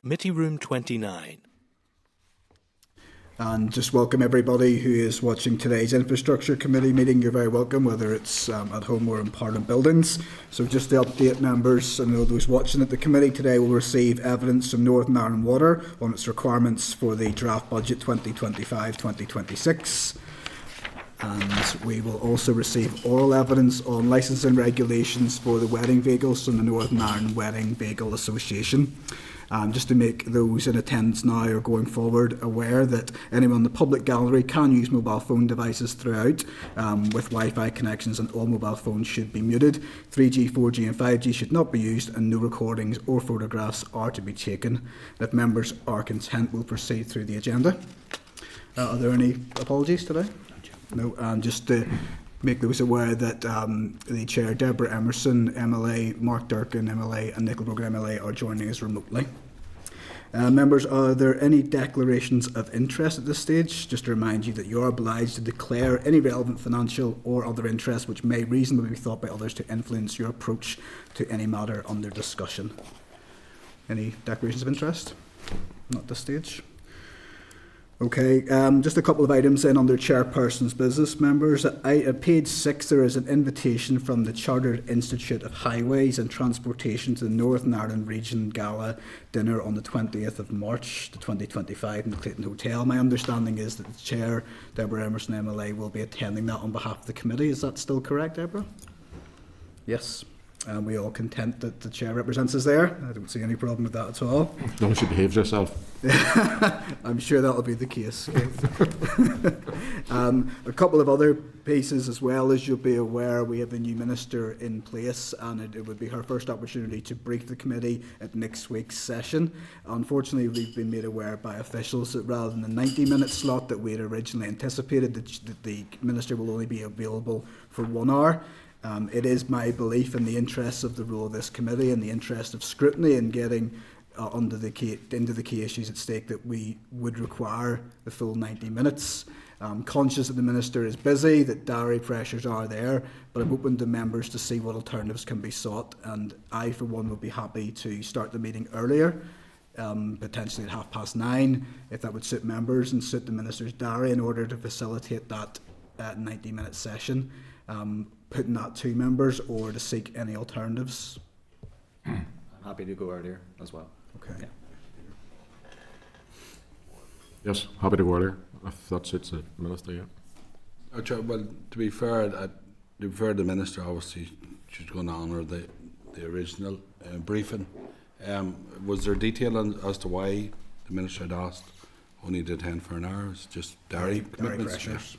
Committee Room 29. And just welcome everybody who is watching today's Infrastructure Committee meeting. You're very welcome, whether it's at home or in Parliament buildings. So just to update members and those watching at the committee, today will receive evidence from Northern Ireland Water on its requirements for the draft budget 2025-2026. And we will also receive oral evidence on licensing regulations for the wedding vehicles from the Northern Ireland Wedding Vehicle Association. Just to make those in attendance now or going forward aware that anyone in the public gallery can use mobile phone devices throughout with Wi-Fi connections, and all mobile phones should be muted. 3G, 4G and 5G should not be used, and no recordings or photographs are to be taken. If members are content, we'll proceed through the agenda. Are there any apologies today? No. Just to make those aware that the Chair, Deborah Emerson, MLA, Mark Durkin, MLA and Nicola Brogan, MLA, are joining us remotely. Members, are there any declarations of interest at this stage? Just to remind you that you are obliged to declare any relevant financial or other interests which may reasonably be thought by others to influence your approach to any matter under discussion. Any declarations of interest? Not at this stage. Okay, just a couple of items then under Chairperson's business, members. At page 6, there is an invitation from the Chartered Institute of Highways and Transportation to the Northern Ireland Region Gala dinner on the 20th of March 2025 in the Clayton Hotel. My understanding is that the Chair, Deborah Emerson MLA, will be attending that on behalf of the committee. Is that still correct, Deborah? Yes. We all content that the Chair represents us there. I don't see any problem with that at all. As long as she behaves herself. I'm sure that'll be the case. A couple of other pieces as well. As you'll be aware, we have a new minister in place, and it would be her first opportunity to brief the committee at next week's session. Unfortunately, we've been made aware by officials that rather than the 90-minute slot that we had originally anticipated, that the minister will only be available for 1 hour. It is my belief, in the interests of the role of this committee and the interest of scrutiny and getting into the key issues at stake, that we would require the full 90 minutes. I'm conscious that the Minister is busy, that diary pressures are there, but I'm open to members to see what alternatives can be sought, and I, for one, would be happy to start the meeting earlier, potentially at 9:30, if that would suit members and suit the Minister's diary, in order to facilitate that 90-minute session. Putting that to members, or to seek any alternatives. I'm happy to go earlier as well. Okay. Yeah. Yes, happy to go earlier, if that suits the Minister, yeah. Well, to be fair, the Minister, obviously, she's going to honour the original briefing. Was there detail as to why the Minister had asked only to attend for an hour? It's just diary commitments? Pressures.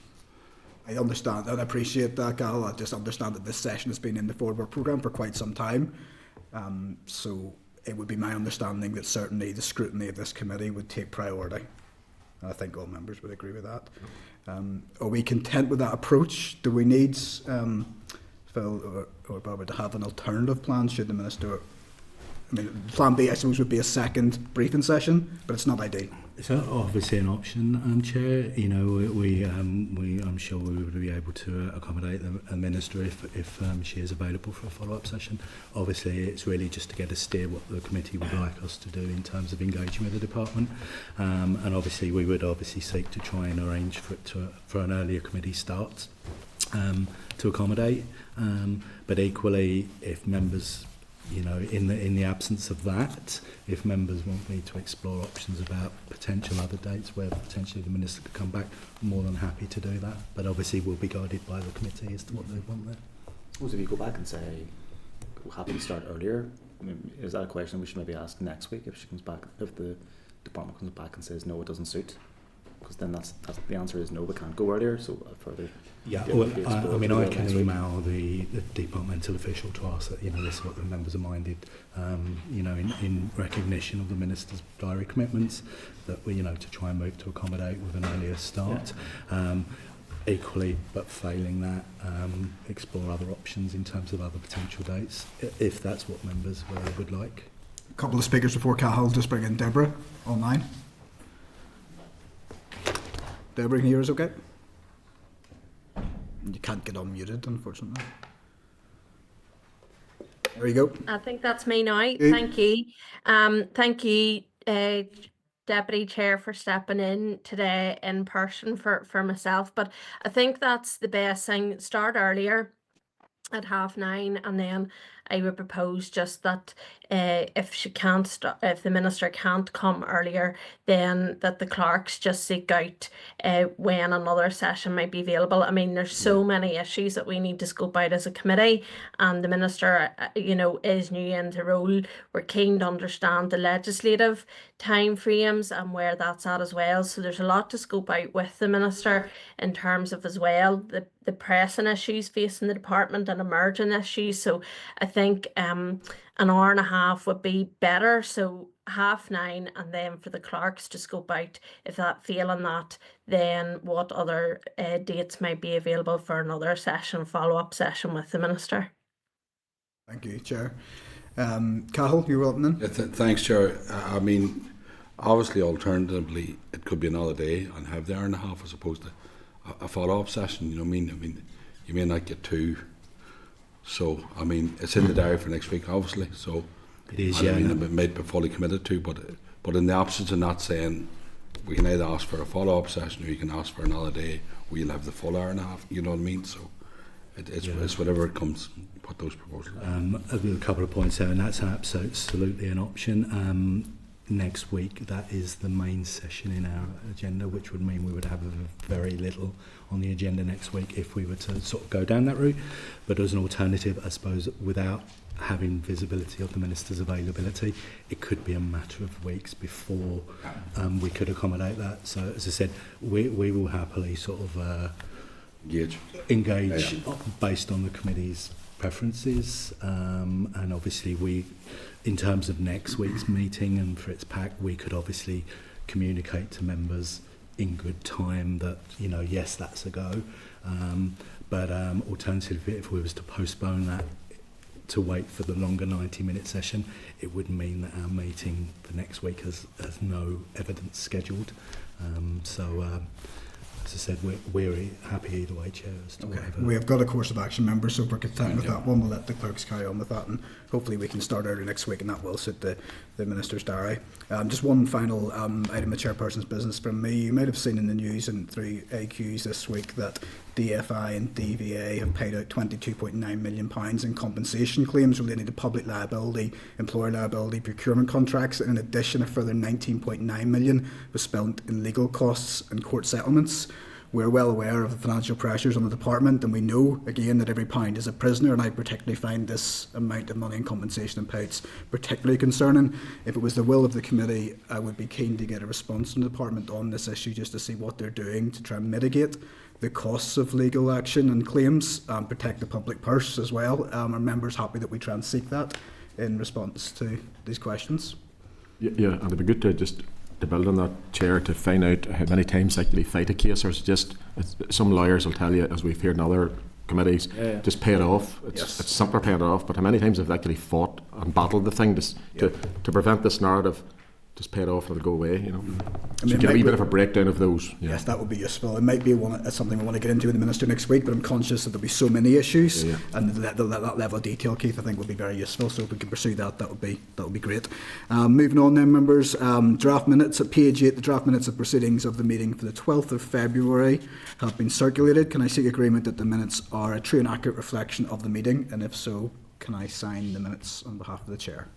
I understand and appreciate that, Gal. I just understand that this session has been in the forward work programme for quite some time. So it would be my understanding that certainly the scrutiny of this committee would take priority. And I think all members would agree with that. Are we content with that approach? Do we need Phil or Barbara to have an alternative plan should the Minister... I mean, plan B, I suppose, would be a second briefing session, but it's not ideal. It's obviously an option, Chair. You know, I'm sure we would be able to accommodate the Minister if she is available for a follow-up session. Obviously, it's really just to get a steer what the committee would like us to do in terms of engaging with the department, and obviously we would seek to try and arrange for an earlier committee start to accommodate. But equally, if members, you know, in the absence of that, if members want me to explore options about potential other dates where potentially the Minister could come back, I'm more than happy to do that. But obviously we'll be guided by the committee as to what they want there. I suppose if you go back and say, we're happy to start earlier, I mean, is that a question we should maybe ask next week if she comes back, if the department comes back and says no, it doesn't suit? Because then that's the answer is no, we can't go earlier. So further. Yeah, well, I mean, I can email the departmental official to ask that, you know, this is what the members are minded, you know, in recognition of the Minister's diary commitments, that we, you know, to try and move to accommodate with an earlier start. Yeah. Equally, but failing that, explore other options in terms of other potential dates, if that's what members would like. A couple of speakers before Cahill, just bring in Deborah online. Deborah, can you hear us okay? You can't get unmuted, unfortunately. There you go. I think that's me now. Thank you. Thank you, Deputy Chair, for stepping in today in person for myself, but I think that's the best thing. Start earlier at 9:30, and then I would propose just that if the minister can't come earlier, then that the clerks just seek out when another session might be available. I mean, there's so many issues that we need to scope out as a committee, and the minister, is new into role. We're keen to understand the legislative time frames and where that's at as well. So there's a lot to scope out with the minister in terms of as well the pressing issues facing the department and emerging issues. So I think an hour and a half would be better. So 9:30, and then for the clerks to scope out, if that failing that, then what other dates might be available for another session, follow-up session with the minister. Thank you, Chair. Cahill, you're welcome then. Yeah, thanks, Chair. I mean, obviously, alternatively, it could be another day and have the hour and a half as opposed to a follow-up session. You know what I mean? You may not get two. So, I mean, it's in the diary for next week, obviously. So, It is, I mean, it might be fully committed to, but in the absence of not saying, we can either ask for a follow-up session or you can ask for another day where you'll have the full hour and a half. You know what I mean? So, it's whatever it comes. Put those proposals. A couple of points there, and that's absolutely an option. Next week, that is the main session in our agenda, which would mean we would have very little on the agenda next week if we were to sort of go down that route. But as an alternative, I suppose, without having visibility of the minister's availability, it could be a matter of weeks before we could accommodate that. So, as I said, we will happily sort of engage based on the committee's preferences, and obviously in terms of next week's meeting and for its pack, we could obviously communicate to members in good time that, yes, that's a go, but alternatively, if we was to postpone that to wait for the longer 90-minute session, it would mean that our meeting the next week has no evidence scheduled. As I said, we're happy either way, Chair. We have got a course of action, members, so if we're content with that one, we'll let the clerks carry on with that, and hopefully we can start early next week, and that will suit the Minister's diary. Just one final item of Chairperson's business from me. You might have seen in the news and through AQs this week that DFI and DVA have paid out £22.9 million in compensation claims relating to public liability, employer liability, procurement contracts, and in addition a further £19.9 million was spent in legal costs and court settlements. We're well aware of the financial pressures on the department, and we know, again, that every pound is a prisoner, and I particularly find this amount of money in compensation and payouts particularly concerning. If it was the will of the committee, I would be keen to get a response from the department on this issue, just to see what they're doing to try and mitigate the costs of legal action and claims, protect the public purse as well. Are members happy that we try and seek that in response to these questions? Yeah, and it'd be good to build on that, Chair, to find out how many times they actually fight a case, or some lawyers will tell you, as we've heard in other committees, just pay it off. It's simpler paying it off, but how many times have they actually fought and battled the thing to prevent this narrative? Just pay it off and it'll go away, So get a wee bit of a breakdown of those. Yes, that would be useful. It might be something we want to get into with the Minister next week, but I'm conscious that there'll be so many issues, and that level of detail, Keith, I think would be very useful. So if we can pursue that, that would be great. Moving on then, members, draft minutes at page 8. The draft minutes of proceedings of the meeting for the 12th of February have been circulated. Can I seek agreement that the minutes are a true and accurate reflection of the meeting? And if so, can I sign the minutes on behalf of the Chair?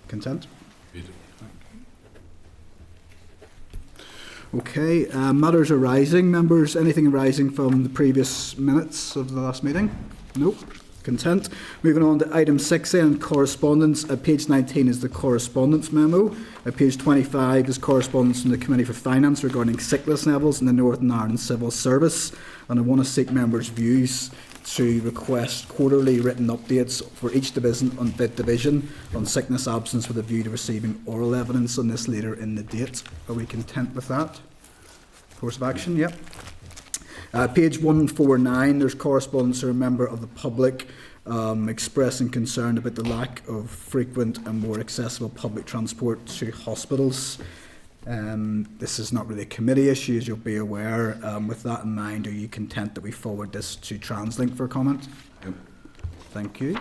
Content? Okay, matters arising, members. Anything arising from the previous minutes of the last meeting? Nope. Content. Moving on to item 6 then, correspondence. At page 19 is the correspondence memo. At page 25 is correspondence from the Committee for Finance regarding sickness levels in the Northern Ireland Civil Service. And I want to seek members' views to request quarterly written updates for each division on sickness absence with a view to receiving oral evidence on this later in the date. Are we content with that? Course of action, yep. Page 149, there's correspondence from a member of the public expressing concern about the lack of frequent and more accessible public transport to hospitals. This is not really a committee issue, as you'll be aware. With that in mind, are you content that we forward this to TransLink for comment? Yep. Thank you.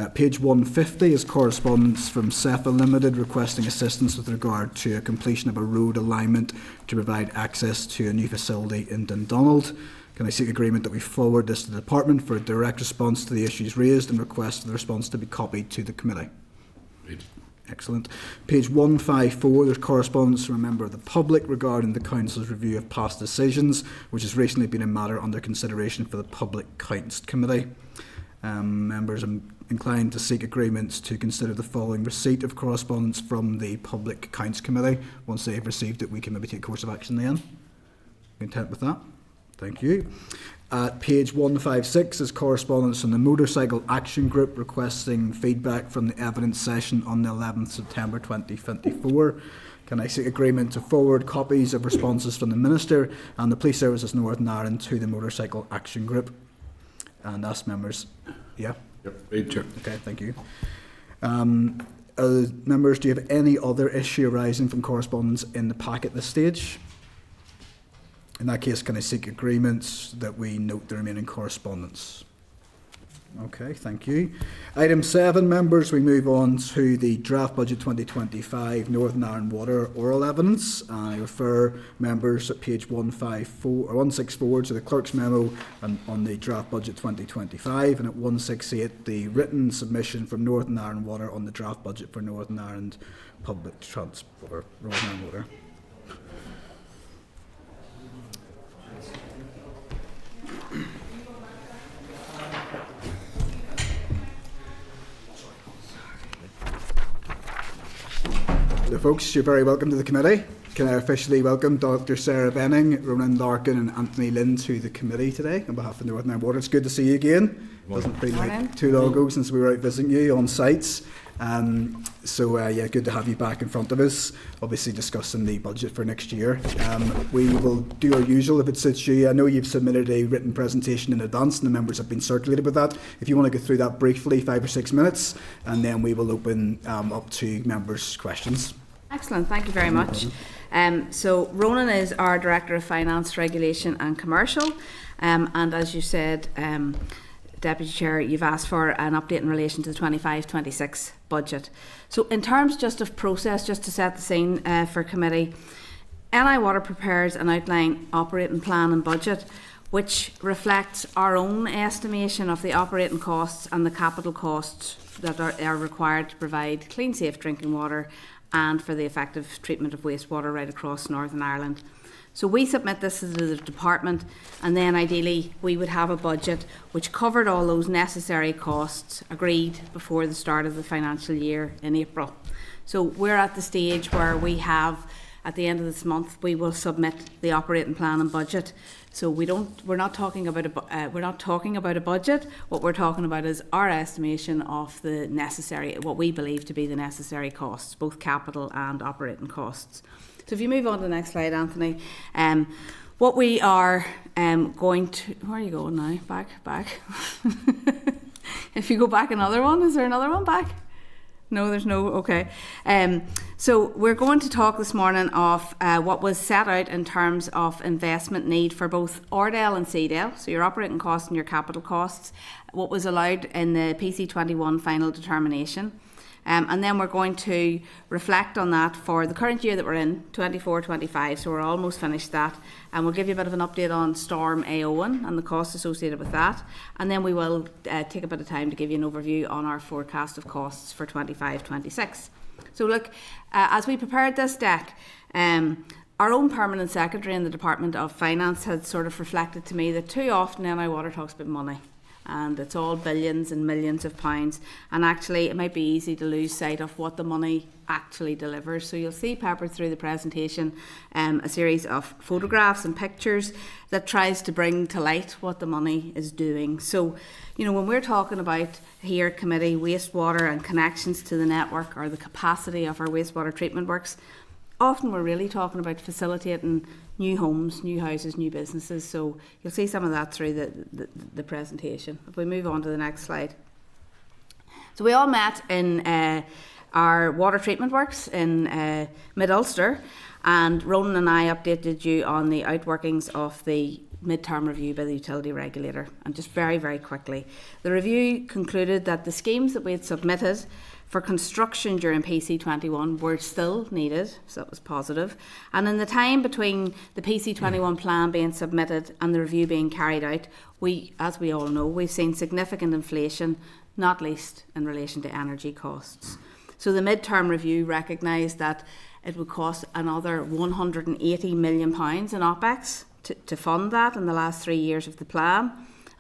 Page 150 is correspondence from SEFA Limited requesting assistance with regard to a completion of a road alignment to provide access to a new facility in Dundonald. Can I seek agreement that we forward this to the department for a direct response to the issues raised and request the response to be copied to the committee? Agreed. Excellent. Page 154, there's correspondence from a member of the public regarding the Council's review of past decisions, which has recently been a matter under consideration for the Public Accounts Committee. Members are inclined to seek agreements to consider the following receipt of correspondence from the Public Accounts Committee. Once they've received it, we can maybe take a course of action then. Content with that? Thank you. At page 156 is correspondence from the Motorcycle Action Group requesting feedback from the evidence session on the 11th September 2024. Can I seek agreement to forward copies of responses from the Minister and the Police Services Northern Ireland to the Motorcycle Action Group? And ask members, yeah? Yep. Right, Chair. Okay, thank you. Members, do you have any other issue arising from correspondence in the pack at this stage? In that case, can I seek agreements that we note the remaining correspondence? Okay, thank you. Item 7, members, we move on to the Draft Budget 2025 Northern Ireland Water Oral Evidence. I refer members at page 164 to the Clerk's memo on the Draft Budget 2025, and at 168 the written submission from Northern Ireland Water on the Draft Budget for Northern Ireland Public Transport, Northern Ireland Water. So folks, you're very welcome to the committee. Can I officially welcome Dr. Sarah Benning, Ronan Larkin and Anthony Lynn to the committee today on behalf of Northern Ireland Water. It's good to see you again. It doesn't feel like too long ago since we were out visiting you on sites. Yeah, good to have you back in front of us, obviously discussing the budget for next year. We will do our usual if it suits you. I know you've submitted a written presentation in advance and the members have been circulated with that. If you want to go through that briefly, 5 or 6 minutes, and then we will open up to members' questions. Excellent, thank you very much. So Ronan is our Director of Finance, Regulation and Commercial, and as you said, Deputy Chair, you've asked for an update in relation to the 25-26 budget. So in terms just of process, just to set the scene for committee, NI Water prepares an outline operating plan and budget which reflects our own estimation of the operating costs and the capital costs that are required to provide clean, safe drinking water and for the effective treatment of wastewater right across Northern Ireland. So we submit this to the department, and then ideally we would have a budget which covered all those necessary costs agreed before the start of the financial year in April. So we're at the stage where we have, at the end of this month, we will submit the operating plan and budget. So we're not talking about a budget. What we're talking about is our estimation of the necessary, what we believe to be the necessary costs, both capital and operating costs. So if you move on to the next slide, Anthony, what we are going to, where are you going now? Back. If you go back another one, is there another one back? No, there's no, okay. So we're going to talk this morning of what was set out in terms of investment need for both Ordell and CDL, so your operating costs and your capital costs, what was allowed in the PC21 final determination. And then we're going to reflect on that for the current year that we're in, 24-25, so we're almost finished that. And we'll give you a bit of an update on Storm Éowyn and the costs associated with that. And then we will take a bit of time to give you an overview on our forecast of costs for 25-26. So look, as we prepared this deck, our own permanent secretary in the Department of Finance had sort of reflected to me that too often NI Water talks about money. And it's all billions and millions of pounds, and actually it might be easy to lose sight of what the money actually delivers. So you'll see peppered through the presentation a series of photographs and pictures that tries to bring to light what the money is doing. So, you know, when we're talking about here committee wastewater and connections to the network or the capacity of our wastewater treatment works, often we're really talking about facilitating new homes, new houses, new businesses. So you'll see some of that through the presentation. If we move on to the next slide. So we all met in our water treatment works in Mid-Ulster, and Ronan and I updated you on the outworkings of the mid-term review by the utility regulator. And just very, very quickly, the review concluded that the schemes that we had submitted for construction during PC21 were still needed, so it was positive. And in the time between the PC21 plan being submitted and the review being carried out, as we all know, we've seen significant inflation, not least in relation to energy costs. So the mid-term review recognised that it would cost another £180 million in OPEX to fund that in the last 3 years of the plan.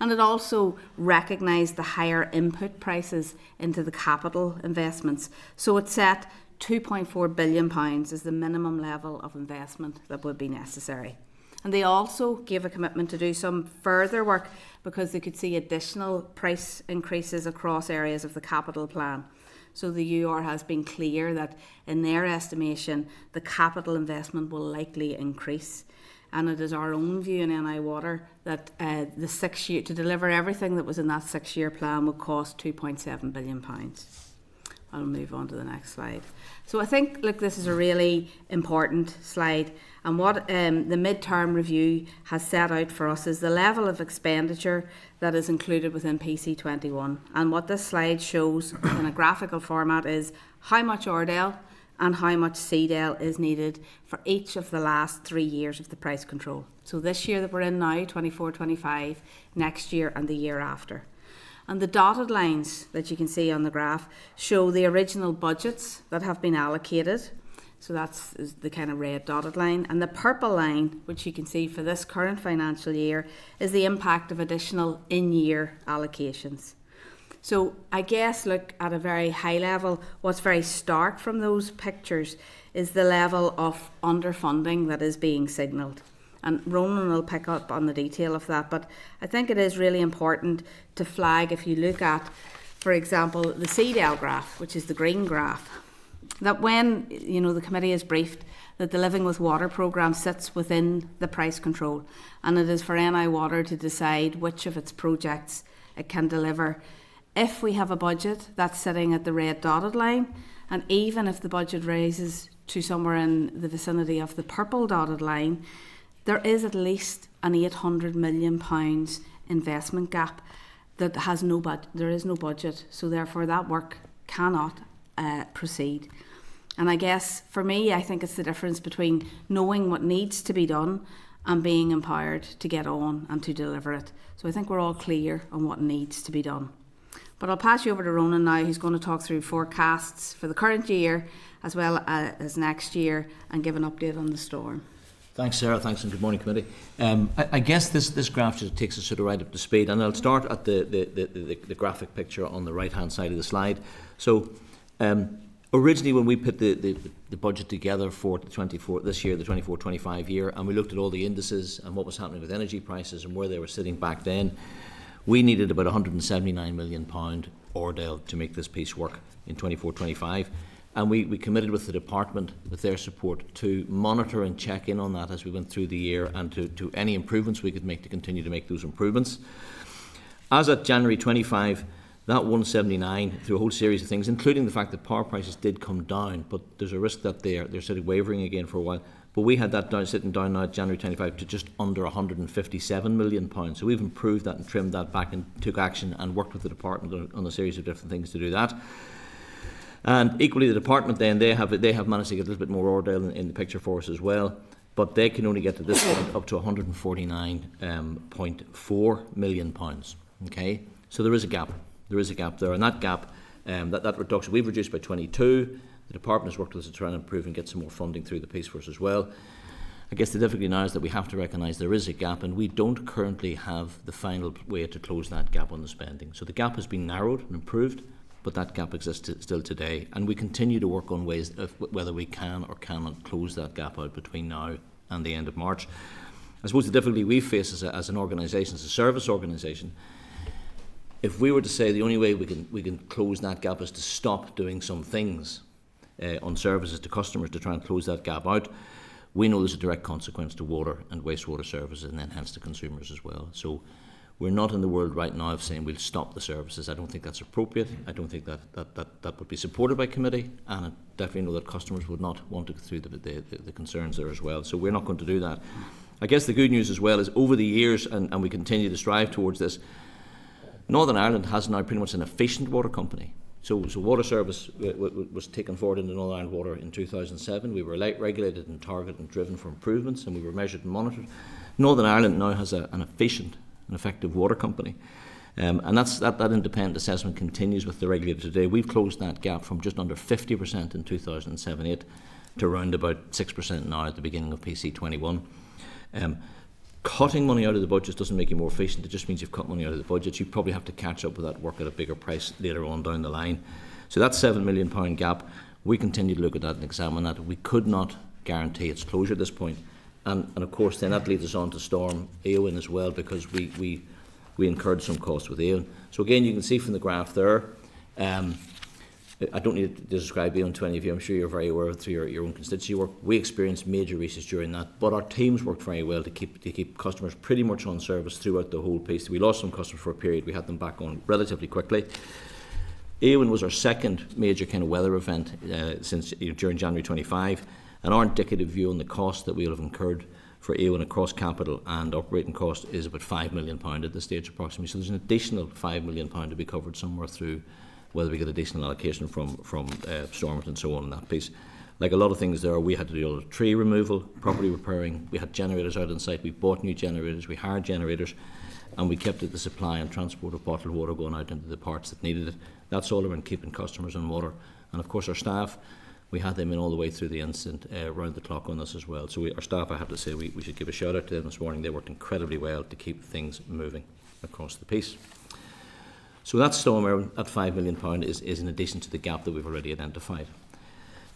And it also recognised the higher input prices into the capital investments. So it set £2.4 billion as the minimum level of investment that would be necessary. And they also gave a commitment to do some further work because they could see additional price increases across areas of the capital plan. So the UR has been clear that in their estimation, the capital investment will likely increase. And it is our own view in NI Water that the 6 year to deliver everything that was in that 6 year plan would cost £2.7 billion. I'll move on to the next slide. So I think, look, this is a really important slide, and what the mid-term review has set out for us is the level of expenditure that is included within PC21. And what this slide shows in a graphical format is how much Ordale and how much CDEL is needed for each of the last 3 years of the price control. So this year that we're in now, 24-25, next year and the year after. And the dotted lines that you can see on the graph show the original budgets that have been allocated. So that's the kind of red dotted line. And the purple line, which you can see for this current financial year, is the impact of additional in-year allocations. So I guess, look, at a very high level, what's very stark from those pictures is the level of underfunding that is being signalled. And Ronan will pick up on the detail of that, but I think it is really important to flag, if you look at, for example, the CDEL graph, which is the green graph, that when the committee is briefed that the Living with Water programme sits within the price control, and it is for NI Water to decide which of its projects it can deliver. If we have a budget that's sitting at the red dotted line, and even if the budget rises to somewhere in the vicinity of the purple dotted line, there is at least an £800 million investment gap that has there is no budget, so therefore that work cannot proceed. And I guess for me, I think it's the difference between knowing what needs to be done and being empowered to get on and to deliver it. So I think we're all clear on what needs to be done. But I'll pass you over to Ronan now, who's going to talk through forecasts for the current year as well as next year and give an update on the storm. Thanks, Sarah. Thanks, and good morning, committee. I guess this graph just takes us sort of right up to speed, and I'll start at the graphic picture on the right-hand side of the slide. So, originally, when we put the budget together for the 24-25 year, and we looked at all the indices and what was happening with energy prices and where they were sitting back then, we needed about £179 million Ordale to make this piece work in 24-25. And we committed with the department, with their support, to monitor and check in on that as we went through the year, and to any improvements we could make to continue to make those improvements. As at January 25, that 179, through a whole series of things, including the fact that power prices did come down, but there's a risk that they're sort of wavering again for a while. But we had that sitting down now at January 25 to just under £157 million. So we've improved that and trimmed that back and took action and worked with the department on a series of different things to do that. And equally, the department then, they have managed to get a little bit more Ordale in the picture for us as well, but they can only get to this point up to £149.4 million. Okay, so there is a gap. There is a gap there, and that gap, that reduction, we've reduced by 22. The department has worked with us to try and improve and get some more funding through the piece for us as well. I guess the difficulty now is that we have to recognise there is a gap, and we don't currently have the final way to close that gap on the spending. So the gap has been narrowed and improved, but that gap exists still today, and we continue to work on ways of whether we can or cannot close that gap out between now and the end of March. I suppose the difficulty we face as an organisation, as a service organisation, if we were to say the only way we can close that gap is to stop doing some things on services to customers to try and close that gap out, we know there's a direct consequence to water and wastewater services, and then hence to consumers as well. So we're not in the world right now of saying we'll stop the services. I don't think that's appropriate. I don't think that would be supported by committee, and I definitely know that customers would not want to go through the concerns there as well. So we're not going to do that. I guess the good news as well is over the years, and we continue to strive towards this, Northern Ireland has now pretty much an efficient water company. So water service was taken forward into Northern Ireland Water in 2007. We were regulated and targeted and driven for improvements, and we were measured and monitored. Northern Ireland now has an efficient and effective water company. And that independent assessment continues with the regulator today. We've closed that gap from just under 50% in 2007-8 to around about 6% now at the beginning of PC21. Cutting money out of the budget doesn't make you more efficient. It just means you've cut money out of the budget. You probably have to catch up with that work at a bigger price later on down the line. So that £7 million gap, we continue to look at that and examine that. We could not guarantee its closure at this point. And of course then that leads us on to Storm Éowyn as well, because we incurred some costs with Éowyn. So again, you can see from the graph there, I don't need to describe Éowyn to any of you. I'm sure you're very aware of it through your own constituency work. We experienced major reaches during that, but our teams worked very well to keep customers pretty much on service throughout the whole piece. We lost some customers for a period. We had them back on relatively quickly. Éowyn was our second major kind of weather event since during January 25, and our indicative view on the cost that we will have incurred for Éowyn across capital and operating cost is about £5 million at this stage approximately. So there's an additional £5 million to be covered somewhere through whether we get additional allocation from Stormont and so on in that piece. Like a lot of things there, we had to do a lot of tree removal, property repairing, we had generators out on site, we bought new generators, we hired generators, and we kept the supply and transport of bottled water going out into the parts that needed it. That's all around keeping customers on water. And of course our staff, we had them in all the way through the incident, round the clock on this as well. So our staff, I have to say, we should give a shout out to them this morning. They worked incredibly well to keep things moving across the piece. So that Storm Éowyn at £5 million is in addition to the gap that we've already identified.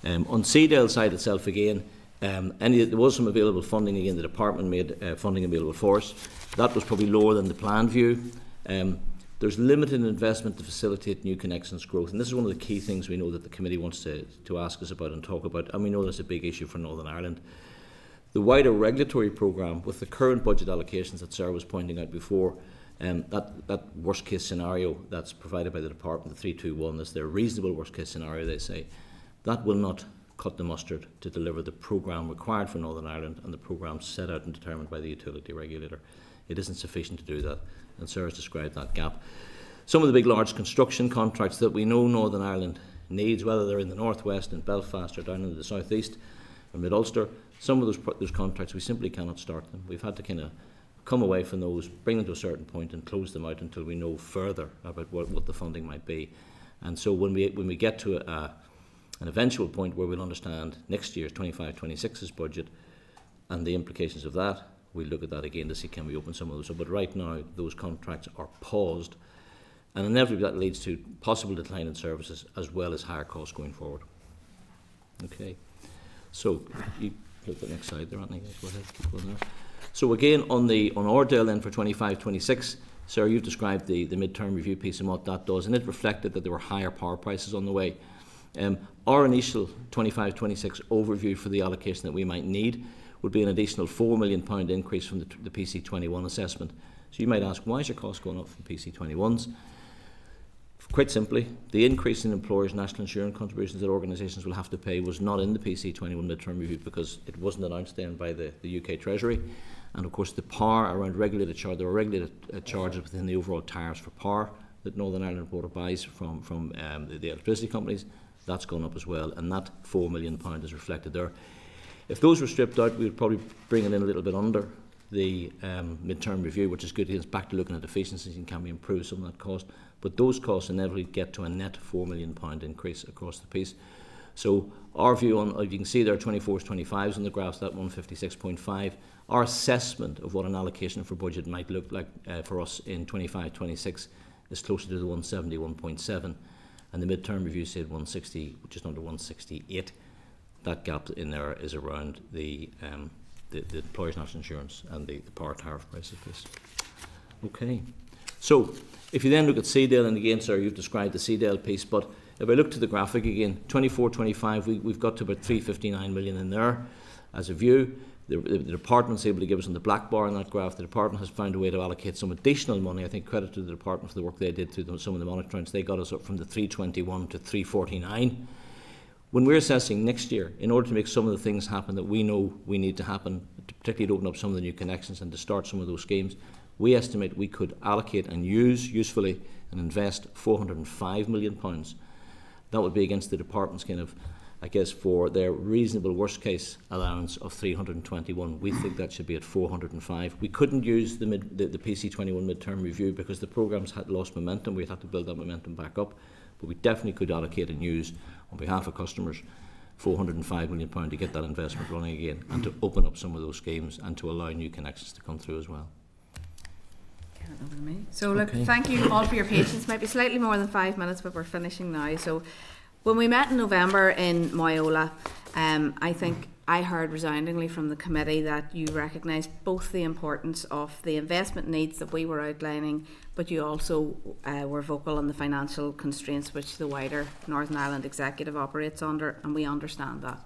On Seadale side itself again, there was some available funding. Again, the department made funding available for us. That was probably lower than the planned view. There's limited investment to facilitate new connections growth, and this is one of the key things we know that the committee wants to ask us about and talk about, and we know that's a big issue for Northern Ireland. The wider regulatory programme, with the current budget allocations that Sarah was pointing out before, that worst case scenario that's provided by the department, the 321, is their reasonable worst case scenario, they say, that will not cut the mustard to deliver the programme required for Northern Ireland and the programme set out and determined by the utility regulator. It isn't sufficient to do that, and Sarah's described that gap. Some of the big large construction contracts that we know Northern Ireland needs, whether they're in the northwest, in Belfast, or down in the southeast, or mid-Ulster, some of those contracts we simply cannot start them. We've had to kind of come away from those, bring them to a certain point and close them out until we know further about what the funding might be. And so when we get to an eventual point where we'll understand next year's 25-26's budget and the implications of that, we'll look at that again to see can we open some of those up. But right now those contracts are paused, and inevitably that leads to possible decline in services as well as higher costs going forward. Okay, so you look at the next slide there, Anthony. Go ahead, keep going there. So again, on Ordale then for 25-26, Sarah, you've described the mid-term review piece and what that does, and it reflected that there were higher power prices on the way. Our initial 25-26 overview for the allocation that we might need would be an additional £4 million increase from the PC21 assessment. So you might ask, why is your cost going up from PC21s? Quite simply, the increase in employers' national insurance contributions that organisations will have to pay was not in the PC21 mid-term review because it wasn't announced then by the UK Treasury. And of course the power around regulated charge, there are regulated charges within the overall tariffs for power that Northern Ireland Water buys from the electricity companies. That's gone up as well, and that £4 million is reflected there. If those were stripped out, we would probably bring it in a little bit under the mid-term review, which is good. It's back to looking at efficiencies and can we improve some of that cost. But those costs inevitably get to a net £4 million increase across the piece. So our view on, you can see there are 24s, 25s on the graphs, that 156.5. Our assessment of what an allocation for budget might look like for us in 25-26 is closer to the 171.7, and the mid-term review said 160, just under 168. That gap in there is around the employers' national insurance and the power tariff prices. Okay, so if you then look at Seadale, and again, sir, you've described the Seadale piece, but if I look to the graphic again, 24-25, we've got to about 359 million in there as a view. The department's able to give us on the black bar in that graph. The department has found a way to allocate some additional money. I think credit to the department for the work they did through some of the monitoring. They got us up from the 321 to 349. when we're assessing next year, in order to make some of the things happen that we know we need to happen, particularly to open up some of the new connections and to start some of those schemes, we estimate we could allocate and use usefully and invest £405 million. That would be against the department's kind of, I guess, for their reasonable worst case allowance of 321. We think that should be at 405. We couldn't use the PC21 midterm review because the programmes had lost momentum. We'd have to build that momentum back up. But we definitely could allocate and use, on behalf of customers, £405 million to get that investment running again and to open up some of those schemes and to allow new connections to come through as well. Over to me. So look, thank you all for your patience. Might be slightly more than 5 minutes, but we're finishing now. So when we met in November in Moyola, I think I heard resoundingly from the committee that you recognised both the importance of the investment needs that we were outlining, but you also were vocal on the financial constraints which the wider Northern Ireland Executive operates under, and we understand that.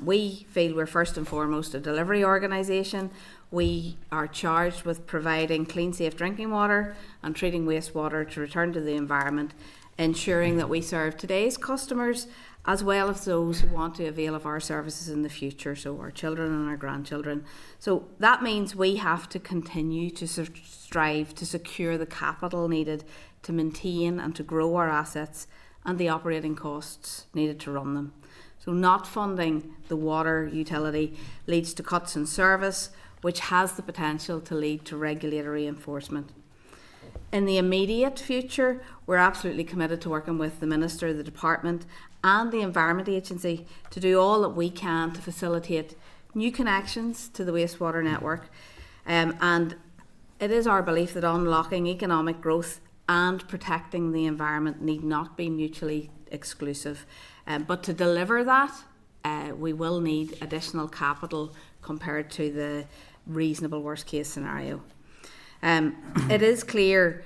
We feel we're first and foremost a delivery organisation. We are charged with providing clean, safe drinking water and treating wastewater to return to the environment, ensuring that we serve today's customers as well as those who want to avail of our services in the future, so our children and our grandchildren. So that means we have to continue to strive to secure the capital needed to maintain and to grow our assets and the operating costs needed to run them. So not funding the water utility leads to cuts in service, which has the potential to lead to regulatory enforcement. In the immediate future, we're absolutely committed to working with the Minister, the Department and the Environment Agency to do all that we can to facilitate new connections to the wastewater network. And it is our belief that unlocking economic growth and protecting the environment need not be mutually exclusive. But to deliver that, we will need additional capital compared to the reasonable worst case scenario. It is clear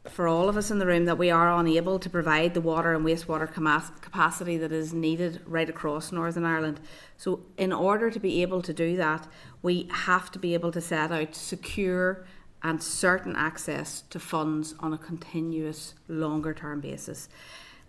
for all of us in the room that we are unable to provide the water and wastewater capacity that is needed right across Northern Ireland. So in order to be able to do that, we have to be able to set out secure and certain access to funds on a continuous longer term basis,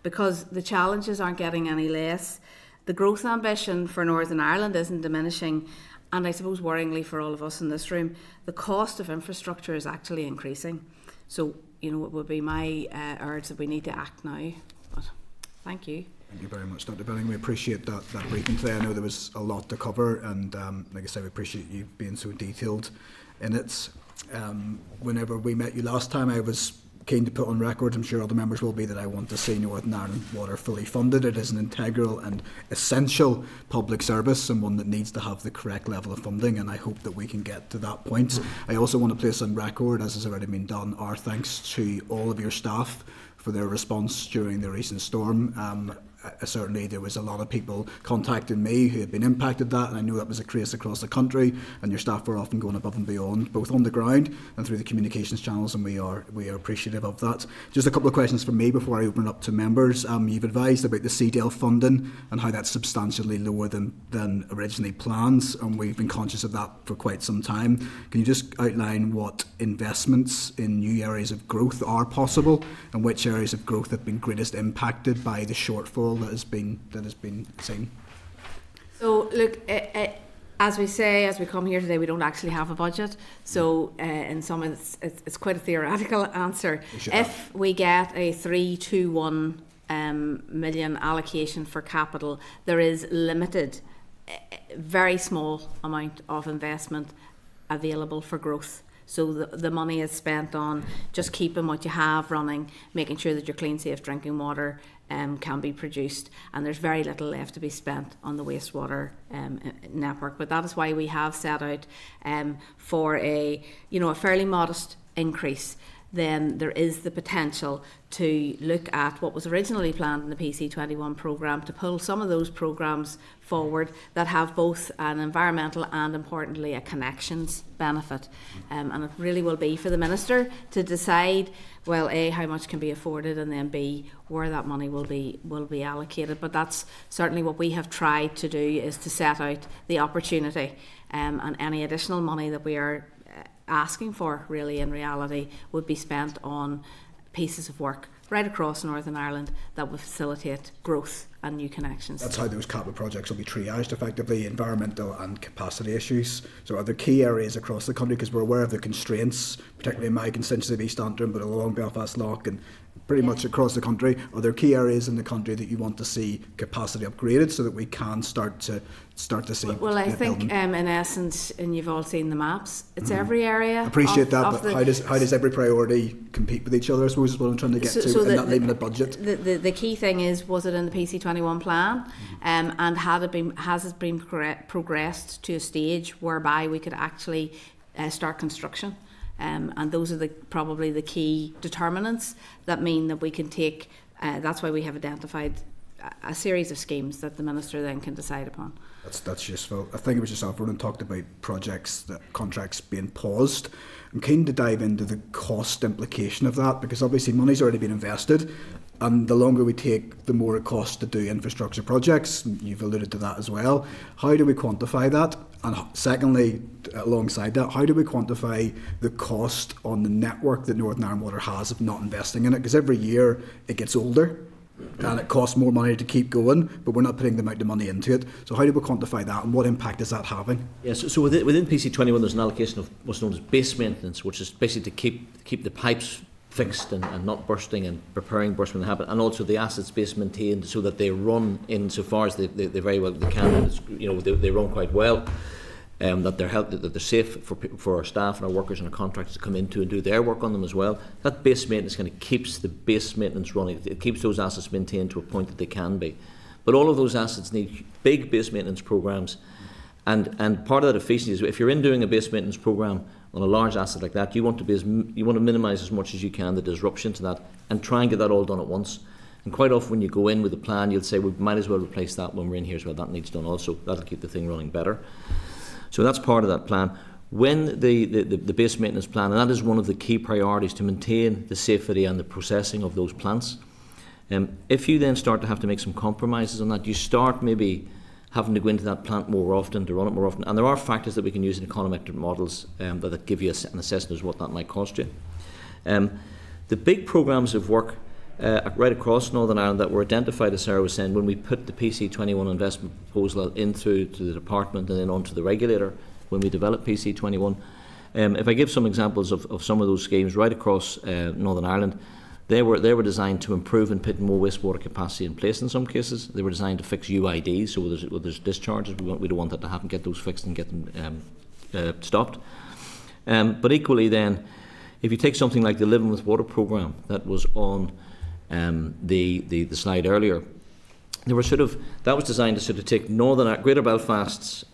because the challenges aren't getting any less. The growth ambition for Northern Ireland isn't diminishing, and I suppose worryingly for all of us in this room, the cost of infrastructure is actually increasing. So, it would be my urge that we need to act now. But thank you. Thank you very much, Dr. Billing. We appreciate that briefing today. I know there was a lot to cover, and like I said, we appreciate you being so detailed in it. Whenever we met you last time, I was keen to put on record, I'm sure other members will be, that I want to see Northern Ireland Water fully funded. It is an integral and essential public service and one that needs to have the correct level of funding, and I hope that we can get to that point. I also want to place on record, as has already been done, our thanks to all of your staff for their response during the recent storm. Certainly there was a lot of people contacting me who had been impacted that, and I know that was a case across the country, and your staff were often going above and beyond, both on the ground and through the communications channels, and we are appreciative of that. Just a couple of questions from me before I open it up to members. You've advised about the CDL funding and how that's substantially lower than originally planned, and we've been conscious of that for quite some time. Can you just outline what investments in new areas of growth are possible, and which areas of growth have been greatest impacted by the shortfall that has been seen? So look, as we come here today, we don't actually have a budget. So in some it's quite a theoretical answer. If we get a 321 million allocation for capital, there is limited, very small amount of investment available for growth. So the money is spent on just keeping what you have running, making sure that your clean, safe drinking water can be produced, and there's very little left to be spent on the wastewater network. But that is why we have set out for a fairly modest increase. Then there is the potential to look at what was originally planned in the PC21 programme, to pull some of those programmes forward that have both an environmental and, importantly, a connections benefit. And it really will be for the Minister to decide, well, A, how much can be afforded, and then B, where that money will be allocated. But that's certainly what we have tried to do, is to set out the opportunity, and any additional money that we are asking for, really, in reality, would be spent on pieces of work right across Northern Ireland that will facilitate growth and new connections. That's how those capital projects will be triaged effectively, environmental and capacity issues. So are there key areas across the country, because we're aware of the constraints, particularly in my constituency of East Antrim, but along Belfast Lough and pretty much across the country. Are there key areas in the country that you want to see capacity upgraded so that we can start to see? Well, I think in essence, and you've all seen the maps, it's every area. Appreciate that, but how does every priority compete with each other? I suppose is what I'm trying to get to in that limited budget. The key thing is, was it in the PC21 plan, and has it been progressed to a stage whereby we could actually start construction? And those are probably the key determinants that mean that we can take. That's why we have identified a series of schemes that the Minister then can decide upon. That's useful. I think it was yourself, Ronan, talked about contracts being paused. I'm keen to dive into the cost implication of that, because obviously money's already been invested, and the longer we take, the more it costs to do infrastructure projects. You've alluded to that as well. How do we quantify that? And secondly, alongside that, how do we quantify the cost on the network that Northern Ireland Water has of not investing in it? Because every year it gets older and it costs more money to keep going, but we're not putting the amount of money into it. So how do we quantify that, and what impact is that having? Yes, so within PC21 there's an allocation of what's known as base maintenance, which is basically to keep the pipes fixed and not bursting, and preparing burst when they happen, and also the assets base maintained so that they run insofar as they very well they can. They run quite well. That they're safe for our staff and our workers and our contractors to come into and do their work on them as well. That base maintenance kind of keeps the base maintenance running. It keeps those assets maintained to a point that they can be. But all of those assets need big base maintenance programs, and part of that efficiency is, if you're doing a base maintenance program on a large asset like that, you want to minimise as much as you can the disruption to that, and try and get that all done at once. And quite often when you go in with a plan, you'll say, we might as well replace that when we're in here as well. That needs done also. That'll keep the thing running better. So that's part of that plan. When the base maintenance plan, and that is one of the key priorities, to maintain the safety and the processing of those plants. If you then start to have to make some compromises on that, you start maybe having to go into that plant more often, to run it more often. And there are factors that we can use in econometric models that give you an assessment of what that might cost you. The big programmes of work right across Northern Ireland that were identified, as Sarah was saying, when we put the PC21 investment proposal in through to the department and then on to the regulator when we developed PC21. If I give some examples of some of those schemes right across Northern Ireland, they were designed to improve and put more wastewater capacity in place in some cases. They were designed to fix UIDs, so there's discharges. We don't want that to happen. Get those fixed and get them stopped. But equally then, if you take something like the Living with Water programme that was on the slide earlier, that was designed to sort of take Greater Belfast's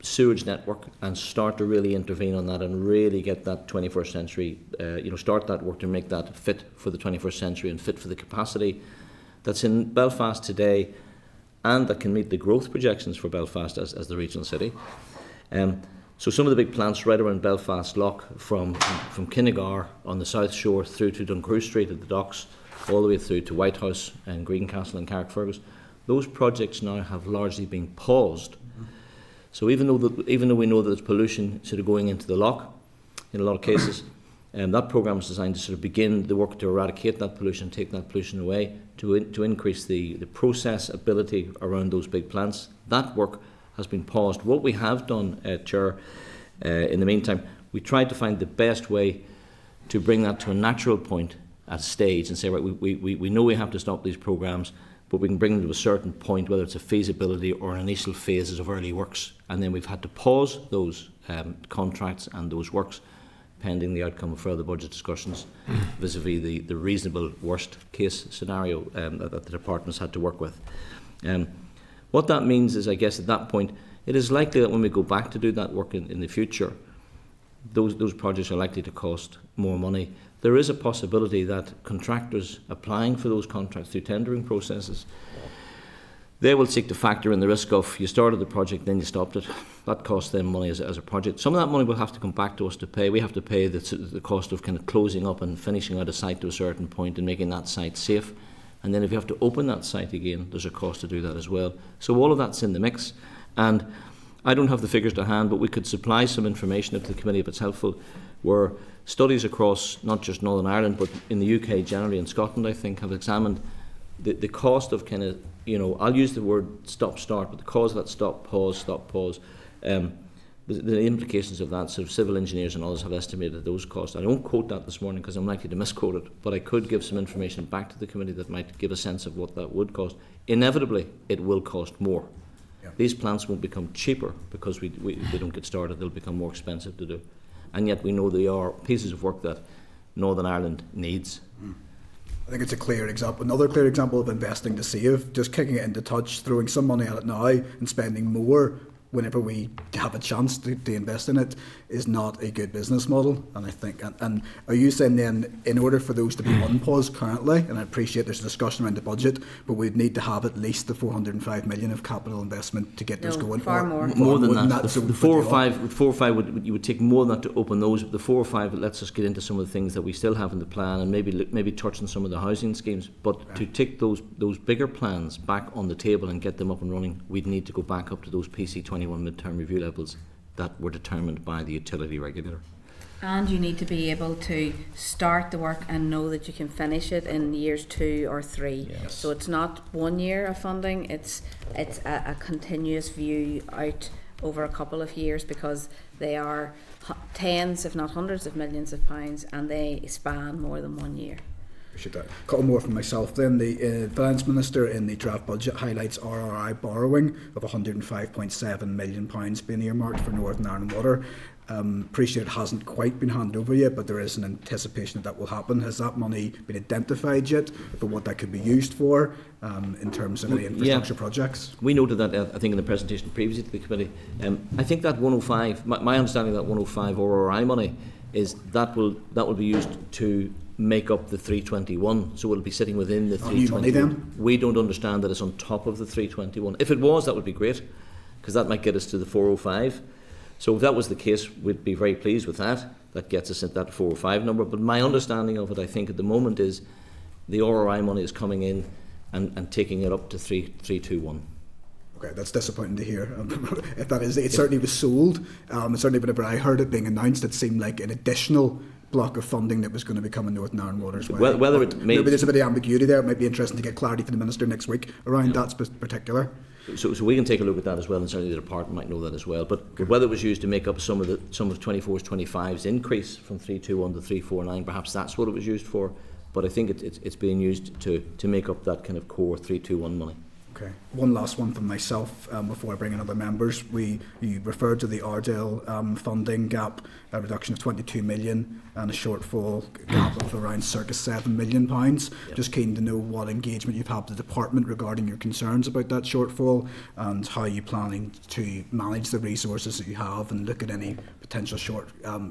sewage network and start to really intervene on that and really get that 21st century, start that work to make that fit for the 21st century and fit for the capacity that's in Belfast today, and that can meet the growth projections for Belfast as the regional city. So some of the big plants right around Belfast Lough, from Kinnegar on the south shore through to Duncrew Street at the docks, all the way through to Whitehouse and Greencastle and Carrickfergus, those projects now have largely been paused. So even though we know that there's pollution sort of going into the loch in a lot of cases, that programme is designed to sort of begin the work to eradicate that pollution, take that pollution away, to increase the process ability around those big plants. That work has been paused. What we have done, Chair, in the meantime, we tried to find the best way to bring that to a natural point at a stage and say, right, we know we have to stop these programmes, but we can bring them to a certain point, whether it's a feasibility or an initial phases of early works. And then we've had to pause those contracts and those works pending the outcome of further budget discussions vis-a-vis the reasonable worst case scenario that the department's had to work with. What that means is, I guess at that point, it is likely that when we go back to do that work in the future, those projects are likely to cost more money. There is a possibility that contractors applying for those contracts through tendering processes, they will seek to factor in the risk of, you started the project, then you stopped it. That costs them money as a project. Some of that money will have to come back to us to pay. We have to pay the cost of kind of closing up and finishing out a site to a certain point and making that site safe. And then if you have to open that site again, there's a cost to do that as well. So all of that's in the mix. And I don't have the figures to hand, but we could supply some information to the committee if it's helpful, where studies across not just Northern Ireland but in the UK generally and Scotland, I think, have examined the cost of kind of, you know, I'll use the word stop-start, but the cause of that stop-pause, the implications of that, sort of civil engineers and others have estimated those costs. I don't quote that this morning because I'm likely to misquote it, but I could give some information back to the committee that might give a sense of what that would cost. Inevitably, it will cost more. Yeah. These plants won't become cheaper because they don't get started. They'll become more expensive to do. And yet we know they are pieces of work that Northern Ireland needs. I think it's a clear example, another clear example of investing to save, just kicking it into touch, throwing some money at it now and spending more whenever we have a chance to invest in it is not a good business model. And I think, and are you saying then, in order for those to be unpaused currently, and I appreciate there's a discussion around the budget, but we'd need to have at least the 405 million of capital investment to get those going? Far more. More than that. So the 4 or 5 you would take more than that to open those. The 4 or 5 lets us get into some of the things that we still have in the plan and maybe touch on some of the housing schemes. But to take those bigger plans back on the table and get them up and running, we'd need to go back up to those PC21 mid-term review levels that were determined by the utility regulator. And you need to be able to start the work and know that you can finish it in years 2 or 3. Yes. So it's not 1 year of funding, it's a continuous view out over a couple of years, because they are tens if not hundreds of millions of pounds and they span more than 1 year. Appreciate that. A couple more from myself then. The Finance Minister in the draft budget highlights RRI borrowing of £105.7 million being earmarked for Northern Ireland Water. Appreciate it hasn't quite been handed over yet, but there is an anticipation that will happen. Has that money been identified yet for what that could be used for in terms of any infrastructure projects? We noted that, I think, in the presentation previously to the committee. I think that 105, my understanding of that 105 RRI money is that will be used to make up the 321, so it'll be sitting within the 321. We don't understand that it's on top of the 321. If it was, that would be great, because that might get us to the 405. So if that was the case, we'd be very pleased with that. That gets us at that 405 number. But my understanding of it, I think, at the moment is the RRI money is coming in and taking it up to 321. Okay, that's disappointing to hear. If that is, it certainly was sold. Certainly whenever I heard it being announced, it seemed like an additional block of funding that was going to be coming Northern Ireland Water as well. Maybe there's a bit of ambiguity there. It might be interesting to get clarity from the Minister next week around that particular. So we can take a look at that as well, and certainly the department might know that as well. But whether it was used to make up some of 24's 25's increase from 321 to 349, perhaps that's what it was used for. But I think it's being used to make up that kind of core 321 money. Okay. One last one from myself before I bring in other members. You referred to the Ardale funding gap, a reduction of 22 million and a shortfall gap of around circa £7 million. Yep. Just keen to know what engagement you've had with the department regarding your concerns about that shortfall and how you're planning to manage the resources that you have and look at any potential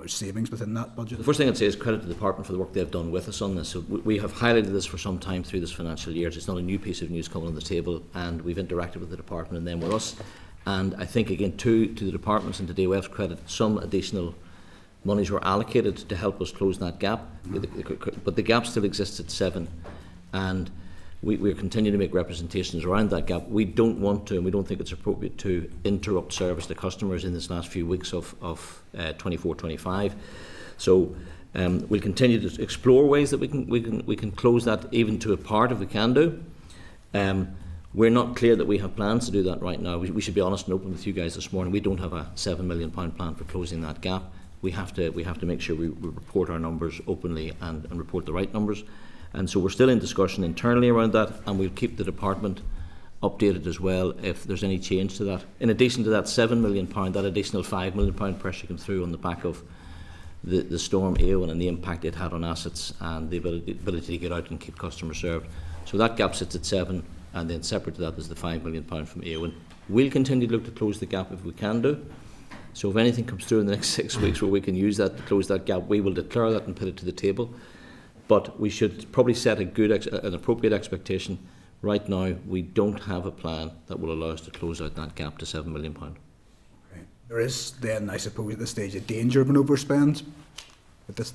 savings within that budget. The first thing I'd say is credit to the department for the work they've done with us on this. So we have highlighted this for some time through this financial year. It's not a new piece of news coming on the table, and we've interacted with the department and then with us. And I think, again, to the departments and to DWF's credit, some additional monies were allocated to help us close that gap. But the gap still exists at 7, and we're continuing to make representations around that gap. We don't want to, and we don't think it's appropriate to interrupt service to customers in this last few weeks of 24-25. So we'll continue to explore ways that we can close that even to a part if we can do. We're not clear that we have plans to do that right now. We should be honest and open with you guys this morning. We don't have a £7 million plan for closing that gap. We have to make sure we report our numbers openly and report the right numbers. And so we're still in discussion internally around that, and we'll keep the department updated as well if there's any change to that. In addition to that £7 million, that additional £5 million pressure came through on the back of the storm Eowyn and the impact it had on assets and the ability to get out and keep customers served. So that gap sits at 7, and then separate to that is the £5 million from Eowyn. We'll continue to look to close the gap if we can do. So if anything comes through in the next 6 weeks where we can use that to close that gap, we will declare that and put it to the table. But we should probably set an appropriate expectation. Right now, we don't have a plan that will allow us to close out that gap to £7 million. Right. There is then, I suppose, at this stage, a danger of an overspend. At this,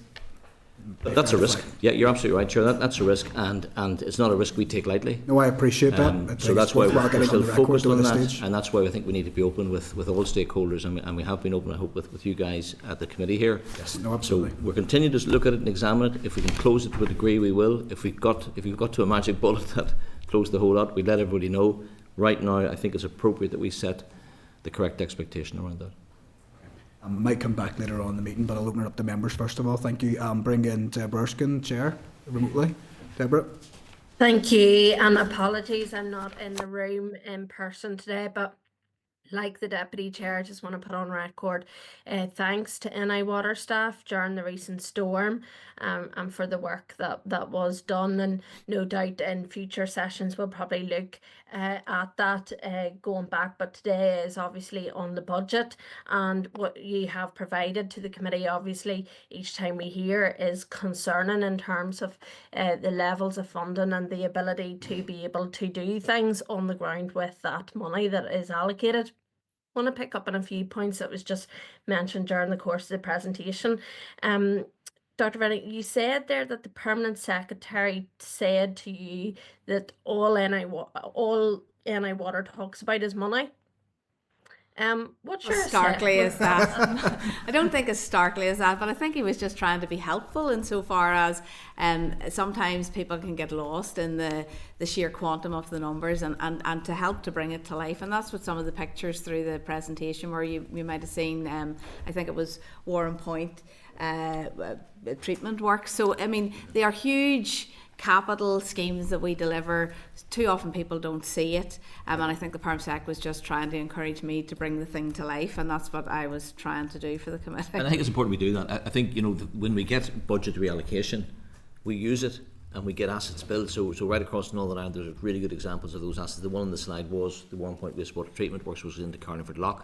That's a risk. Yeah, you're absolutely right, Chair. That's a risk, and it's not a risk we take lightly. No, I appreciate that. So that's why we're still focused on that, stage. and that's why I think we need to be open with all stakeholders, and we have been open, I hope, with you guys at the committee here. Yes, no, absolutely. So we're continuing to look at it and examine it. If we can close it to a degree, we will. If you've got to a magic bullet that close the whole lot, we let everybody know. Right now, I think it's appropriate that we set the correct expectation around that. I might come back later on in the meeting, but I'll open it up to members first of all. Thank you. Bring in Deborah Erskine, Chair, remotely. Deborah. Thank you, and apologies I'm not in the room in person today, but like the Deputy Chair, I just want to put on record thanks to NI Water staff during the recent storm and for the work that was done, and no doubt in future sessions we'll probably look at that going back, but today is obviously on the budget, and what you have provided to the committee obviously each time we hear is concerning in terms of the levels of funding and the ability to be able to do things on the ground with that money that is allocated. I want to pick up on a few points that was just mentioned during the course of the presentation. Dr. Rennie, you said there that the permanent secretary said to you that all NI Water talks about is money. What's your starkly as that? I don't think as starkly as that, but I think he was just trying to be helpful insofar as sometimes people can get lost in the sheer quantum of the numbers and to help to bring it to life. And that's what some of the pictures through the presentation where you might have seen, I think it was Warren Point treatment work. So, I mean, they are huge capital schemes that we deliver. Too often people don't see it, and I think the PermSec was just trying to encourage me to bring the thing to life, and that's what I was trying to do for the committee. And I think it's important we do that. I think, when we get budget reallocation, we use it and we get assets built. So right across Northern Ireland, there's really good examples of those assets. The one on the slide was the Warren Point Wastewater Treatment Works, which was into Carniford Lough.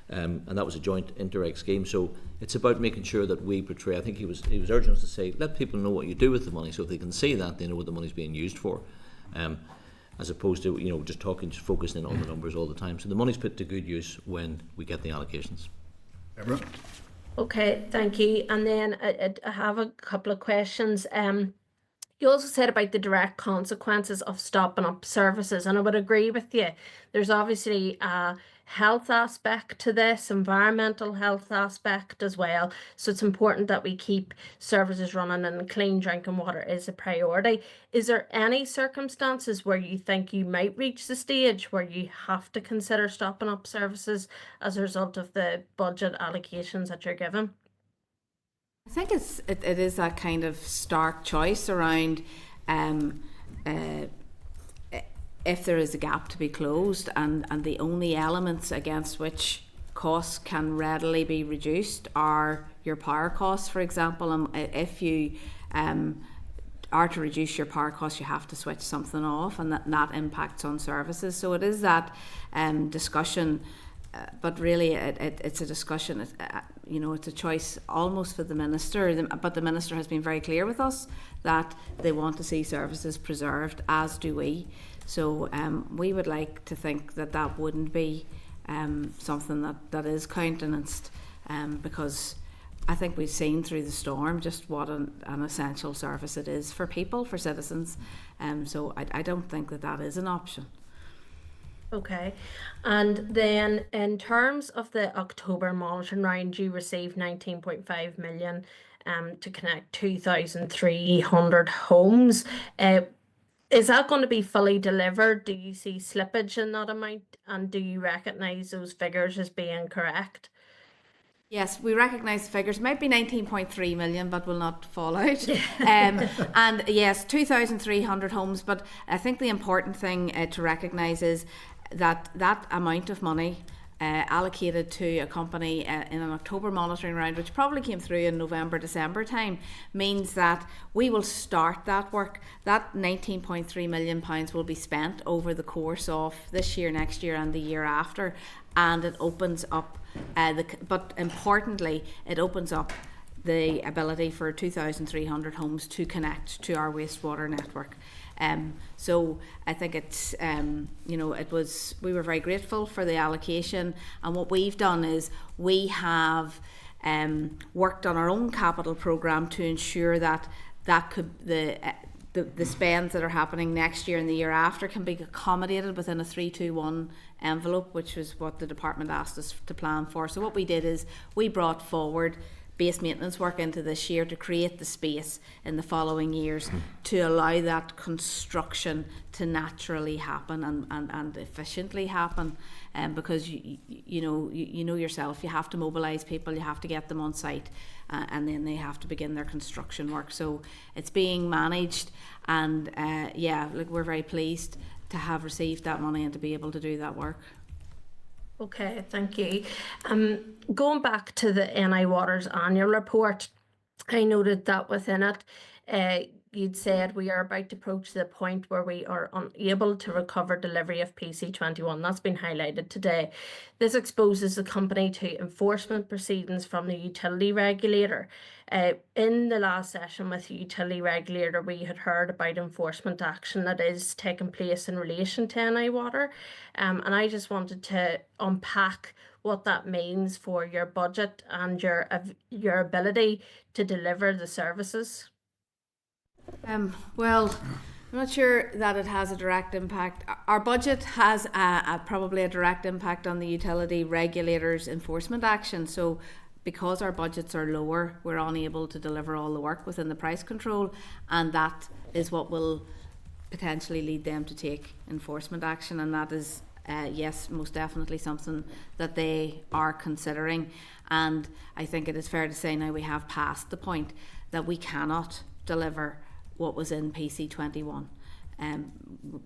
And that was a joint Interreg scheme. So it's about making sure that we portray. I think he was urging us to say, let people know what you do with the money, so if they can see that, they know what the money's being used for, as opposed to just focusing in on the numbers all the time. So the money's put to good use when we get the allocations. Deborah. Okay, thank you. And then I have a couple of questions. You also said about the direct consequences of stopping up services, and I would agree with you. There's obviously a health aspect to this, environmental health aspect as well. So it's important that we keep services running, and clean drinking water is a priority. Is there any circumstances where you think you might reach the stage where you have to consider stopping up services as a result of the budget allocations that you're given? I think it is that kind of stark choice around if there is a gap to be closed, and the only elements against which costs can readily be reduced are your power costs, for example. And if you are to reduce your power costs, you have to switch something off, and that impacts on services. So it is that discussion. But really, it's a discussion. It's a choice almost for the minister. But the minister has been very clear with us that they want to see services preserved, as do we. So we would like to think that wouldn't be something that is countenanced, because I think we've seen through the storm just what an essential service it is for people, for citizens. So I don't think that is an option. Okay, and then in terms of the October monitoring round, you received 19.5 million to connect 2,300 homes. Is that going to be fully delivered? Do you see slippage in that amount, and do you recognise those figures as being correct? Yes, we recognise the figures. It might be 19.3 million, but will not fall out. And yes, 2,300 homes. But I think the important thing to recognise is that amount of money allocated to a company in an October monitoring round, which probably came through in November, December time, means that we will start that work. That £19.3 million will be spent over the course of this year, next year and the year after, and it opens up but importantly, it opens up the ability for 2,300 homes to connect to our wastewater network. So I think it's we were very grateful for the allocation, and what we've done is we have worked on our own capital programme to ensure that the spends that are happening next year and the year after can be accommodated within a 3-2-1 envelope, which was what the department asked us to plan for. So what we did is we brought forward base maintenance work into this year to create the space in the following years to allow that construction to naturally happen and efficiently happen, because you know yourself, you have to mobilise people, you have to get them on site, and then they have to begin their construction work. So it's being managed, and we're very pleased to have received that money and to be able to do that work. Okay, thank you. Going back to the NI Water's annual report, I noted that within it, you'd said we are about to approach the point where we are unable to recover delivery of PC21. That's been highlighted today. This exposes the company to enforcement proceedings from the utility regulator. In the last session with the utility regulator, we had heard about enforcement action that is taking place in relation to NI Water, and I just wanted to unpack what that means for your budget and your ability to deliver the services. Well, I'm not sure that it has a direct impact. Our budget has probably a direct impact on the utility regulator's enforcement action. So because our budgets are lower, we're unable to deliver all the work within the price control, and that is what will potentially lead them to take enforcement action, and that is yes, most definitely something that they are considering. And I think it is fair to say now we have passed the point that we cannot deliver what was in PC21.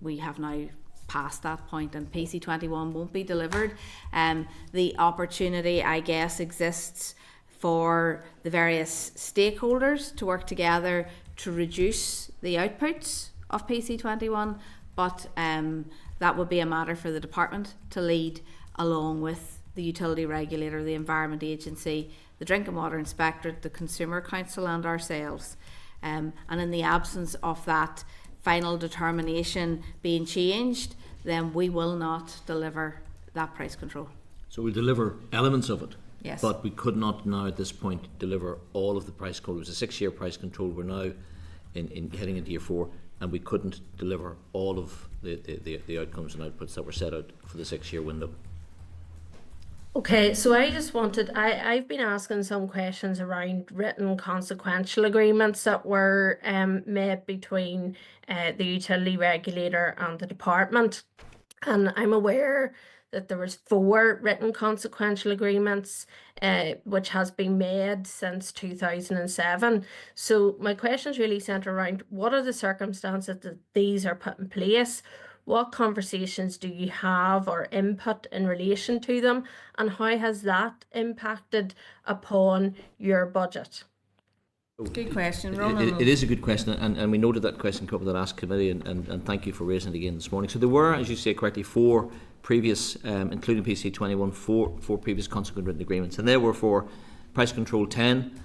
We have now passed that point, and PC21 won't be delivered. The opportunity, I guess, exists for the various stakeholders to work together to reduce the outputs of PC21, but that would be a matter for the department to lead, along with the utility regulator, the Environment Agency, the Drinking Water Inspectorate, the Consumer Council and ourselves. And in the absence of that final determination being changed, then we will not deliver that price control. So we'll deliver elements of it. Yes. But we could not now at this point deliver all of the price control. It was a 6-year price control. We're now in heading into year 4, and we couldn't deliver all of the outcomes and outputs that were set out for the 6-year window. Okay, so I just wanted, I've been asking some questions around written consequential agreements that were made between the utility regulator and the department. And I'm aware that there was 4 written consequential agreements which has been made since 2007. So my questions really centre around what are the circumstances that these are put in place? What conversations do you have or input in relation to them, and how has that impacted upon your budget? Good question, Ronan. It is a good question, and we noted that question come up at the last committee, and thank you for raising it again this morning. So there were, as you say correctly, 4 previous, including PC21, 4 previous consequent written agreements, and they were for Price Control 10,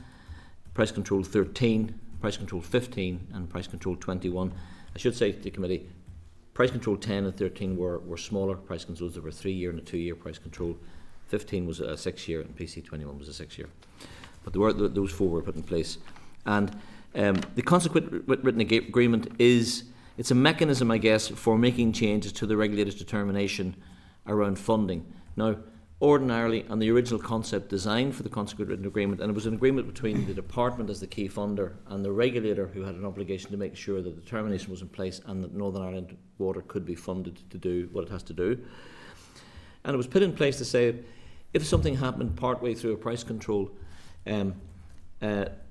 Price Control 13, Price Control 15, and Price Control 21. I should say to the committee, Price Control 10 and 13 were smaller price controls. There were 3-year and a 2-year price control. 15 was a 6-year, and PC21 was a 6-year. But there were those 4 were put in place. And the consequent written agreement it's a mechanism, I guess, for making changes to the regulator's determination around funding. Now, ordinarily, and the original concept designed for the consequent written agreement, and it was an agreement between the department as the key funder and the regulator, who had an obligation to make sure that the determination was in place and that Northern Ireland Water could be funded to do what it has to do. And it was put in place to say, if something happened partway through a price control,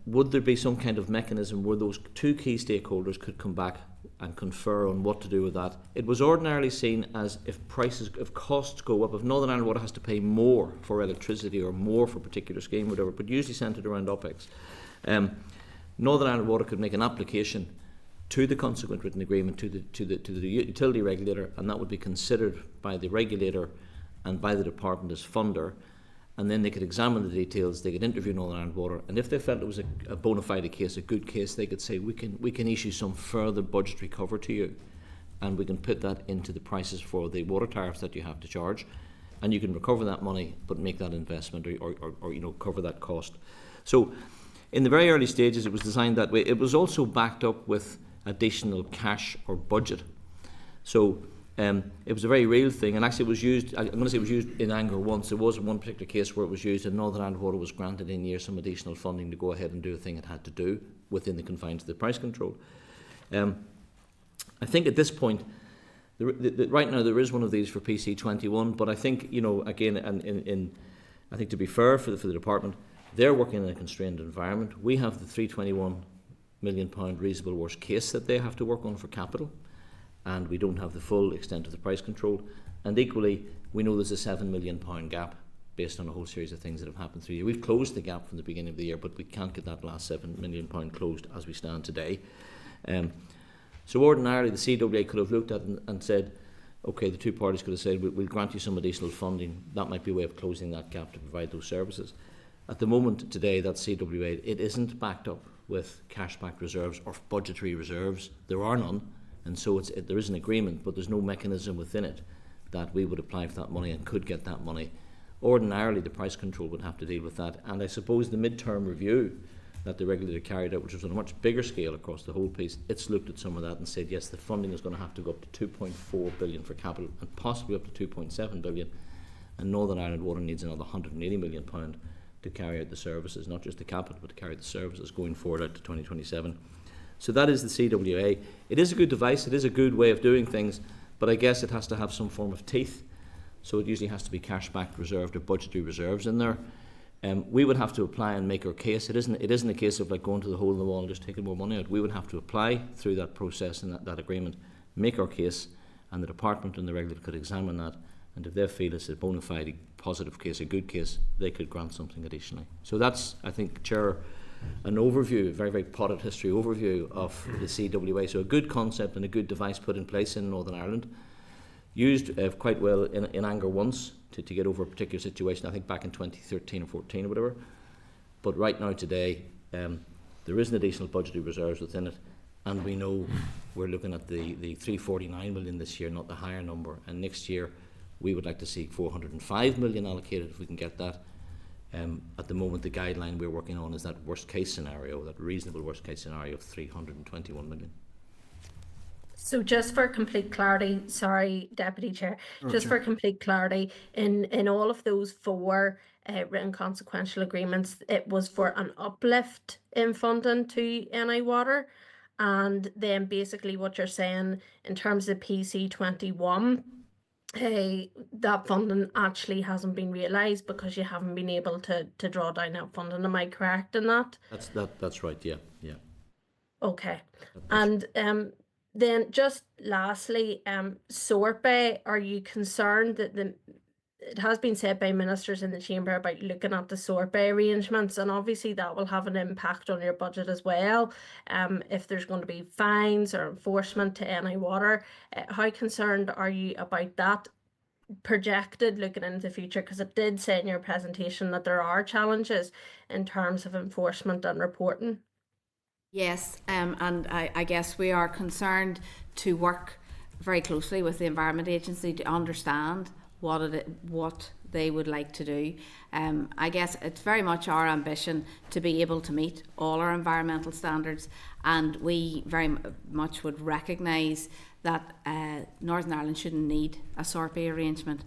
would there be some kind of mechanism where those 2 key stakeholders could come back and confer on what to do with that? It was ordinarily seen as if costs go up, if Northern Ireland Water has to pay more for electricity or more for a particular scheme, whatever, but usually centred around OPEX, Northern Ireland Water could make an application to the consequent written agreement to the utility regulator, and that would be considered by the regulator and by the department as funder. And then they could examine the details, they could interview Northern Ireland Water, and if they felt it was a bona fide case, a good case, they could say, we can issue some further budgetary cover to you, and we can put that into the prices for the water tariffs that you have to charge, and you can recover that money but make that investment or you know, cover that cost. So in the very early stages it was designed that way. It was also backed up with additional cash or budget. So it was a very real thing, and actually it was used, I'm going to say it was used in Angor once. There was one particular case where it was used, and Northern Ireland Water was granted in year some additional funding to go ahead and do a thing it had to do within the confines of the price control. I think at this point, right now there is one of these for PC21, but I think, you know, again, I think to be fair for the department, they're working in a constrained environment. We have the £321 million reasonable worst case that they have to work on for capital, and we don't have the full extent of the price control. And equally, we know there's a £7 million gap based on a whole series of things that have happened through the year. We've closed the gap from the beginning of the year, but we can't get that last £7 million closed as we stand today. So ordinarily, the CWA could have looked at it and said, okay, the two parties could have said, we'll grant you some additional funding. That might be a way of closing that gap to provide those services. At the moment today, that CWA, it isn't backed up with cash-backed reserves or budgetary reserves. There are none, and so there is an agreement, but there's no mechanism within it that we would apply for that money and could get that money. Ordinarily, the price control would have to deal with that, and I suppose the mid-term review that the regulator carried out, which was on a much bigger scale across the whole piece, it's looked at some of that and said, yes, the funding is going to have to go up to 2.4 billion for capital and possibly up to 2.7 billion, and Northern Ireland Water needs another £180 million to carry out the services, not just the capital, but to carry out the services going forward out to 2027. So that is the CWA. It is a good device, it is a good way of doing things, but I guess it has to have some form of teeth. So it usually has to be cash-backed reserved or budgetary reserves in there. We would have to apply and make our case. It isn't a case of like going to the hole in the wall and just taking more money out. We would have to apply through that process and that agreement, make our case, and the department and the regulator could examine that. And if they feel it's a bona fide positive case, a good case, they could grant something additionally. So that's, I think, Chair, an overview, a very, very potted history overview of the CWA. So a good concept and a good device put in place in Northern Ireland. Used quite well in Angor once to get over a particular situation, I think back in 2013 or 14 or whatever. But right now today, there is an additional budgetary reserves within it, and we know we're looking at the 349 million this year, not the higher number. And next year, we would like to see 405 million allocated if we can get that. At the moment, the guideline we're working on is that worst case scenario, that reasonable worst case scenario of 321 million. So just for complete clarity, sorry, Deputy Chair, just for complete clarity, in all of those four written consequential agreements, it was for an uplift in funding to NI Water. And then basically what you're saying in terms of PC21, that funding actually hasn't been realised because you haven't been able to draw down that funding. Am I correct in that? That's right, yeah. Okay. And then just lastly, Sorpe, are you concerned that it has been said by ministers in the chamber about looking at the Sorpe arrangements, and obviously that will have an impact on your budget as well, if there's going to be fines or enforcement to NI Water. How concerned are you about that projected looking into the future? Because it did say in your presentation that there are challenges in terms of enforcement and reporting. Yes, and I guess we are concerned to work very closely with the Environment Agency to understand what they would like to do. I guess it's very much our ambition to be able to meet all our environmental standards, and we very much would recognise that Northern Ireland shouldn't need a SORPE arrangement.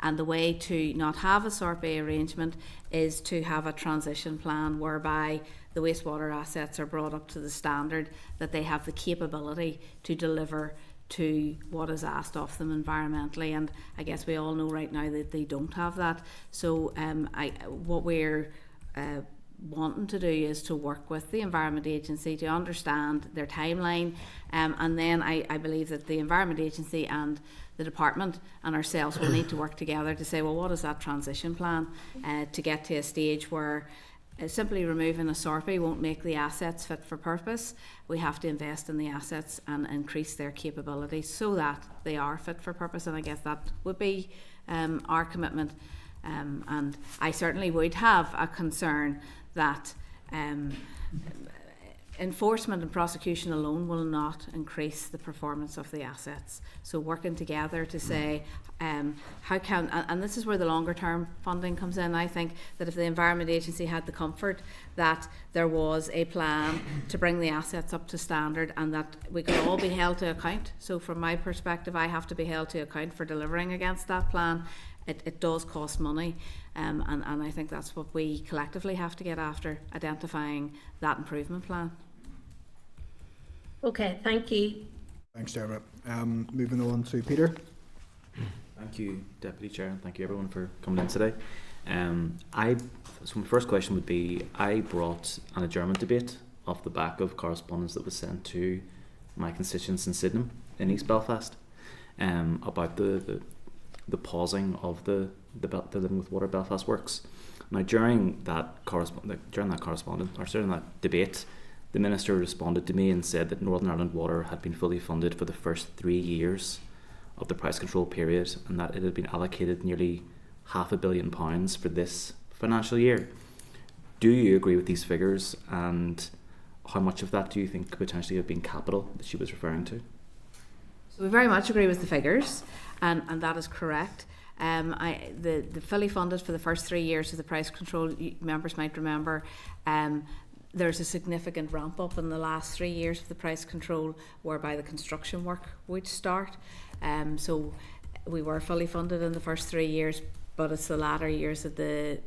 And the way to not have a SORPE arrangement is to have a transition plan whereby the wastewater assets are brought up to the standard that they have the capability to deliver to what is asked of them environmentally. And I guess we all know right now that they don't have that. So what we're wanting to do is to work with the Environment Agency to understand their timeline, and then I believe that the Environment Agency and the department and ourselves will need to work together to say, well, what is that transition plan to get to a stage where simply removing a SORPE won't make the assets fit for purpose. We have to invest in the assets and increase their capability so that they are fit for purpose, and I guess that would be our commitment. And I certainly would have a concern that enforcement and prosecution alone will not increase the performance of the assets. So working together to say how can, and this is where the longer term funding comes in. I think that if the Environment Agency had the comfort that there was a plan to bring the assets up to standard and that we could all be held to account. So from my perspective, I have to be held to account for delivering against that plan. It does cost money, and I think that's what we collectively have to get after, identifying that improvement plan. Okay, thank you. Thanks, Deborah. Moving on to Peter. Thank you, Deputy Chair, and thank you everyone for coming in today. So my first question would be, I brought an adjournment debate off the back of correspondence that was sent to my constituents in Sydenham in East Belfast about the pausing of the Living with Water Belfast works. Now during that debate, the Minister responded to me and said that Northern Ireland Water had been fully funded for the first 3 years of the price control period and that it had been allocated nearly £500 million for this financial year. Do you agree with these figures, and how much of that do you think could potentially have been capital that she was referring to? So we very much agree with the figures, and that is correct. The fully funded for the first 3 years of the price control, members might remember, there's a significant ramp up in the last 3 years of the price control whereby the construction work would start. So we were fully funded in the first 3 years, but it's the latter years that the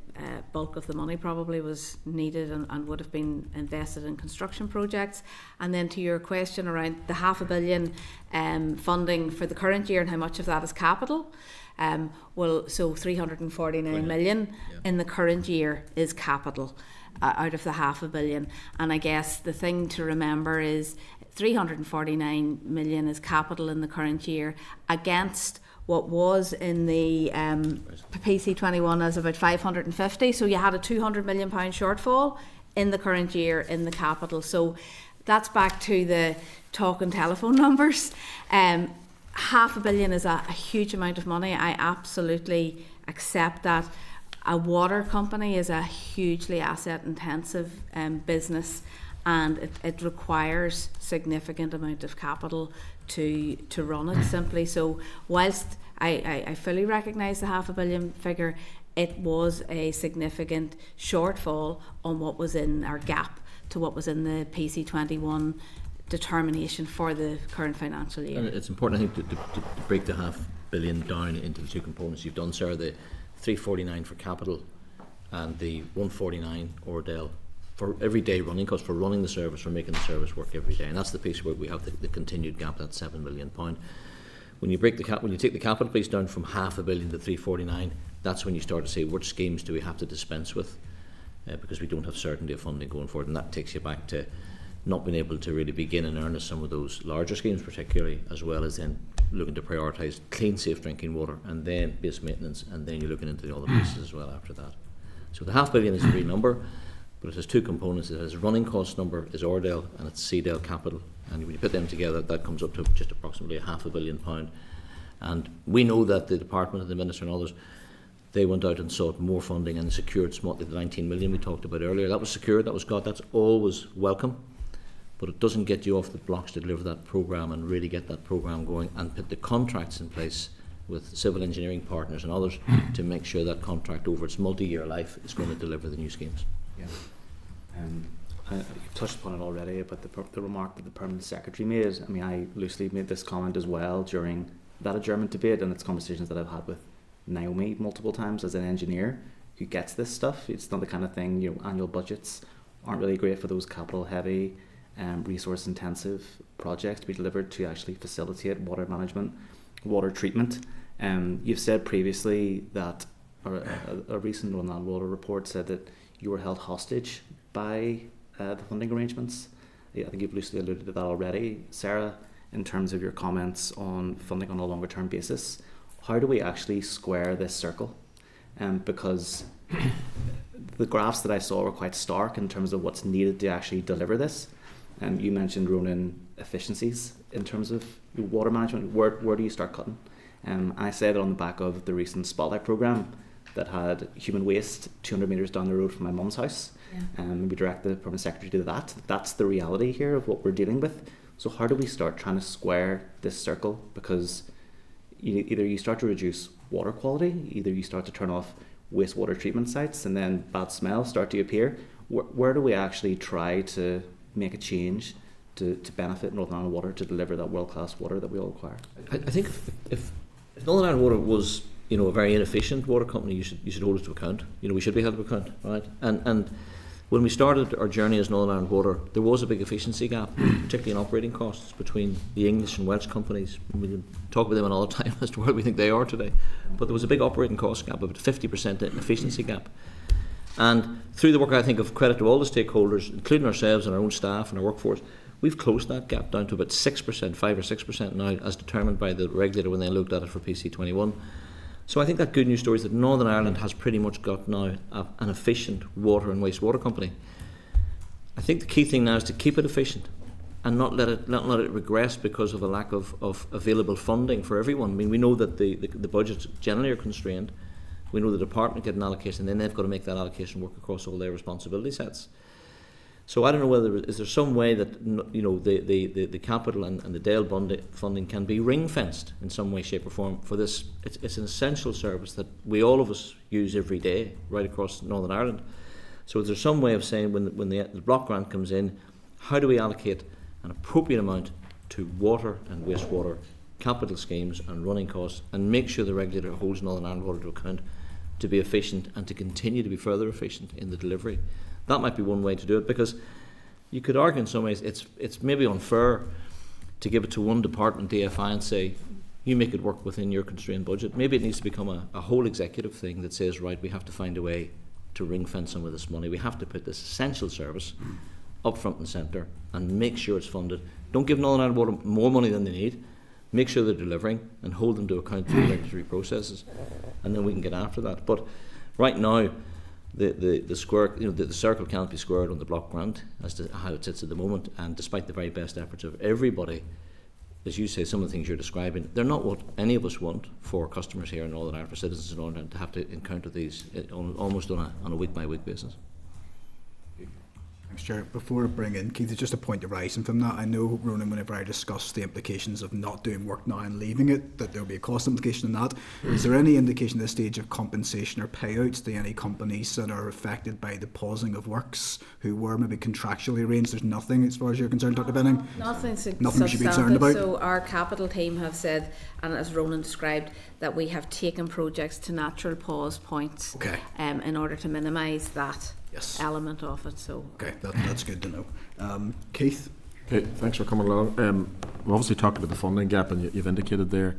bulk of the money probably was needed and would have been invested in construction projects. And then to your question around the £500 million funding for the current year and how much of that is capital, so 349 million in the current year is capital out of the £500 million. And I guess the thing to remember is 349 million is capital in the current year against what was in the PC21 as about 550. So you had a £200 million shortfall in the current year in the capital. So that's back to the talk and telephone numbers. £500 million is a huge amount of money. I absolutely accept that. A water company is a hugely asset intensive business, and it requires significant amount of capital to run it simply. So whilst I fully recognise the £500 million figure, it was a significant shortfall on what was in our gap to what was in the PC21 determination for the current financial year. And it's important, I think, to break the £500 million down into the two components you've done, Sarah. The 349 for capital and the 149 Ordell for everyday running costs, for running the service, for making the service work every day. And that's the piece where we have the continued gap, that £7 million. When you break the when you take the capital piece down from £500 million to 349, that's when you start to say which schemes do we have to dispense with, because we don't have certainty of funding going forward, and that takes you back to not being able to really begin in earnest some of those larger schemes, particularly, as well as then looking to prioritise clean, safe drinking water, and then base maintenance, and then you're looking into the other pieces as well after that. So the £500 million is a real number, but it has two components. It has running cost number is Ordell, and it's CDL capital, and when you put them together, that comes up to just approximately £500 million. And we know that the department and the minister and others, they went out and sought more funding and secured the 19 million we talked about earlier. That was secured, that was got, that's always welcome, but it doesn't get you off the blocks to deliver that programme and really get that programme going and put the contracts in place with civil engineering partners and others to make sure that contract over its multi-year life is going to deliver the new schemes. Yeah. You've touched upon it already about the remark that the Permanent Secretary made. I mean, I loosely made this comment as well during that adjournment debate, and it's conversations that I've had with Naomi multiple times as an engineer who gets this stuff. It's not the kind of thing, annual budgets aren't really great for those capital heavy resource intensive projects to be delivered to actually facilitate water management, water treatment. You've said previously that a recent Northern Ireland Water report said that you were held hostage by the funding arrangements. I think you've loosely alluded to that already, Sarah, in terms of your comments on funding on a longer term basis. How do we actually square this circle? Because the graphs that I saw were quite stark in terms of what's needed to actually deliver this. You mentioned, Ronan, efficiencies in terms of water management. Where do you start cutting? And I said on the back of the recent Spotlight programme that had human waste 200 metres down the road from my mum's house. Maybe direct the Permanent Secretary to that. That's the reality here of what we're dealing with. So how do we start trying to square this circle? Because either you start to reduce water quality, either you start to turn off wastewater treatment sites, and then bad smells start to appear. Where do we actually try to make a change to benefit Northern Ireland Water to deliver that world-class water that we all require? I think if Northern Ireland Water was, you know, a very inefficient water company, you should hold us to account. You know, we should be held to account, right? And when we started our journey as Northern Ireland Water, there was a big efficiency gap, particularly in operating costs between the English and Welsh companies. We can talk about them another time as to where we think they are today. But there was a big operating cost gap, about 50% efficiency gap. And through the work, I think, of credit to all the stakeholders, including ourselves and our own staff and our workforce, we've closed that gap down to about 6%, 5 or 6% now, as determined by the regulator when they looked at it for PC21. So I think that good news story is that Northern Ireland has pretty much got now an efficient water and wastewater company. I think the key thing now is to keep it efficient and not let it regress because of a lack of available funding for everyone. I mean, we know that the budgets generally are constrained. We know the department get an allocation, and then they've got to make that allocation work across all their responsibility sets. So I don't know whether is there some way that, you know, the capital and the DALE funding can be ring fenced in some way, shape or form for this. It's an essential service that we all of us use every day right across Northern Ireland. So is there some way of saying when the block grant comes in, how do we allocate an appropriate amount to water and wastewater capital schemes and running costs, and make sure the regulator holds Northern Ireland Water to account to be efficient and to continue to be further efficient in the delivery? That might be one way to do it, because you could argue in some ways it's maybe unfair to give it to one department, DFI, and say, you make it work within your constrained budget. Maybe it needs to become a whole executive thing that says, right, we have to find a way to ring fence some of this money. We have to put this essential service up front and centre and make sure it's funded. Don't give Northern Ireland Water more money than they need. Make sure they're delivering and hold them to account through regulatory processes, and then we can get after that. But right now, the square, you know, the circle can't be squared on the block grant as to how it sits at the moment. And despite the very best efforts of everybody, as you say, some of the things you're describing, they're not what any of us want for customers here in Northern Ireland, for citizens in Northern Ireland, to have to encounter these almost on a week-by-week basis. Thanks, Chair. Before I bring in Keith, it's just a point arising from that. I know, Ronan, whenever I discussed the implications of not doing work now and leaving it, that there will be a cost implication in that. Is there any indication at this stage of compensation or payouts to any companies that are affected by the pausing of works who were maybe contractually arranged? There's nothing, as far as you're concerned, Dr. Benning? Nothing we should be concerned about? So our capital team have said, and as Ronan described, that we have taken projects to natural pause points in order to minimise that element of it. So that's good to know. Keith? Okay, thanks for coming along. We're obviously talking about the funding gap, and you've indicated there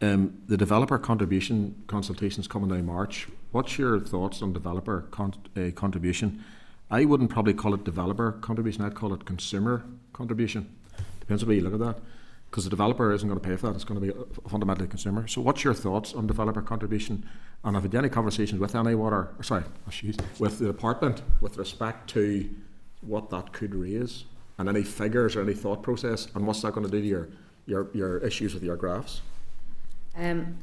the developer contribution consultations coming down March. What's your thoughts on developer contribution? I wouldn't probably call it developer contribution, I'd call it consumer contribution. Depends on where you look at that, because the developer isn't going to pay for that, it's going to be fundamentally a consumer. So what's your thoughts on developer contribution? And have you had any conversations with with the department with respect to what that could raise, and any figures or any thought process, and what's that going to do to your issues with your graphs?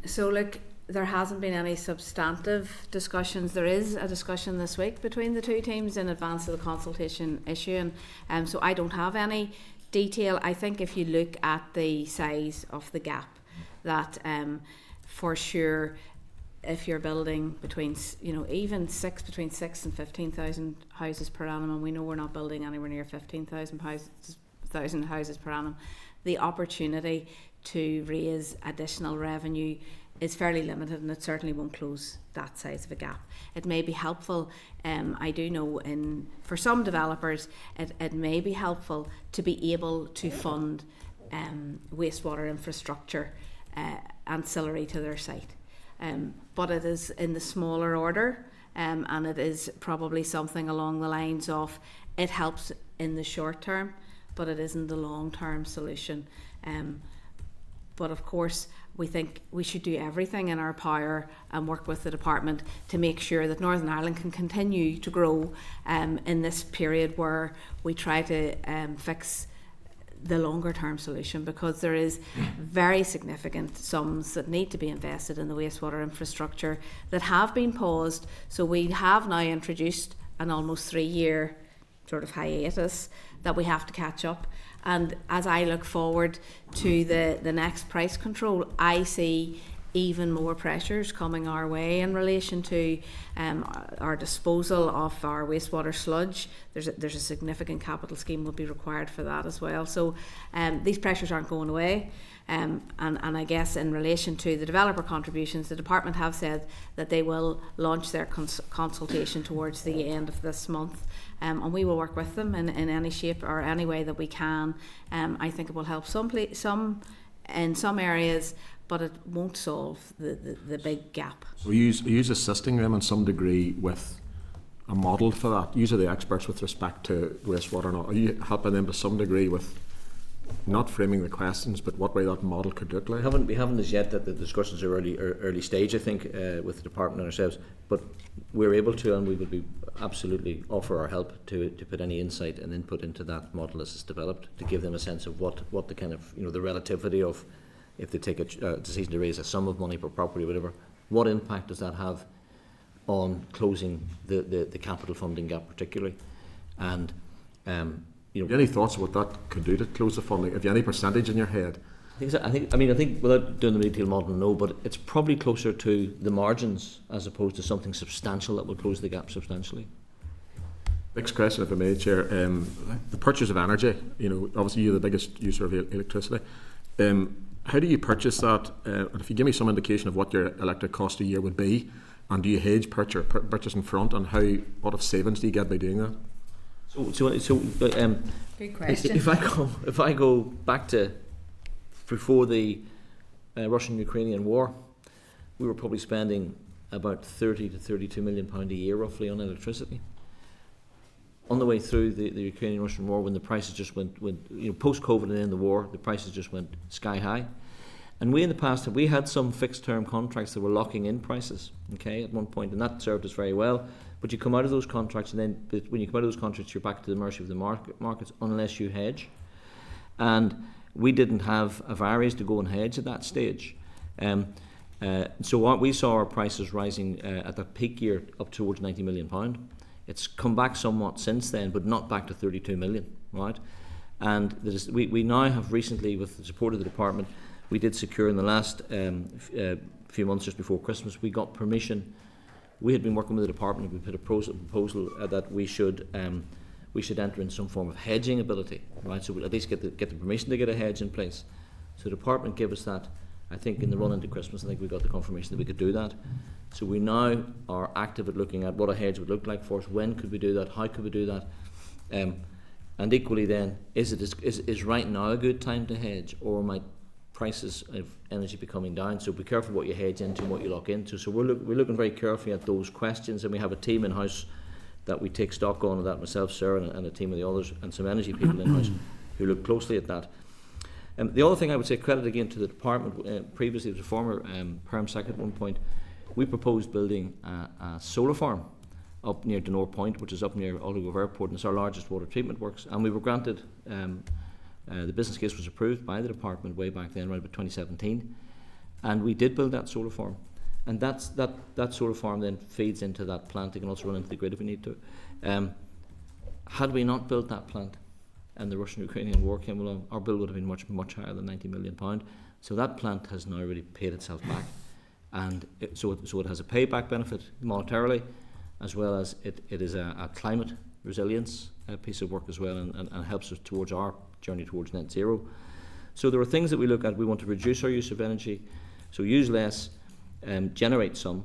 So look, there hasn't been any substantive discussions. There is a discussion this week between the two teams in advance of the consultation issue, and so I don't have any detail. I think if you look at the size of the gap, that for sure, if you're building between, you know, even between 6 and 15,000 houses per annum, and we know we're not building anywhere near 15,000 houses per annum, the opportunity to raise additional revenue is fairly limited, and it certainly won't close that size of a gap. It may be helpful, I do know for some developers it may be helpful to be able to fund wastewater infrastructure ancillary to their site, but it is in the smaller order, and it is probably something along the lines of it helps in the short term, but it isn't the long term solution. But of course, we think we should do everything in our power and work with the department to make sure that Northern Ireland can continue to grow in this period where we try to fix the longer term solution, because there is very significant sums that need to be invested in the wastewater infrastructure that have been paused. So we have now introduced an almost 3-year sort of hiatus that we have to catch up. And as I look forward to the next price control, I see even more pressures coming our way in relation to our disposal of our wastewater sludge. There's a significant capital scheme will be required for that as well. So these pressures aren't going away. And I guess in relation to the developer contributions, the department have said that they will launch their consultation towards the end of this month. And we will work with them in any shape or any way that we can. I think it will help in some areas, but it won't solve the big gap. So you assisting them in some degree with a model for that? You are the experts with respect to wastewater. Are you helping them to some degree with not framing the questions, but what way that model could look like? We haven't as yet, that the discussions are early stage, I think, with the department and ourselves, but we're able to, and we would be absolutely offer our help to put any insight and input into that model as it's developed, to give them a sense of what the kind of, the relativity of, if they take a decision to raise a sum of money per property or whatever, what impact does that have on closing the capital funding gap particularly? And any thoughts on what that could do to close the funding? Have you any percentage in your head? I think without doing the detailed model, no, but it's probably closer to the margins as opposed to something substantial that will close the gap substantially. Next question, if I may, Chair. The purchase of energy. Obviously you're the biggest user of electricity. How do you purchase that? And if you give me some indication of what your electric cost a year would be, and do you hedge purchase in front, and what of savings do you get by doing that? Good question. If I go back to before the Russian-Ukrainian war, we were probably spending about 30 to 32 million pound a year roughly on electricity. On the way through the Ukrainian-Russian war, when the prices just went post-COVID and then the war, the prices just went sky high. And we in the past we had some fixed term contracts that were locking in prices, at one point, and that served us very well. But you come out of those contracts, and then when you come out of those contracts, you're back to the mercy of the markets unless you hedge. And we didn't have areas to go and hedge at that stage. So we saw our prices rising at that peak year up towards £90 million. It's come back somewhat since then, but not back to 32 million, right? And we now have recently, with the support of the department, we did secure in the last few months just before Christmas, we got permission. We had been working with the department, we put a proposal that we should enter in some form of hedging ability, right? So we'll at least get the permission to get a hedge in place. So the department gave us that. I think in the run into Christmas, I think we got the confirmation that we could do that. So we now are active at looking at what a hedge would look like for us. When could we do that? How could we do that? And equally then, is right now a good time to hedge, or might prices of energy be coming down? So be careful what you hedge into and what you lock into. So we're looking very carefully at those questions, and we have a team in house that we take stock on, that myself, Sarah, and a team of the others, and some energy people in house who look closely at that. The other thing I would say, credit again to the department, previously it was a former Perm Secretary at one point, we proposed building a solar farm up near Denore Point, which is up near Olive Airport, and it's our largest water treatment works, and we were granted, the business case was approved by the department way back then, around about 2017, and we did build that solar farm, and that solar farm then feeds into that plant. It can also run into the grid if we need to. Had we not built that plant, and the Russian-Ukrainian war came along, our bill would have been much, much higher than £90 million. So that plant has now really paid itself back. And so it has a payback benefit monetarily, as well as it is a climate resilience piece of work as well, and helps us towards our journey towards net zero. So there are things that we look at. We want to reduce our use of energy, so use less, generate some,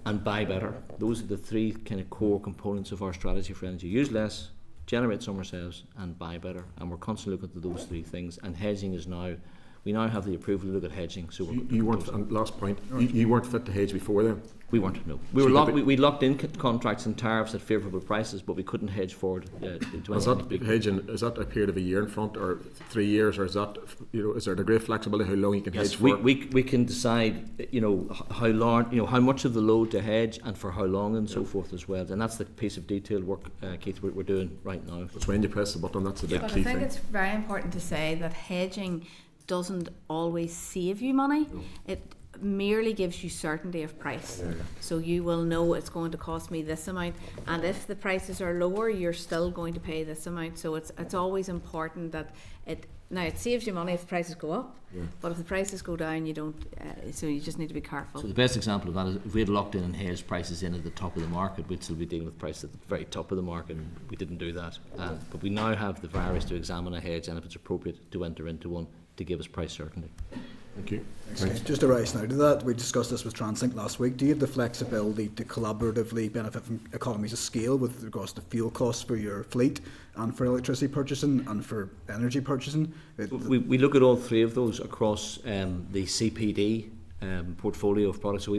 and buy better. Those are the three kind of core components of our strategy for energy. Use less, generate some ourselves, and buy better. And we're constantly looking at those three things. And hedging is now we now have the approval to look at hedging. So You weren't, and last point, you weren't fit to hedge before then? we weren't. No, we were we locked in contracts and tariffs at favourable prices, but we couldn't hedge forward. Is that hedging? Is that a period of a year in front, or 3 years, or is that, is there a degree of flexibility how long you can hedge for? We can decide, how long, how much of the load to hedge and for how long and so forth as well. And that's the piece of detailed work, Keith, we're doing right now. It's when you press the button, that's the big But key I think thing. it's very important to say that hedging doesn't always save you money. It merely gives you certainty of price. So you will know it's going to cost me this amount, and if the prices are lower, you're still going to pay this amount. So it's always important that it saves you money if the prices go up, but if the prices go down, you don't. So you just need to be careful. So the best example of that is if we had locked in and hedged prices in at the top of the market, we'd still be dealing with prices at the very top of the market, and we didn't do that. But we now have the various to examine a hedge, and if it's appropriate, to enter into one to give us price certainty. Thank you. Just to rise now to that, we discussed this with TransLink last week. Do you have the flexibility to collaboratively benefit from economies of scale with regards to fuel costs for your fleet and for electricity purchasing and for energy purchasing? We look at all three of those across the CPD portfolio of products. So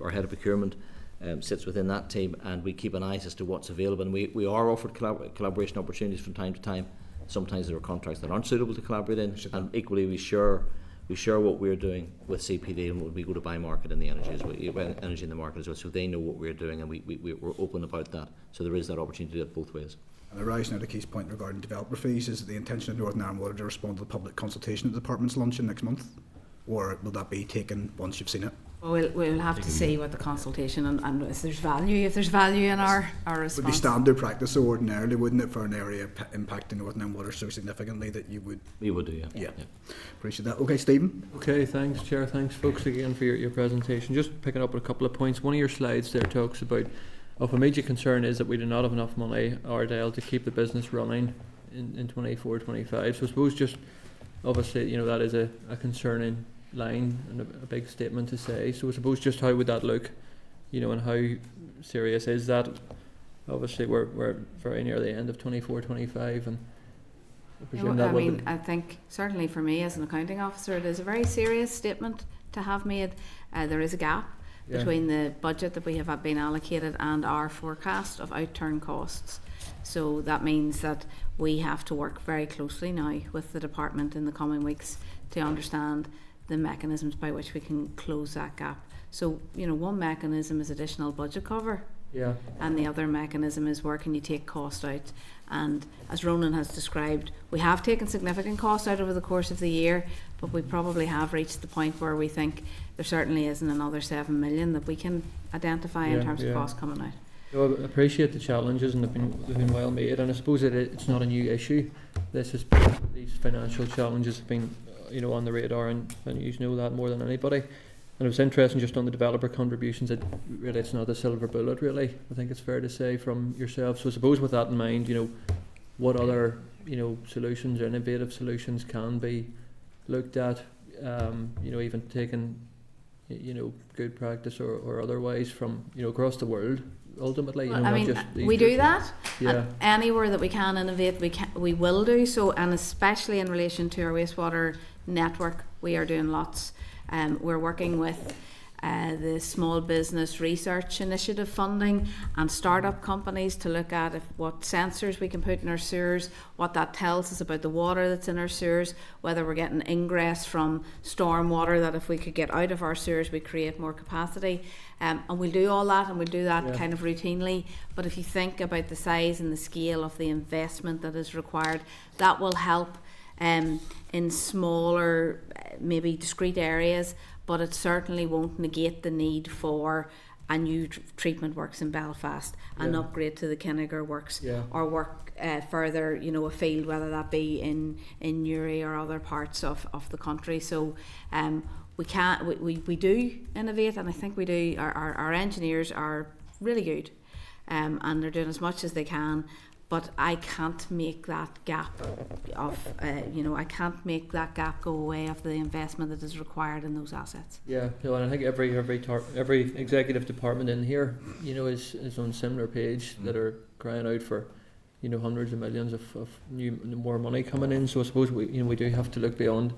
our head of procurement sits within that team, and we keep an eye as to what's available. And we are offered collaboration opportunities from time to time. Sometimes there are contracts that aren't suitable to collaborate in, and equally we share what we're doing with CPD, and we go to buy market in the energy as well, energy in the market as well, so they know what we're doing, and we're open about that. So there is that opportunity to do it both ways. And the rise now to Keith's point regarding developer fees, is it the intention of Northern Ireland Water to respond to the public consultation at the department's launching next month, or will that be taken once you've seen it? Well, we'll have to see what the consultation and if there's value in our response. Would be standard practice, so ordinarily, wouldn't it, for an area impacting Northern Ireland Water so significantly that you would? We would do, Yeah. Appreciate that. Okay, Stephen. Okay, thanks, Chair. Thanks, folks, again for your presentation. Just picking up on a couple of points. One of your slides there talks about of immediate concern is that we do not have enough money, Ardale, to keep the business running in 24-25. So I suppose just obviously, that is a concerning line and a big statement to say. So I suppose just how would that look, and how serious is that? Obviously we're very near the end of 24-25, and I presume I think certainly for me as an accounting officer, it is a very serious statement to have made. There is a gap between the budget that we have been allocated and our forecast of outturn costs. So that means that we have to work very closely now with the department in the coming weeks to understand the mechanisms by which we can close that gap. So, one mechanism is additional budget cover. And the other mechanism is where can you take cost out. And as Ronan has described, we have taken significant cost out over the course of the year, but we probably have reached the point where we think there certainly isn't another 7 million that we can identify in terms of cost coming out. So I appreciate the challenges, and they've been well made, and I suppose it's not a new issue. These financial challenges have been on the radar, and you know that more than anybody. And it was interesting just on the developer contributions that really it's not a silver bullet, really. I think it's fair to say from yourself. So I suppose with that in mind, what other solutions or innovative solutions can be looked at, even taking good practice or otherwise from across the world. Ultimately, we do that. And anywhere that we can innovate, we will do so, and especially in relation to our wastewater network, we are doing lots. We're working with the Small Business Research Initiative funding and start-up companies to look at what sensors we can put in our sewers, what that tells us about the water that's in our sewers, whether we're getting ingress from storm water, that if we could get out of our sewers we create more capacity. And we'll do all that, and we'll do that kind of routinely. But if you think about the size and the scale of the investment that is required, that will help in smaller, maybe discrete areas, but it certainly won't negate the need for a new treatment works in Belfast, an upgrade to the Kinniger works, or work further, afield, whether that be in Newry or other parts of the country. So we do innovate, and I think we do. Our engineers are really good, and they're doing as much as they can. But I can't make that gap go away of the investment that is required in those assets. And I think every executive department in here, is on a similar page that are crying out for, hundreds of millions of more money coming in. So I suppose we do have to look beyond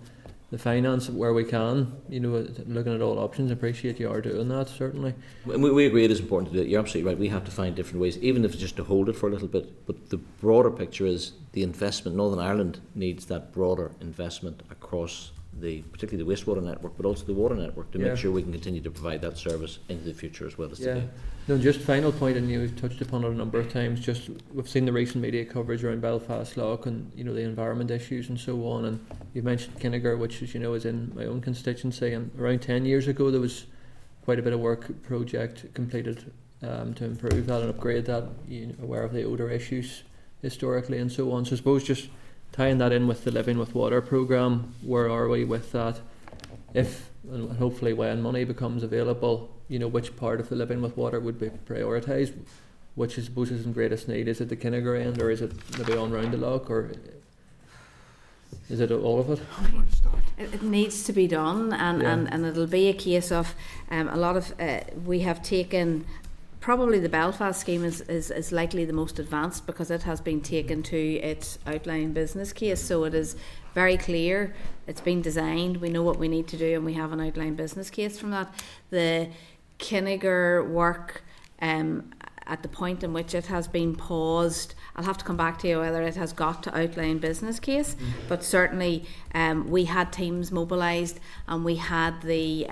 the finance where we can, you know, looking at all options. I appreciate you are doing that, certainly. We agree it is important to do it. You're absolutely right. We have to find different ways, even if it's just to hold it for a little bit. But the broader picture is the investment. Northern Ireland needs that broader investment across particularly the wastewater network, but also the water network, to make sure we can continue to provide that service into the future as well as today. No, just final point, and you've touched upon it a number of times. Just we've seen the recent media coverage around Belfast Lough and, you know, the environment issues and so on. And you mentioned Kinnegor, which, as you know, is in my own constituency. And around 10 years ago, there was quite a bit of work project completed to improve that and upgrade that. You're aware of the odour issues historically and so on. So I suppose just tying that in with the Living with Water programme, where are we with that? If and hopefully when money becomes available, you know, which part of the Living with Water would be prioritised? Which I suppose is in greatest need? Is it the Kinnegor end, or is it maybe on round the lock, or is it all of it? It needs to be done, and it'll be a case of a lot of we have taken. Probably the Belfast scheme is likely the most advanced because it has been taken to its outline business case, so it is very clear, it's been designed, we know what we need to do, and we have an outline business case from that. The Kinnegor work, at the point in which it has been paused, I'll have to come back to you whether it has got to outline business case, but certainly we had teams mobilised, and we had the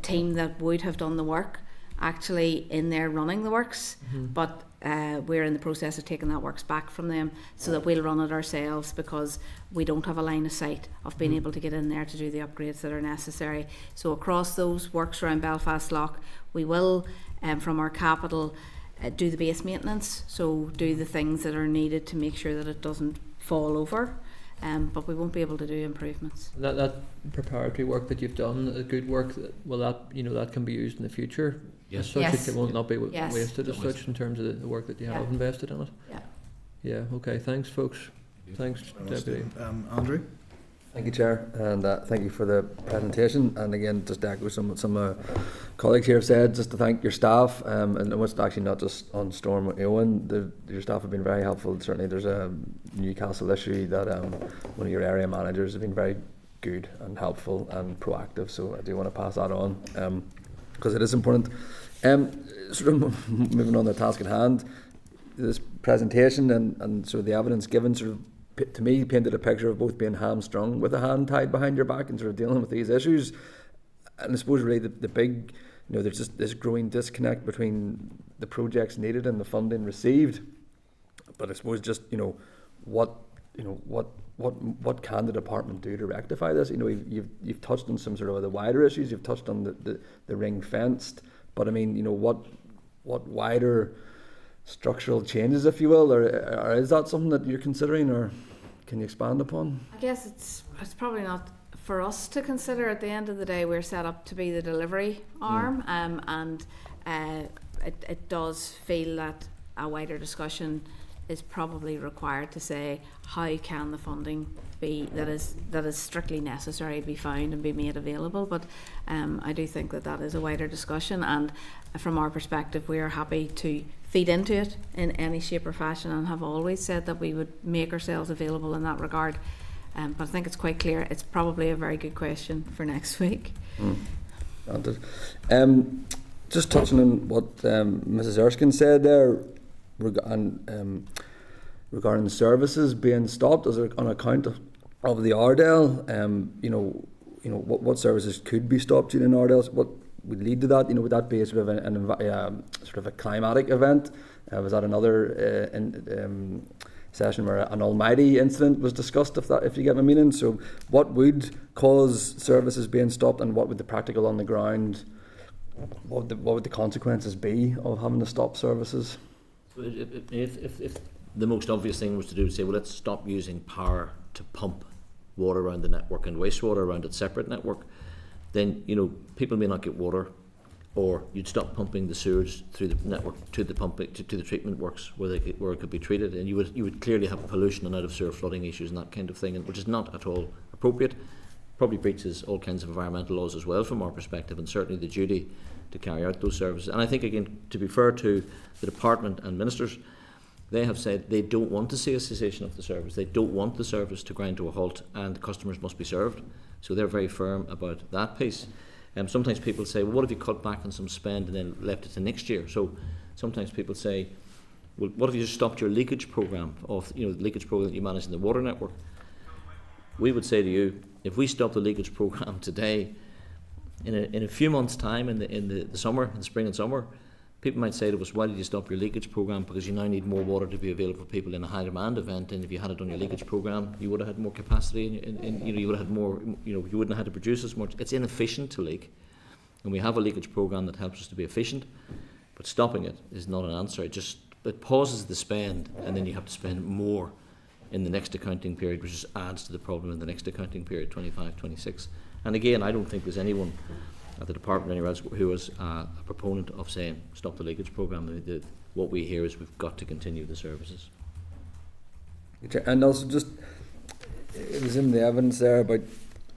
team that would have done the work actually in there running the works, but we're in the process of taking that works back from them so that we'll run it ourselves, because we don't have a line of sight of being able to get in there to do the upgrades that are necessary. So across those works around Belfast Lough, we will from our capital do the base maintenance, so do the things that are needed to make sure that it doesn't fall over, but we won't be able to do improvements. That preparatory work that you've done, the good work, well, that, you know, that can be used in the future. Yes. As such, Yes. it will not be Yes. wasted as such in terms of the work that you have invested in it. Yeah. Okay. Thanks, folks. Thanks, Deputy. Andrew? Thank you, Chair, and thank you for the presentation. And again, just to echo some colleagues here have said, just to thank your staff, and it's actually not just on Storm Eowyn. Your staff have been very helpful. Certainly, there's a Newcastle issue that one of your area managers have been very good and helpful and proactive. So I do want to pass that on because it is important. Sort of moving on to the task at hand, this presentation and sort of the evidence given sort of to me painted a picture of both being hamstrung with a hand tied behind your back and sort of dealing with these issues. And I suppose really the big, you know, there's just this growing disconnect between the projects needed and the funding received. But I suppose just, you know, what can the department do to rectify this? You know, you've touched on some sort of the wider issues. You've touched on the ring fenced. But I mean, you know, what wider structural changes, if you will, or is that something that you're considering, or can you expand upon? I guess it's probably not for us to consider. At the end of the day, we're set up to be the delivery arm, and it does feel that a wider discussion is probably required to say how can the funding be that is strictly necessary be found and be made available. But I do think that is a wider discussion, and from our perspective, we are happy to feed into it in any shape or fashion, and have always said that we would make ourselves available in that regard. But I think it's quite clear it's probably a very good question for next week. Just touching on what Mrs. Erskine said there regarding the services being stopped as on account of the Ardell. You know what services could be stopped during Ardell? What would lead to that? You know, would that be a sort of sort of a climatic event? Was that another session where an almighty incident was discussed? If you get my meaning. So, what would cause services being stopped, and what would the practical on the ground? What would the consequences be of having to stop services? If the most obvious thing was to do is say, well, let's stop using power to pump water around the network and wastewater around its separate network, then, you know, people may not get water, or you'd stop pumping the sewage through the network to the treatment works where it could be treated, and you would clearly have pollution and out of sewer flooding issues and that kind of thing, which is not at all appropriate. Probably breaches all kinds of environmental laws as well from our perspective, and certainly the duty to carry out those services. And I think, again, to be fair to the department and ministers, They have said they don't want to see a cessation of the service. They don't want the service to grind to a halt, and customers must be served. So they're very firm about that piece. Sometimes people say, well, what if you cut back on some spend and then left it to next year? So sometimes people say, well, what if you just stopped your leakage programme of, the leakage programme that you manage in the water network? We would say to you, if we stop the leakage programme today, in a few months' time, in the summer, in the spring and summer, people might say to us, why did you stop your leakage programme? Because you now need more water to be available for people in a high demand event, and if you had done your leakage programme, you would have had more capacity, you would have had more, you wouldn't have had to produce as much. It's inefficient to leak, and we have a leakage programme that helps us to be efficient, but stopping it is not an answer. It pauses the spend, and then you have to spend more in the next accounting period, which just adds to the problem in the next accounting period, 25-26. And again, I don't think there's anyone at the department anywhere else who was a proponent of saying stop the leakage programme. What we hear is we've got to continue the services. And also, just it was in the evidence there about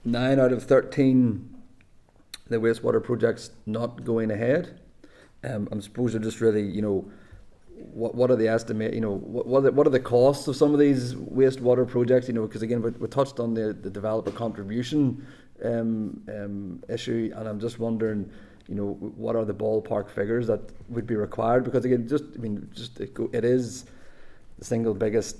9 out of 13 the wastewater projects not going ahead. I suppose they're just really, what are the estimate? What are the costs of some of these wastewater projects? Because again, we touched on the developer contribution issue, and I'm just wondering, what are the ballpark figures that would be required? Because again, it is the single biggest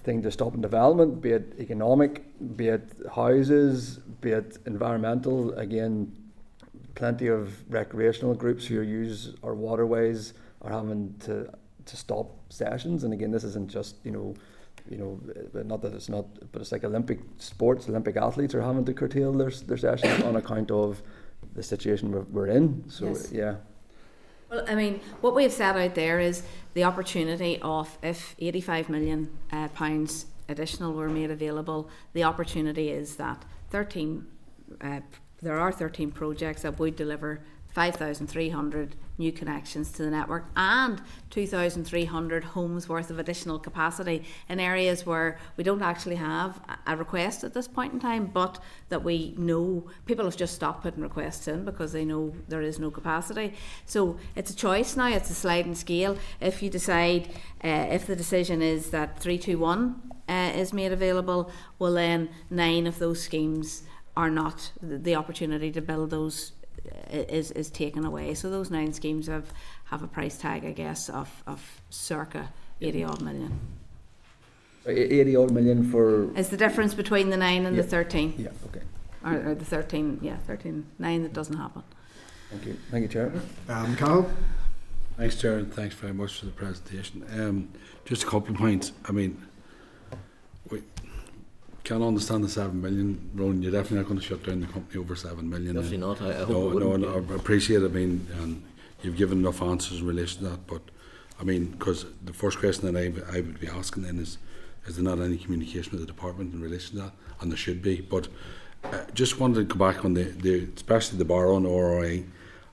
thing to stop in development, be it economic, be it houses, be it environmental. Again, plenty of recreational groups who use our waterways are having to stop sessions, and again, this isn't just not that it's not, but it's like Olympic sports. Olympic athletes are having to curtail their sessions on account of the situation we're in. So Yes. Yeah. Well, I mean, what we've set out there is the opportunity of, if £85 million additional were made available, the opportunity is that there are 13 projects that would deliver 5,300 new connections to the network and 2,300 homes worth of additional capacity in areas where we don't actually have a request at this point in time, but that we know people have just stopped putting requests in because they know there is no capacity. So it's a choice now, it's a sliding scale. If you decide, if the decision is that 321 is made available, well then 9 of those schemes are not, the opportunity to build those is taken away. So those 9 schemes have a price tag, I guess, of circa 80 odd million. 80 odd million for... Is the difference between the 9 and the 13? Yeah, okay. Or the 13, 9 that doesn't happen. Thank you, Chair. Carl? Thanks, Chair, and thanks very much for the presentation. Just a couple of points. I mean, we can't understand the 7 million, Ronan. You're definitely not going to shut down the company over 7 million. Definitely not. I hope it wouldn't. I appreciate it. I mean, and you've given enough answers in relation to that. But I mean, because the first question that I would be asking then is there not any communication with the department in relation to that? And there should be. But just wanted to go back on the especially the borrowing RRA.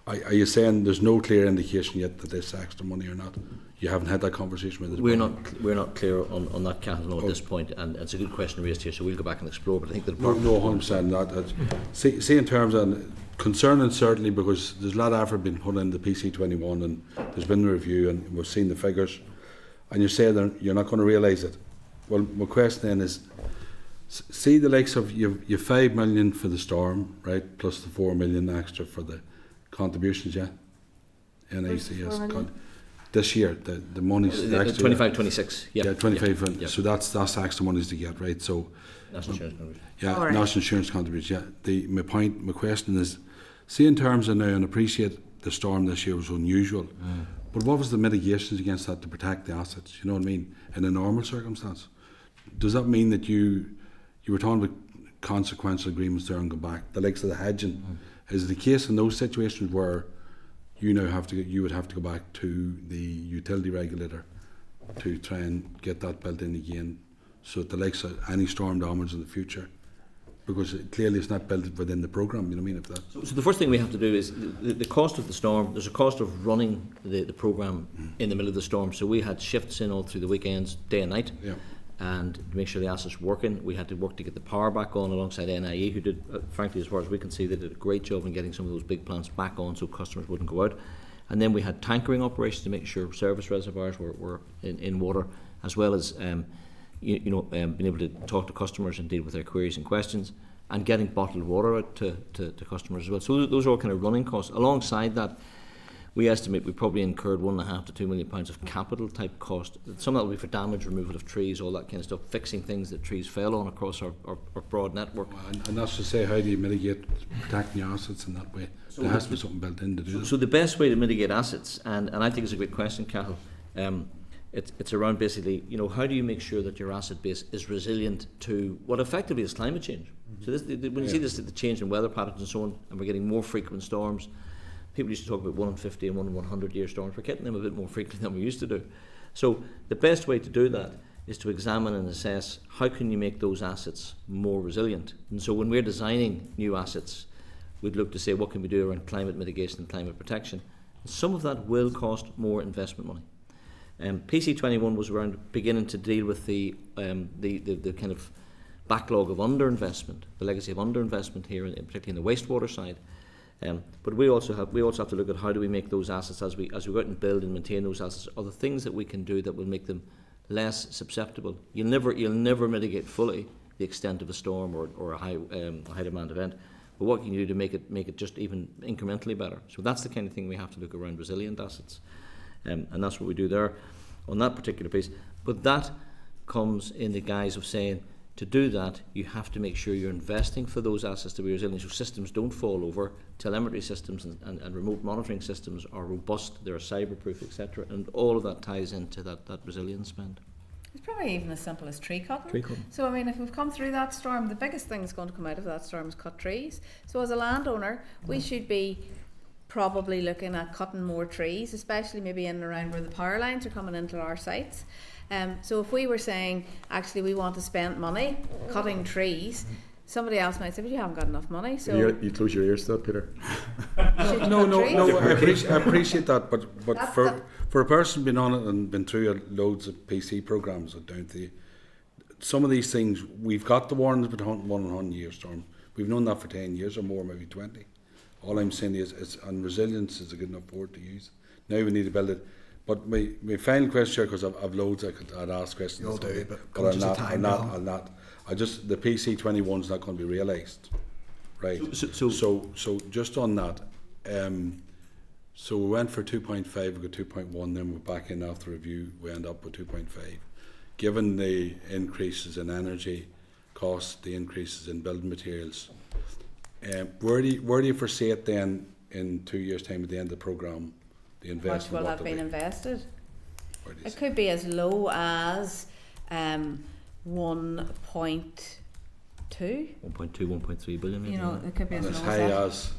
Are you saying there's no clear indication yet that there's extra money or not? You haven't had that conversation with the department? We're not clear on that, Cathal, at this point, and it's a good question raised here, so we'll go back and explore. But I think the department... No, 100%. See, in terms of concerning, certainly, because there's a lot of effort being put into PC21, and there's been a review, and we've seen the figures, and you say that you're not going to realise it. Well, my question then is, see the likes of you've 5 million for the storm, right, plus the 4 million extra for the contributions, yeah? NICS. This year, the money's next 25-26, yeah. Yeah, 25. Yeah. So that's extra monies to get, right? So National Insurance Contribution. yeah, Right. National Insurance Contribution. Yeah. My question is, see in terms of now, and appreciate the storm this year was unusual, but what was the mitigations against that to protect the assets? You know what I mean? In a normal circumstance, does that mean that you were talking about consequential agreements there and go back, the likes of the hedging? Is it the case in those situations where you would have to go back to the utility regulator to try and get that built in again, so that the likes of any storm damage in the future, because clearly it's not built within the programme, you know what I mean? If that. So the first thing we have to do is the cost of the storm. There's a cost of running the programme in the middle of the storm. So we had shifts in all through the weekends, day and night. Yeah. And to make sure the assets were working, we had to work to get the power back on alongside NIE, who did, frankly, as far as we can see, they did a great job in getting some of those big plants back on so customers wouldn't go out. And then we had tankering operations to make sure service reservoirs were in water, as well as being able to talk to customers and deal with their queries and questions, and getting bottled water out to customers as well. So those are all kind of running costs. Alongside that, we estimate we probably incurred £1.5 to £2 million of capital type cost. Some of that will be for damage, removal of trees, all that kind of stuff, fixing things that trees fell on across our broad network. And that's to say, how do you mitigate protecting your assets in that way? So there has to be something built in to do that. So the best way to mitigate assets, and I think it's a great question, Cathal, it's around basically, how do you make sure that your asset base is resilient to what effectively is climate change? So when you see this, the change in weather patterns and so on, and we're getting more frequent storms. People used to talk about 1 in 50 and 1 in 100 year storms. We're getting them a bit more frequently than we used to do. So the best way to do that is to examine and assess how can you make those assets more resilient. And so when we're designing new assets, we'd look to say what can we do around climate mitigation and climate protection. And some of that will cost more investment money. PC21 was around beginning to deal with the kind of backlog of underinvestment, the legacy of underinvestment here, particularly in the wastewater side. But we also have to look at how do we make those assets as we go out and build and maintain those assets. Are the things that we can do that will make them less susceptible? You'll never mitigate fully the extent of a storm or a high demand event. But what can you do to make it just even incrementally better? So that's the kind of thing we have to look around resilient assets, and that's what we do there on that particular piece. But that comes in the guise of saying, to do that, you have to make sure you're investing for those assets to be resilient, so systems don't fall over. Telemetry systems and remote monitoring systems are robust, they're cyberproof, etc. And all of that ties into that resilience spend. It's probably even as simple as tree cutting. Tree cutting. So, I mean, if we've come through that storm, the biggest thing that's going to come out of that storm is cut trees. So as a landowner, we should be probably looking at cutting more trees, especially maybe in and around where the power lines are coming into our sites. So if we were saying, actually, we want to spend money cutting trees, somebody else might say, but you haven't got enough money. So You close your ears to that, Peter. No, I appreciate that, but for a person being on it and been through loads of PC programs down to you, some of these things, we've got the warnings about 1 in 100 year storm. We've known that for 10 years or more, maybe 20. All I'm saying is and resilience is a good enough word to use. Now we need to build it. But my final question, because I've loads I'd ask questions. You'll do, but I'm not. I just, the PC21 is not going to be realised, right? So just on that, so we went for 2.5, we got 2.1, then we're back in after review, we end up with 2.5. Given the increases in energy costs, the increases in building materials, where do you foresee it then in 2 years' time at the end of the programme? The investment, much will have been invested? It see? could be as low as 1.2. 1.3 billion maybe. It could be as And low as high as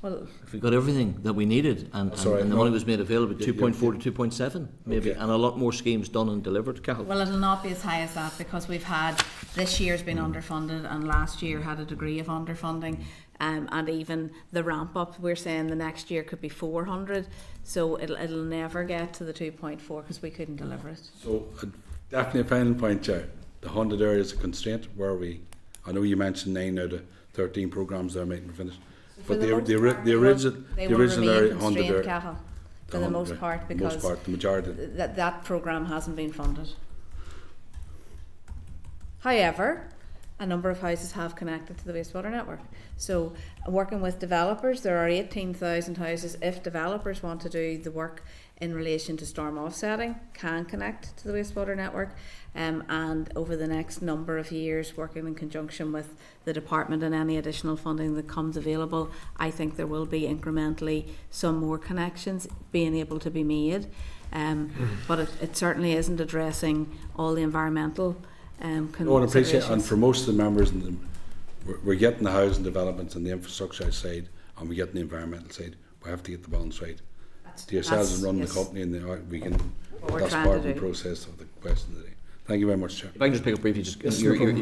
well, if we got everything that we needed and the money was made available, 2.4 to 2.7 maybe, Okay. and a lot more schemes done and delivered, Cathal. well, it'll not be as high as that, because we've had, this year's been underfunded and last year had a degree of underfunding, and even the ramp up, we're saying the next year could be 400, so it'll never get to the 2.4 because we couldn't deliver it. So definitely a final point, Chair. The 100 areas of constraint, where I know you mentioned 9 out of 13 programmes that are making finished, but the original area 100 area, for the most part, because the majority. that programme hasn't been funded. However, a number of houses have connected to the wastewater network. So working with developers, there are 18,000 houses. If developers want to do the work in relation to storm offsetting, can connect to the wastewater network, and over the next number of years, working in conjunction with the department and any additional funding that comes available, I think there will be incrementally some more connections being able to be made, but it certainly isn't addressing all the environmental No, I appreciate it. And for most of the members, we're getting the housing developments and the infrastructure side, and we're getting the environmental side. We have to get the balance right. To yourselves and run the company, and we can. That's part of the process of the question today. Thank you very much, Chair. If I can just pick up briefly,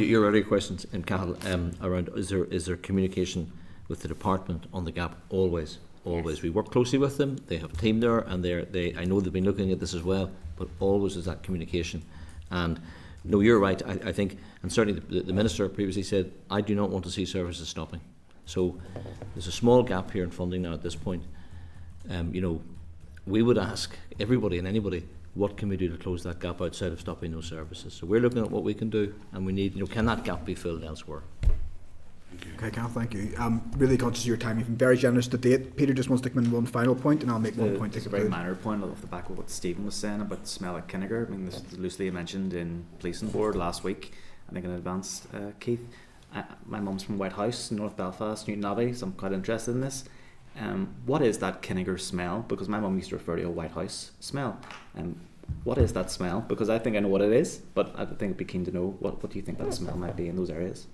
your earlier questions, Cathal, around is there communication with the department on the gap? Always. Yes. We work closely with them. They have a team there, and I know they've been looking at this as well. But always is that communication. And no, you're right. I think, and certainly the Minister previously said, I do not want to see services stopping. So there's a small gap here in funding now at this point. we would ask everybody and anybody, what can we do to close that gap outside of stopping those services? So we're looking at what we can do, and we need, can that gap be filled elsewhere? Okay, Cal, thank you. I'm really conscious of your time. You've been very generous to date. Peter just wants to come in one final point, and I'll make one point to It's a very conclude. minor point off the back of what Stephen was saying about the smell at Kinniger. I mean, this was loosely mentioned in Policing Board last week, I think in advance, Keith. My mum's from White House in North Belfast, Newton Abbey, so I'm quite interested in this. What is that Kinniger smell? Because my mum used to refer to a White House smell. What is that smell? Because I think I know what it is, but I think I'd be keen to know what do you think that smell might be in those areas?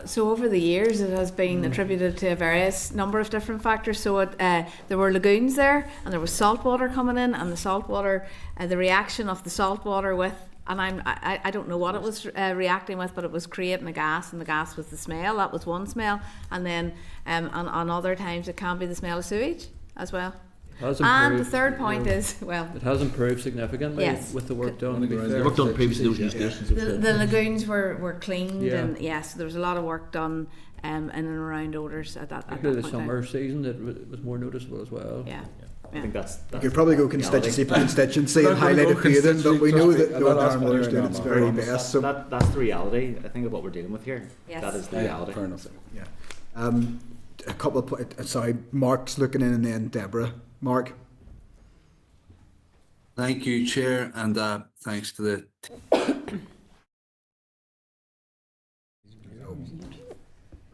So over the years, it has been attributed to a various number of different factors. So there were lagoons there, and there was salt water coming in, and the salt water, the reaction of the salt water with, and I don't know what it was reacting with, but it was creating a gas, and the gas was the smell. That was one smell, and then on other times it can be the smell of sewage as well. And the third point is, well, it has improved significantly yes, with the work done. To be fair. The work done previously, those new stations. the lagoons were cleaned, Yeah. and so there was a lot of work done in and around odours at that. Particularly the point summer season, it was more noticeable as well. Yeah. I think that's You could probably go constituency for constituency and highlight a few of them, but we know that Northern Ireland Water doing its very best. So that's the reality, I think, of what we're dealing with here. Yes. That is the reality. Fair enough. yeah, a couple of sorry, Mark's looking in, and then Deborah. Mark. Thank you, Chair, and thanks to the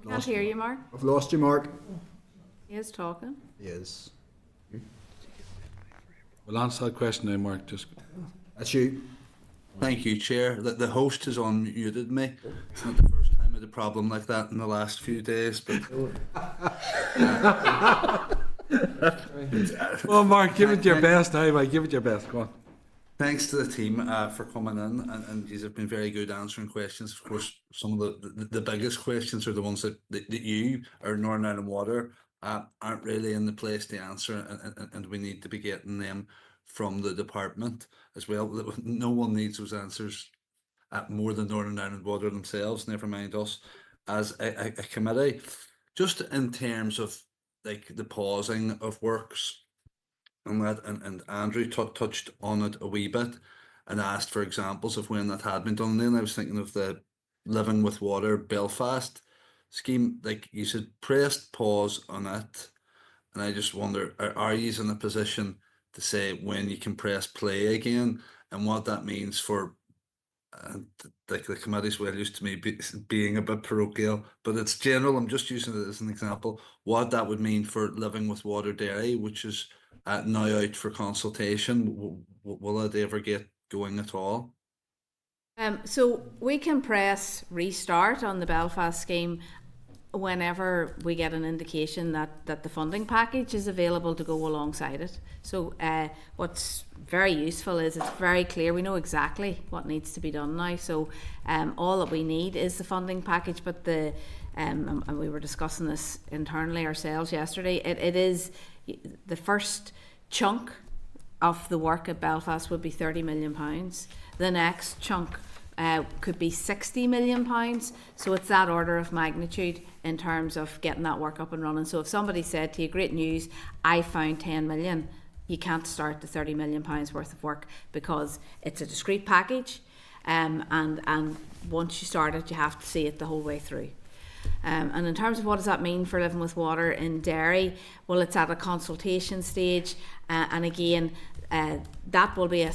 Can't hear you, Mark. I've lost you, Mark. He is talking. He is. We'll answer that question now, Mark. Just That's you. thank you, Chair. The host has unmuted me. It's not the first time I had a problem like that in the last few days, but well, Mark, give it your best now, mate. Give it your best. Go on. thanks to the team for coming in, and you have been very good answering questions. Of course, some of the biggest questions are the ones that you or Northern Ireland Water aren't really in the place to answer, and we need to be getting them from the department as well. No one needs those answers more than Northern Ireland Water themselves, never mind us as a committee. Just in terms of like the pausing of works and that, and Andrew touched on it a wee bit and asked for examples of when that had been done. And then I was thinking of the Living with Water Belfast scheme. Like you said, pressed pause on it, and I just wonder, are you in a position to say when you can press play again, and what that means for like the committee's well used to me being a bit parochial, but it's general. I'm just using it as an example. What that would mean for Living with Water Dairy, which is now out for consultation. Will it ever get going at all? So we can press restart on the Belfast scheme whenever we get an indication that the funding package is available to go alongside it. So what's very useful is it's very clear. We know exactly what needs to be done now. So all that we need is the funding package. But and we were discussing this internally ourselves yesterday. It is the first chunk of the work at Belfast would be £30 million. The next chunk could be £60 million. So it's that order of magnitude in terms of getting that work up and running. So if somebody said to you, great news, I found 10 million, you can't start the £30 million worth of work because it's a discrete package, and once you start it, you have to see it the whole way through. And in terms of what does that mean for Living with Water in Derry, well, it's at a consultation stage, and again, that will be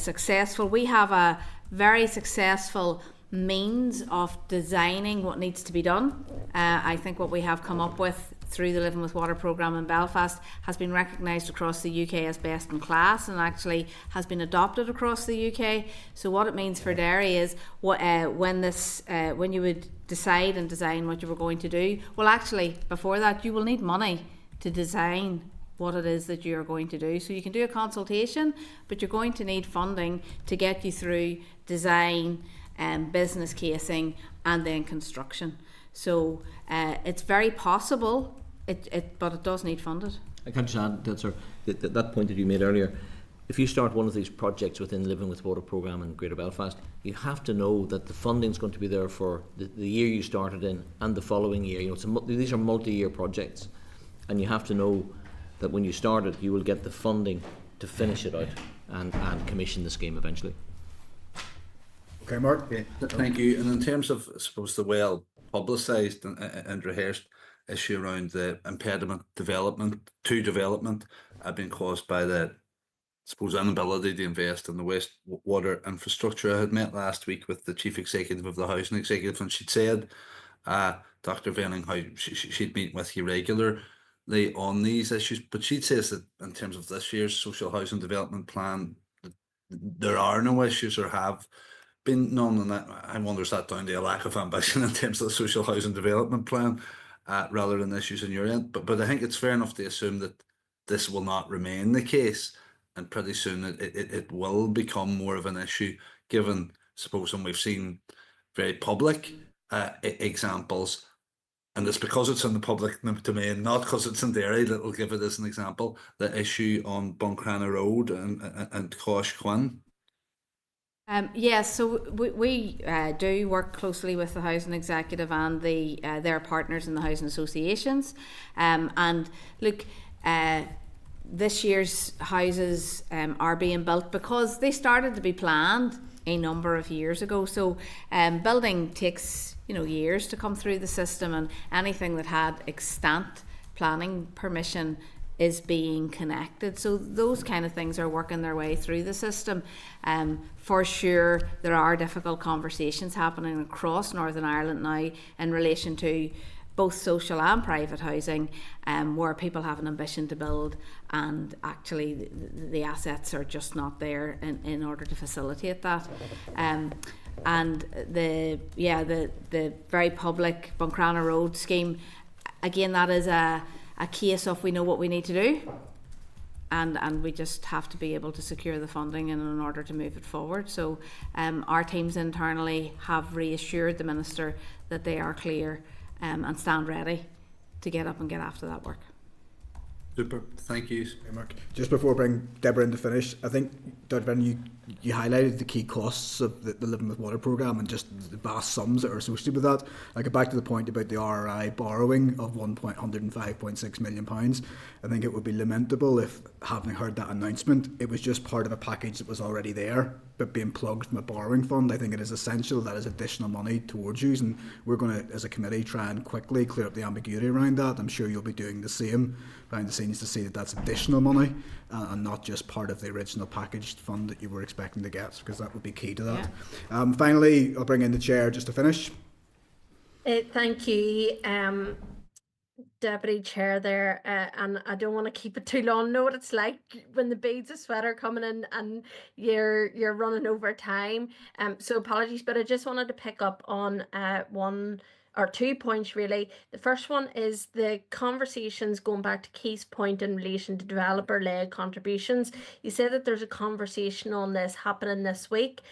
we have a very successful means of designing what needs to be done. I think what we have come up with through the Living with Water programme in Belfast has been recognised across the UK as best in class, and actually has been adopted across the UK. So what it means for Derry is when you would decide and design what you were going to do, well, actually before that you will need money to design what it is that you're going to do. So you can do a consultation, but you're going to need funding to get you through design and business casing and then construction. So it's very possible, but it does need funded. I can just add that, sir, that point that you made earlier. If you start one of these projects within the Living with Water programme in Greater Belfast, you have to know that the funding is going to be there for the year you started in and the following year. You know, these are multi-year projects, and you have to know that when you start it, you will get the funding to finish it out and commission the scheme eventually. Okay, Mark. Okay, thank you. And in terms of, I suppose, the well publicised and rehearsed issue around the impediment to development being caused by the, I suppose, inability to invest in the wastewater infrastructure. I had met last week with the chief executive of the housing executive, and she'd said, Dr. Venning, how she'd meet with you regularly on these issues, but she says that in terms of this year's social housing development plan, there are no issues or have been none, and I wonder, is that down to a lack of ambition in terms of the social housing development plan, rather than issues on your end? But I think it's fair enough to assume that this will not remain the case, and pretty soon it will become more of an issue, given, suppose, and we've seen very public examples, and it's because it's in the public domain, not because it's in Derry, that will give it as an example, the issue on Buncrana Road and Cosh Quinn. Yes, so we do work closely with the housing executive and their partners in the housing associations. And look, this year's houses are being built because they started to be planned a number of years ago. So building takes years to come through the system, and anything that had extant planning permission is being connected. So those kind of things are working their way through the system. For sure, there are difficult conversations happening across Northern Ireland now in relation to both social and private housing, where people have an ambition to build, and actually the assets are just not there in order to facilitate that. And the very public Buncrana Road scheme, again, that is a case of we know what we need to do, and we just have to be able to secure the funding in order to move it forward. So our teams internally have reassured the Minister that they are clear and stand ready to get up and get after that work. Super, thank you. Okay, Mark. Just before I bring Deborah in to finish, I think, Dr. Venn, you highlighted the key costs of the Living with Water programme and just the vast sums that are associated with that. I get back to the point about the RRI borrowing of £105.6 million. I think it would be lamentable if, having heard that announcement, it was just part of a package that was already there, but being plugged from a borrowing fund. I think it is essential that is additional money towards you, and we're going to, as a committee, try and quickly clear up the ambiguity around that. I'm sure you'll be doing the same behind the scenes to see that that's additional money and not just part of the original packaged fund that you were expecting to get, because that would be key to that. Yeah. Finally, I'll bring in the chair just to finish. Thank you, Deputy Chair there, and I don't want to keep it too long. Know what it's like when the beads of sweat are coming in and you're running over time. So apologies, but I just wanted to pick up on one or 2 points really. The first one is the conversations, going back to Keith's point in relation to developer-led contributions. You said that there's a conversation on this happening this week.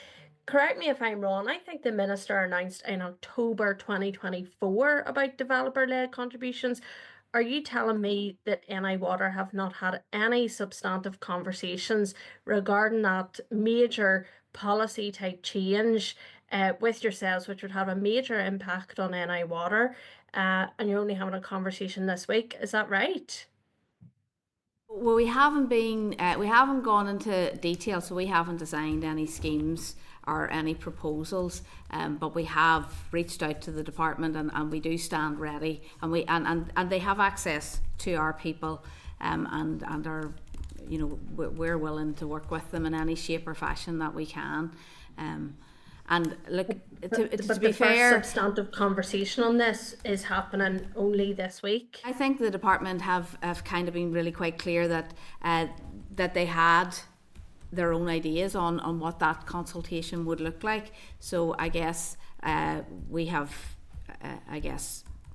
Correct me if I'm wrong, I think the Minister announced in October 2024 about developer-led contributions. Are you telling me that NI Water have not had any substantive conversations regarding that major policy type change with yourselves, which would have a major impact on NI Water, and you're only having a conversation this week? Is that right? Well, we haven't gone into detail, so we haven't designed any schemes or any proposals, but we have reached out to the department, and we do stand ready, and they have access to our people, and are, we're willing to work with them in any shape or fashion that we can. And look, to be fair, first substantive conversation on this is happening only this week. I think the department have kind of been really quite clear that that they had their own ideas on what that consultation would look like. So I guess we have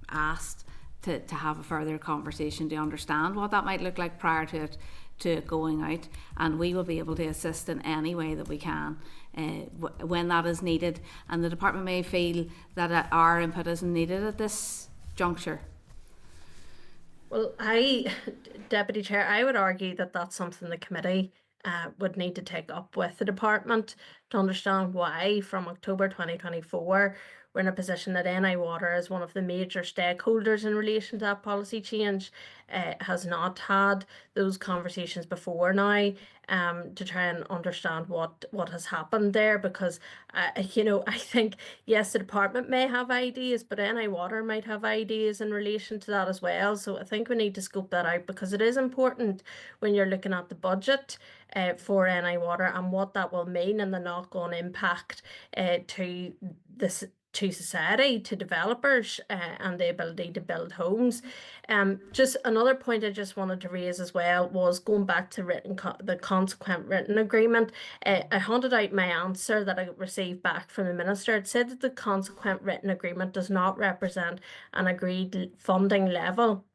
asked to have a further conversation to understand what that might look like prior to it going out, and we will be able to assist in any way that we can when that is needed, and the department may feel that our input isn't needed at this juncture. Well, Deputy Chair, I would argue that that's something the committee would need to take up with the department to understand why from October 2024 we're in a position that NI Water, as one of the major stakeholders in relation to that policy change, has not had those conversations before now, to try and understand what has happened there, because I think, yes, the department may have ideas, but NI Water might have ideas in relation to that as well. So I think we need to scope that out, because it is important when you're looking at the budget for NI Water and what that will mean, and the knock-on impact to this, to society, to developers, and the ability to build homes. Just another point I just wanted to raise as well was going back to the consequent written agreement. I handed out my answer that I received back from the Minister. It said that the consequent written agreement does not represent an agreed funding level,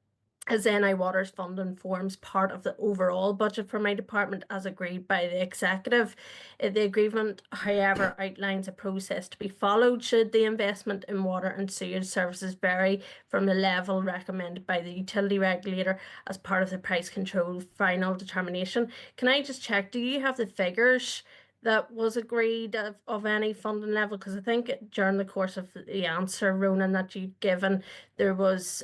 as NI Water's funding forms part of the overall budget for my department as agreed by the executive. The agreement, however, outlines a process to be followed should the investment in water and sewage services vary from the level recommended by the utility regulator as part of the price control final determination. Can I just check, do you have the figures that was agreed of any funding level? Because I think during the course of the answer, Ronan, that you'd given, there was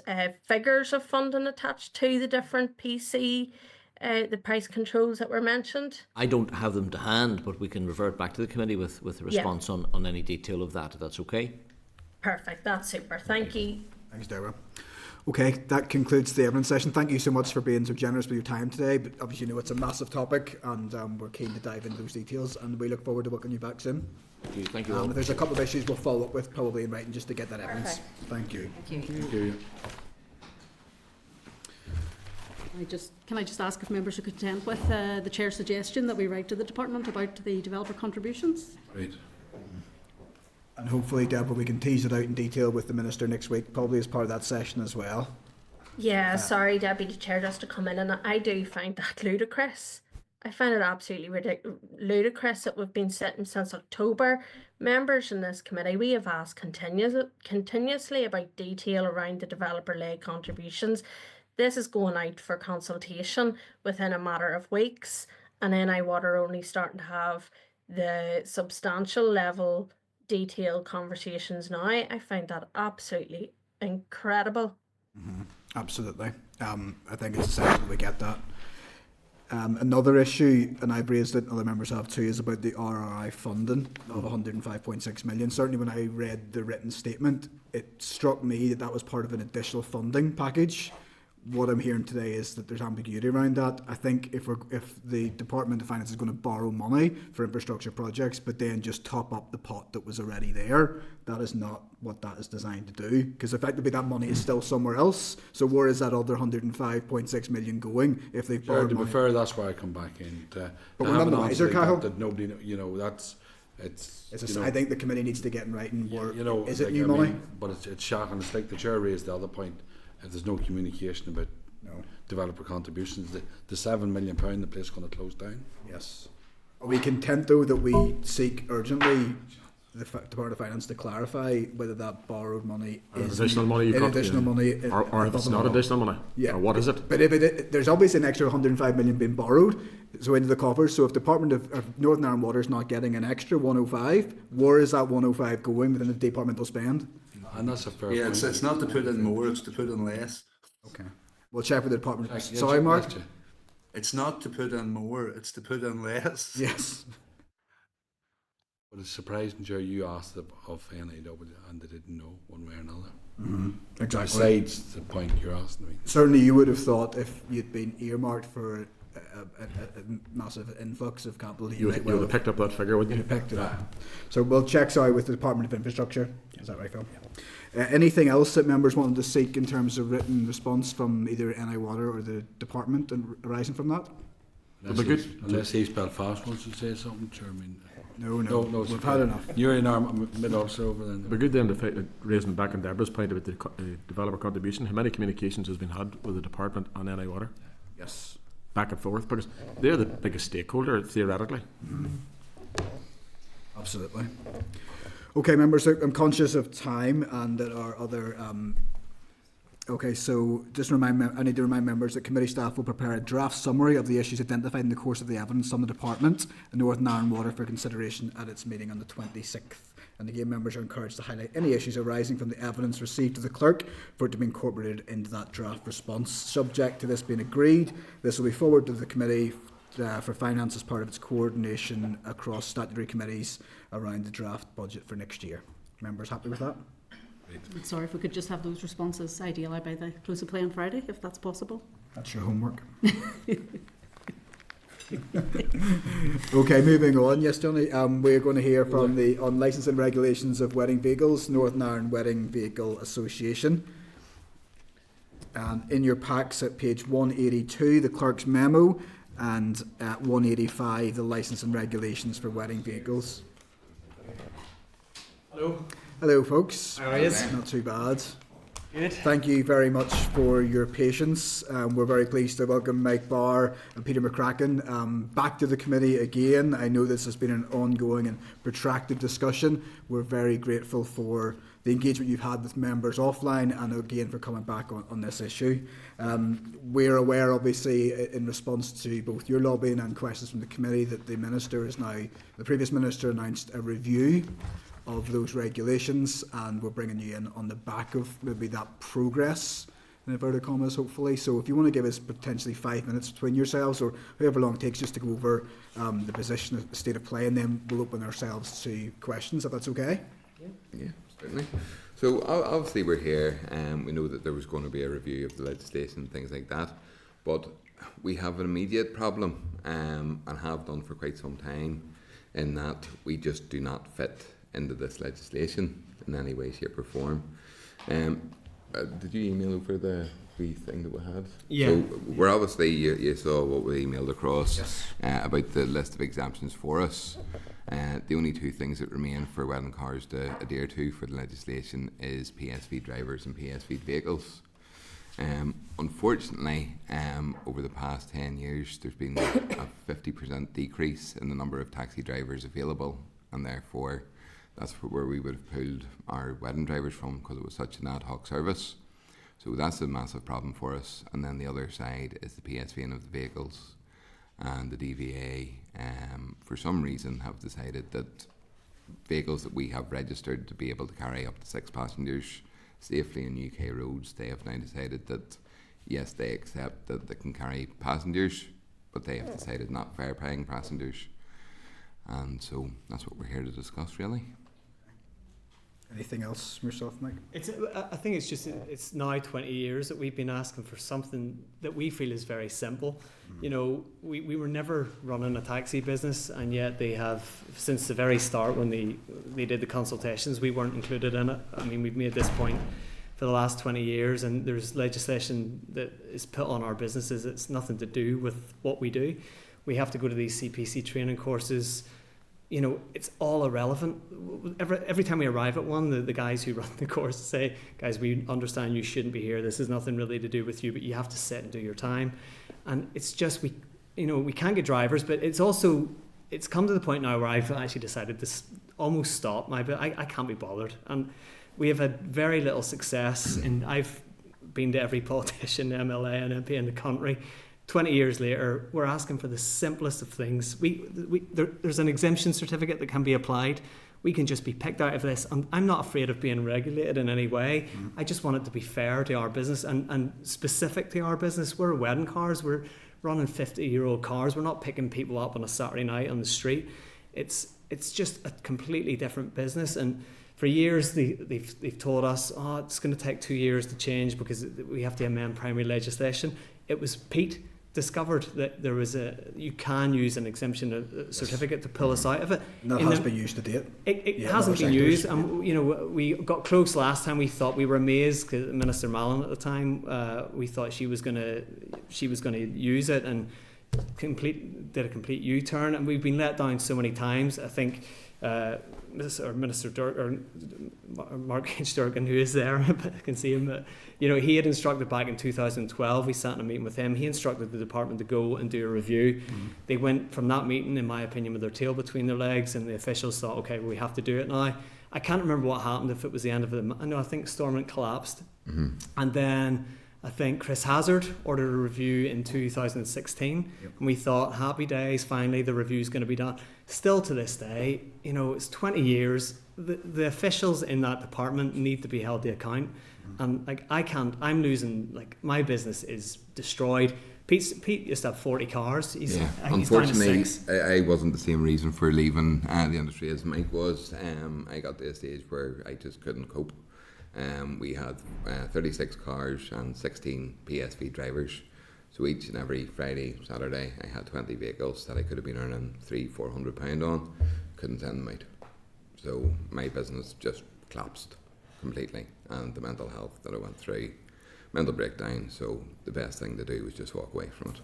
figures of funding attached to the different PC, the price controls that were mentioned. I don't have them to hand, but we can revert back to the committee with a response on any detail of that, if that's okay. Perfect, that's super. Thank you. Thanks, Deborah. Okay, that concludes the evidence session. Thank you so much for being so generous with your time today. But obviously, it's a massive topic, and we're keen to dive into those details. And we look forward to welcoming you back soon. Thank you. All. There's a couple of issues we'll follow up with, probably in writing, just to get that evidence. Thank you. Thank you. Can I just ask if members are content with the chair's suggestion that we write to the department about the developer contributions? Right. And hopefully, Deborah, we can tease it out in detail with the Minister next week, probably as part of that session as well. Yeah, sorry, Deputy Chair, just to come in, and I do find that ludicrous. I find it absolutely ludicrous that we've been sitting since October. Members in this committee, we have asked continuously about detail around the developer-led contributions. This is going out for consultation within a matter of weeks, and NI Water only starting to have the substantial level detailed conversations now. I find that absolutely incredible. Absolutely. I think it's essential we get that. Another issue, and I've raised it, other members have too, is about the RRI funding of 105.6 million. Certainly when I read the written statement, it struck me that that was part of an additional funding package. What I'm hearing today is that there's ambiguity around that. I think if the Department of Finance is going to borrow money for infrastructure projects, but then just top up the pot that was already there, that is not what that is designed to do. Because effectively that money is still somewhere else. So where is that other 105.6 million going if they've borrowed money? To be fair, that's where I come back in. But we're not the wiser, Cahill. That nobody, that's I think the committee needs to get in writing. Is it like, new money? But it's shocking. It's like the chair raised the other point. If there's no communication about developer contributions, the £7 million the place is going to close down. Yes. Are we content though that we seek urgently the Department of Finance to clarify whether that borrowed money is additional money, or if it's not additional money? Yeah. Or what is it? But if there's obviously an extra 105 million being borrowed, so into the coffers. So if Department of Northern Ireland Water is not getting an extra 105, where is that 105 going within the departmental spend? And that's a fair point. It's not to put in more, it's to put in less. Okay. We'll check with the department. Sorry, Mark. It's not to put in more, it's to put in less. Yes. But it's surprising, Joe, you asked of NAW and they didn't know one way or another. Mm-hmm. Exactly. Besides the point you're asking me. Certainly you would have thought if you'd been earmarked for a massive influx of capital, you would have picked up that figure, wouldn't you? Picked it up. So we'll check, with the Department of Infrastructure. Is that right, Phil? Anything else that members wanted to seek in terms of written response from either NI Water or the department and arising from that? Unless East Belfast wants to say something, sure. I mean, no, we've had enough. You're in our mid-officer over then. It'd be good then to raising back on Deborah's point about the developer contribution. How many communications has been had with the department and NI Water? Yes. Back and forth, because they're the biggest stakeholder theoretically. Absolutely. Okay, members, I'm conscious of time and there are other Okay, so just I need to remind members that committee staff will prepare a draft summary of the issues identified in the course of the evidence on the department and Northern Ireland Water for consideration at its meeting on the 26th. And again, members are encouraged to highlight any issues arising from the evidence received to the clerk for it to be incorporated into that draft response. Subject to this being agreed, this will be forwarded to the committee for finance as part of its coordination across statutory committees around the draft budget for next year. Members happy with that? Sorry, if we could just have those responses ideally by the close of play on Friday, if that's possible. That's your homework. Okay, moving on. Yes, Johnny, we're going to hear from the on licensing regulations of wedding vehicles, Northern Ireland Wedding Vehicle Association. And in your packs at page 182, the clerk's memo, and at 185, the licensing regulations for wedding vehicles. Hello. Hello, folks. How are you? Not too bad. Good. Thank you very much for your patience. We're very pleased to welcome Mike Barr and Peter McCracken back to the committee again. I know this has been an ongoing and protracted discussion. We're very grateful for the engagement you've had with members offline and again for coming back on this issue. We're aware, obviously, in response to both your lobbying and questions from the committee, that the previous minister announced a review of those regulations, and we're bringing you in on the back of maybe that progress, in inverted commas, hopefully. So if you want to give us potentially 5 minutes between yourselves, or however long it takes, just to go over the position, the state of play, and then we'll open ourselves to questions, if that's okay. Yeah, certainly. So obviously we're here, and we know that there was going to be a review of the legislation and things like that, but we have an immediate problem, and have done for quite some time, in that we just do not fit into this legislation in any way, shape or form. Did you email over the wee thing that we had? Yeah. So we're obviously, you saw what we emailed across. Yes. About the list of exemptions for us. The only two things that remain for wedding cars to adhere to for the legislation is PSV drivers and PSV vehicles. Unfortunately, over the past 10 years, there's been a 50% decrease in the number of taxi drivers available, and therefore that's where we would have pulled our wedding drivers from, because it was such an ad hoc service. So that's a massive problem for us. And then the other side is the PSVing of the vehicles, and the DVA for some reason have decided that vehicles that we have registered to be able to carry up to 6 passengers safely on UK roads, they have now decided that yes, they accept that they can carry passengers, but they have decided not fare paying passengers. And so that's what we're here to discuss, really. Anything else from yourself, Mike? I think it's now 20 years that we've been asking for something that we feel is very simple. You know, we were never running a taxi business, and yet they have, since the very start when they did the consultations, we weren't included in it. I mean, we've made this point for the last 20 years, and there's legislation that is put on our businesses. It's nothing to do with what we do. We have to go to these CPC training courses. You know, it's all irrelevant. Every time we arrive at one, the guys who run the course say, guys, we understand you shouldn't be here. This has nothing really to do with you, but you have to sit and do your time. And it's just, we can't get drivers, but it's come to the point now where I've actually decided to almost stop my bit. I can't be bothered. And we have had very little success, and I've been to every politician, MLA and MP in the country. 20 years later, we're asking for the simplest of things. There's an exemption certificate that can be applied. We can just be picked out of this. And I'm not afraid of being regulated in any way. I just want it to be fair to our business and specific to our business. We're wedding cars. We're running 50-year-old cars. We're not picking people up on a Saturday night on the street. It's just a completely different business. And for years, they've told us, it's going to take 2 years to change because we have to amend primary legislation. It was Pete discovered that you can use an exemption certificate to pull us out of it. And that has been used to date. It hasn't been used, and we got close last time. We thought, we were amazed because Minister Mallon at the time, we thought she was going to use it and did a complete U-turn, and we've been let down so many times. I think Minister Mark H. Durkin, who is there, but I can see him. He had instructed back in 2012. We sat in a meeting with him. He instructed the department to go and do a review. They went from that meeting, in my opinion, with their tail between their legs, and the officials thought, okay, well, we have to do it now. I can't remember what happened, if it was the end of it. I think Stormont collapsed. And then I think Chris Hazard ordered a review in 2016, and we thought, happy days, finally the review's going to be done. Still to this day, you know, it's 20 years. The officials in that department need to be held to account. And like, I'm losing, like, my business is destroyed. Pete used to have 40 cars. He's down to Unfortunately, 6. I wasn't the same reason for leaving the industry as Mike was. I got to a stage where I just couldn't cope. We had 36 cars and 16 PSV drivers. So each and every Friday, Saturday, I had 20 vehicles that I could have been earning £300-400 on. Couldn't send them out. So my business just collapsed completely, and the mental health that I went through, mental breakdown. So the best thing to do was just walk away from it.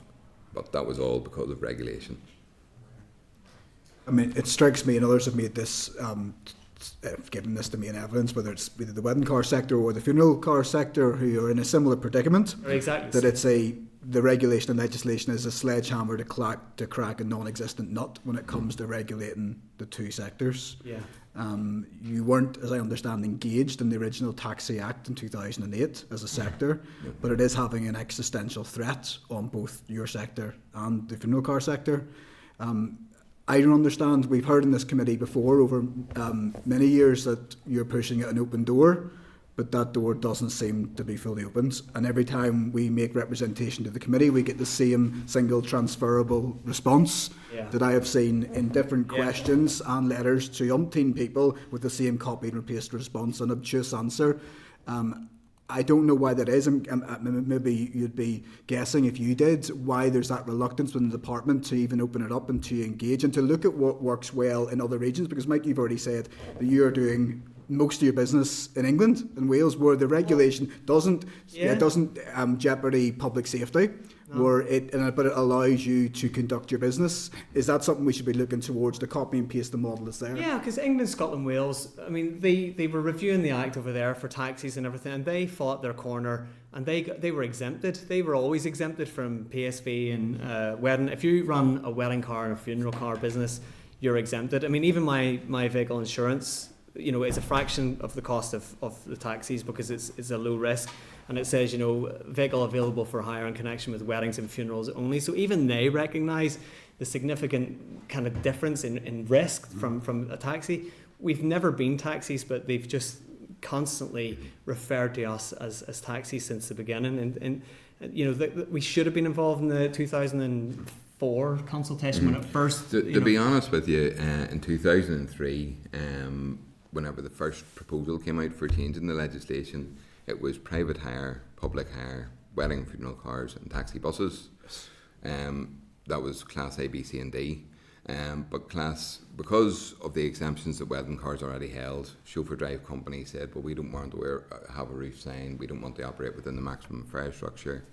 But that was all because of regulation. I mean, it strikes me, and others have made this, given this the main evidence, whether it's either the wedding car sector or the funeral car sector, who are in a similar predicament. Exactly. That it's the regulation and legislation is a sledgehammer to crack a non-existent nut when it comes to regulating the two sectors. Yeah. You weren't, as I understand, engaged in the original Taxi Act in 2008 as a sector, but it is having an existential threat on both your sector and the funeral car sector. I don't understand. We've heard in this committee before over many years that you're pushing an open door, but that door doesn't seem to be fully opened. And every time we make representation to the committee, we get the same single transferable response that I have seen in different questions and letters to umpteen people with the same copy and paste response, an obtuse answer. I don't know why that is. Maybe you'd be guessing if you did why there's that reluctance within the department to even open it up and to engage and to look at what works well in other regions. Because Mike, you've already said that you're doing most of your business in England and Wales, where the regulation doesn't jeopardy public safety, but it allows you to conduct your business. Is that something we should be looking towards, to copy and paste the model that's there? Yeah, because England, Scotland, Wales, I mean, they were reviewing the Act over there for taxis and everything, and they fought their corner, and they were exempted. They were always exempted from PSV and wedding. If you run a wedding car and a funeral car business, you're exempted. I mean, even my vehicle insurance, you know, it's a fraction of the cost of the taxis because it's a low risk, and it says, you know, vehicle available for hire in connection with weddings and funerals only. So even they recognise the significant kind of difference in risk from a taxi. We've never been taxis, but they've just constantly referred to us as taxis since the beginning, and you know, we should have been involved in the 2004 consultation when it first. To be honest with you, in 2003. Whenever the first proposal came out for changing the legislation, it was private hire, public hire, wedding funeral cars and taxi buses. That was class A, B, C and D. But because of the exemptions that wedding cars already held, chauffeur drive companies said, well, we don't want to have a roof sign, we don't want to operate within the maximum fare structure.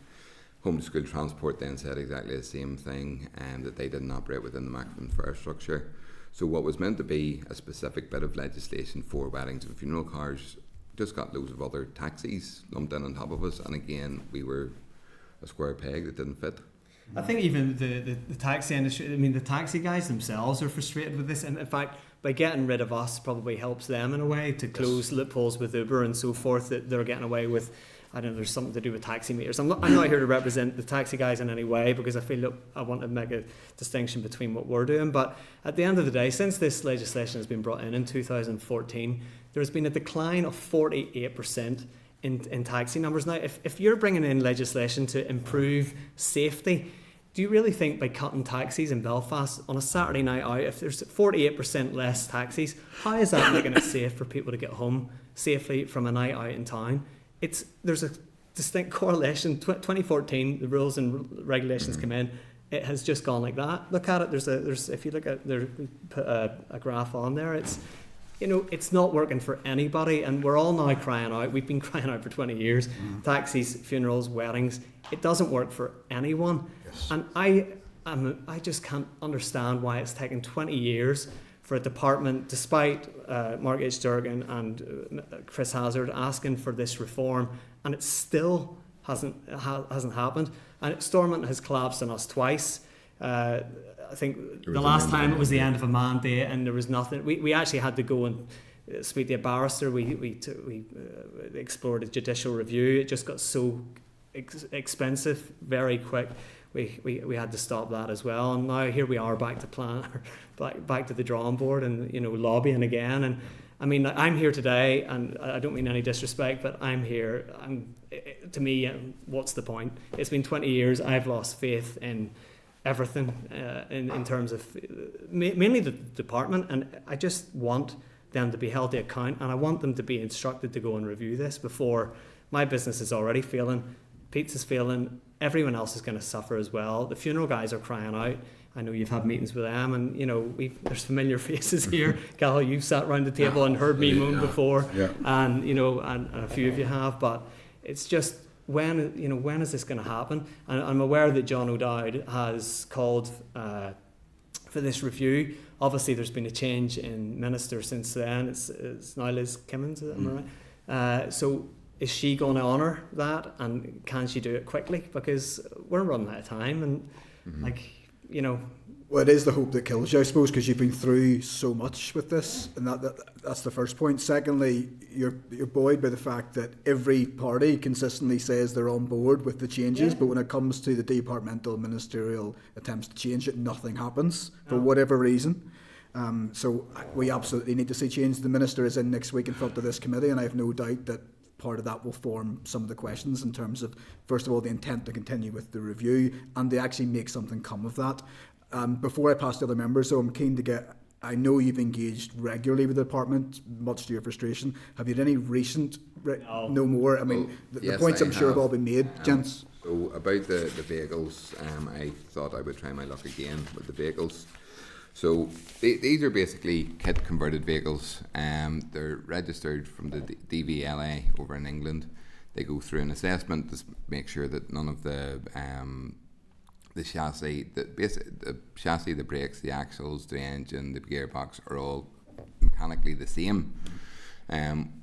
Home to school transport then said exactly the same thing, that they didn't operate within the maximum fare structure. So what was meant to be a specific bit of legislation for weddings and funeral cars just got loads of other taxis lumped in on top of us, and again we were a square peg that didn't fit. I think even the taxi industry, I mean, the taxi guys themselves are frustrated with this, and in fact by getting rid of us probably helps them in a way to close loopholes with Uber and so forth that they're getting away with. I don't know, there's something to do with taxi meters. I'm not here to represent the taxi guys in any way, because I feel, look, I want to make a distinction between what we're doing. But at the end of the day, since this legislation has been brought in 2014, there's been a decline of 48% in taxi numbers. Now, if you're bringing in legislation to improve safety, do you really think by cutting taxis in Belfast on a Saturday night out, if there's 48% less taxis, how is that making it safe for people to get home safely from a night out in town? There's a distinct correlation. 2014, the rules and regulations come in. It has just gone like that. Look at it. There's if you look at put a graph on there. It's, you know, it's not working for anybody, and we're all now crying out. We've been crying out for 20 years. Taxis, funerals, weddings. It doesn't work for anyone. Yes. And I just can't understand why it's taken 20 years for a department, despite Mark H. Durgan and Chris Hazard asking for this reform, and it still hasn't happened. And Stormont has collapsed on us twice. I think the last time it was the end of a mandate, and there was nothing. We actually had to go and speak to a barrister. We explored a judicial review. It just got so expensive very quick. We had to stop that as well. And now here we are back to back to the drawing board, and lobbying again. And I mean, I'm here today, and I don't mean any disrespect, but I'm here. To me, what's the point? It's been 20 years. I've lost faith in everything in terms of mainly the department, and I just want them to be held to account, and I want them to be instructed to go and review this before my business is already failing, Pete's is failing, everyone else is going to suffer as well. The funeral guys are crying out. I know you've had meetings with them, and there's familiar faces here. Gal, you've sat around the table and heard me moan before, and and a few of you have. But it's just when is this going to happen? And I'm aware that John O'Dowd has called for this review. Obviously, there's been a change in minister since then. It's now Liz Kimmins, am I right? So is she going to honour that, and can she do it quickly? Because we're running out of time, and Well, it is the hope that kills you, I suppose, because you've been through so much with this, and that's the first point. Secondly, you're buoyed by the fact that every party consistently says they're on board with the changes, but when it comes to the departmental ministerial attempts to change it, nothing happens for whatever reason. So we absolutely need to see change. The minister is in next week in front of this committee, and I have no doubt that part of that will form some of the questions in terms of, first of all, the intent to continue with the review and to actually make something come of that. Before I pass to other members, so I'm keen to get, I know you've engaged regularly with the department, much to your frustration. Have you had any recent, no more? I mean, the points I'm sure have all been made, gents. So about the vehicles, I thought I would try my luck again with the vehicles. So these are basically kit converted vehicles. They're registered from the DVLA over in England. They go through an assessment to make sure that none of the chassis, the chassis, the brakes, the axles, the engine, the gearbox are all mechanically the same.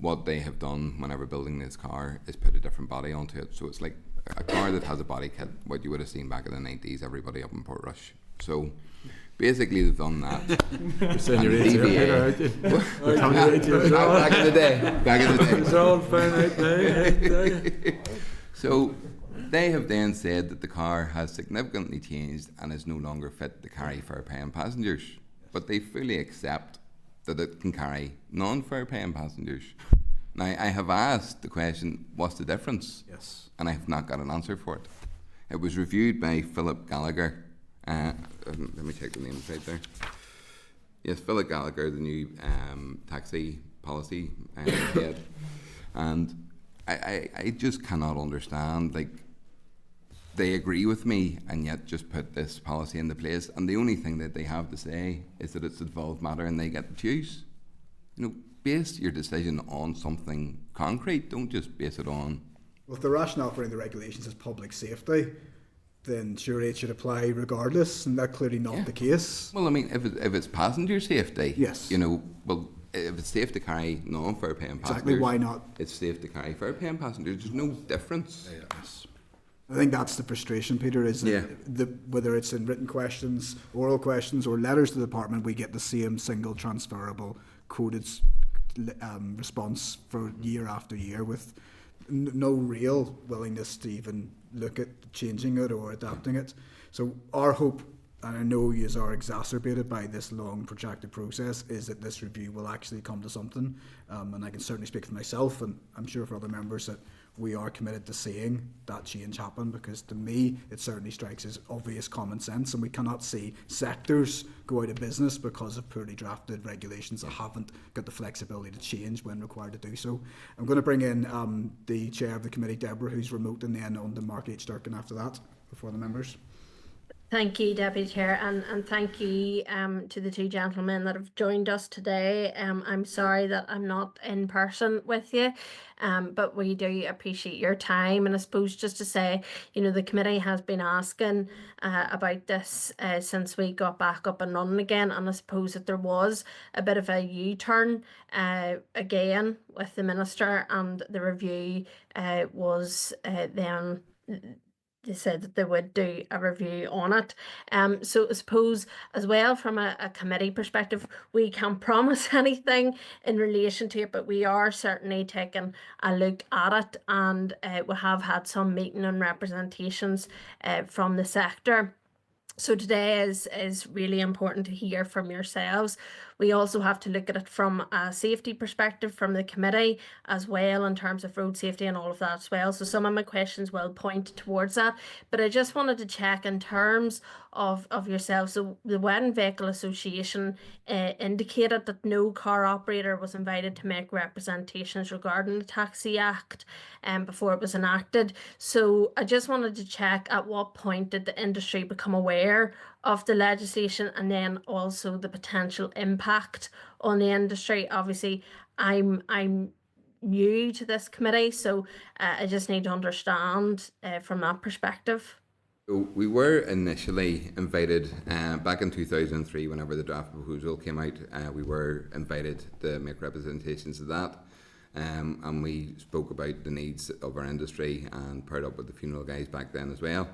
What they have done whenever building this car is put a different body onto it. So it's like a car that has a body kit, what you would have seen back in the 90s, everybody up in Portrush. So basically they've done that. You're saying you're 80 back in the day. Back in the day. It's all fine. So they have then said that the car has significantly changed and is no longer fit to carry fare paying passengers. But they fully accept that it can carry non-fare paying passengers. Now, I have asked the question, what's the difference? Yes. And I have not got an answer for it. It was reviewed by Philip Gallagher. Let me check the names right there. Yes, Philip Gallagher, the new taxi policy head. And I just cannot understand, like, they agree with me and yet just put this policy into place, and the only thing that they have to say is that it's a devolved matter and they get to choose. Base your decision on something concrete, don't just base it on... Well, if the rationale for the regulations is public safety, then surely it should apply regardless, and that's clearly not the case. Well, I mean, if it's passenger safety, yes. Well, if it's safe to carry non-fare paying passengers, exactly, why not? It's safe to carry fare paying passengers. There's no difference. Yes. I think that's the frustration, Peter, is whether it's in written questions, oral questions, or letters to the department, we get the same single transferable coded response for year after year with no real willingness to even look at changing it or adapting it. So our hope, and I know you are exacerbated by this long protracted process, is that this review will actually come to something. And I can certainly speak for myself, and I'm sure for other members, that we are committed to seeing that change happen, because to me it certainly strikes as obvious common sense, and we cannot see sectors go out of business because of poorly drafted regulations that haven't got the flexibility to change when required to do so. I'm going to bring in the chair of the committee, Deborah, who's remote, and then on to Mark H. Durkin after that, before the members. Thank you, Deputy Chair, and thank you to the two gentlemen that have joined us today. I'm sorry that I'm not in person with you, but we do appreciate your time. And I suppose just to say, the committee has been asking about this since we got back up and running again. And I suppose that there was a bit of a U-turn again with the Minister, and the review was then they said that they would do a review on it. So I suppose as well from a committee perspective, we can't promise anything in relation to it, but we are certainly taking a look at it, and we have had some meeting and representations from the sector. So today is really important to hear from yourselves. We also have to look at it from a safety perspective from the committee as well, in terms of road safety and all of that as well. So some of my questions will point towards that. But I just wanted to check in terms of yourselves. So the Wedding Vehicle Association indicated that no car operator was invited to make representations regarding the Taxi Act before it was enacted. So I just wanted to check, at what point did the industry become aware of the legislation, and then also the potential impact on the industry? Obviously, I'm new to this committee, so I just need to understand from that perspective. So we were initially invited back in 2003, whenever the draft proposal came out. We were invited to make representations of that, and we spoke about the needs of our industry and paired up with the funeral guys back then as well.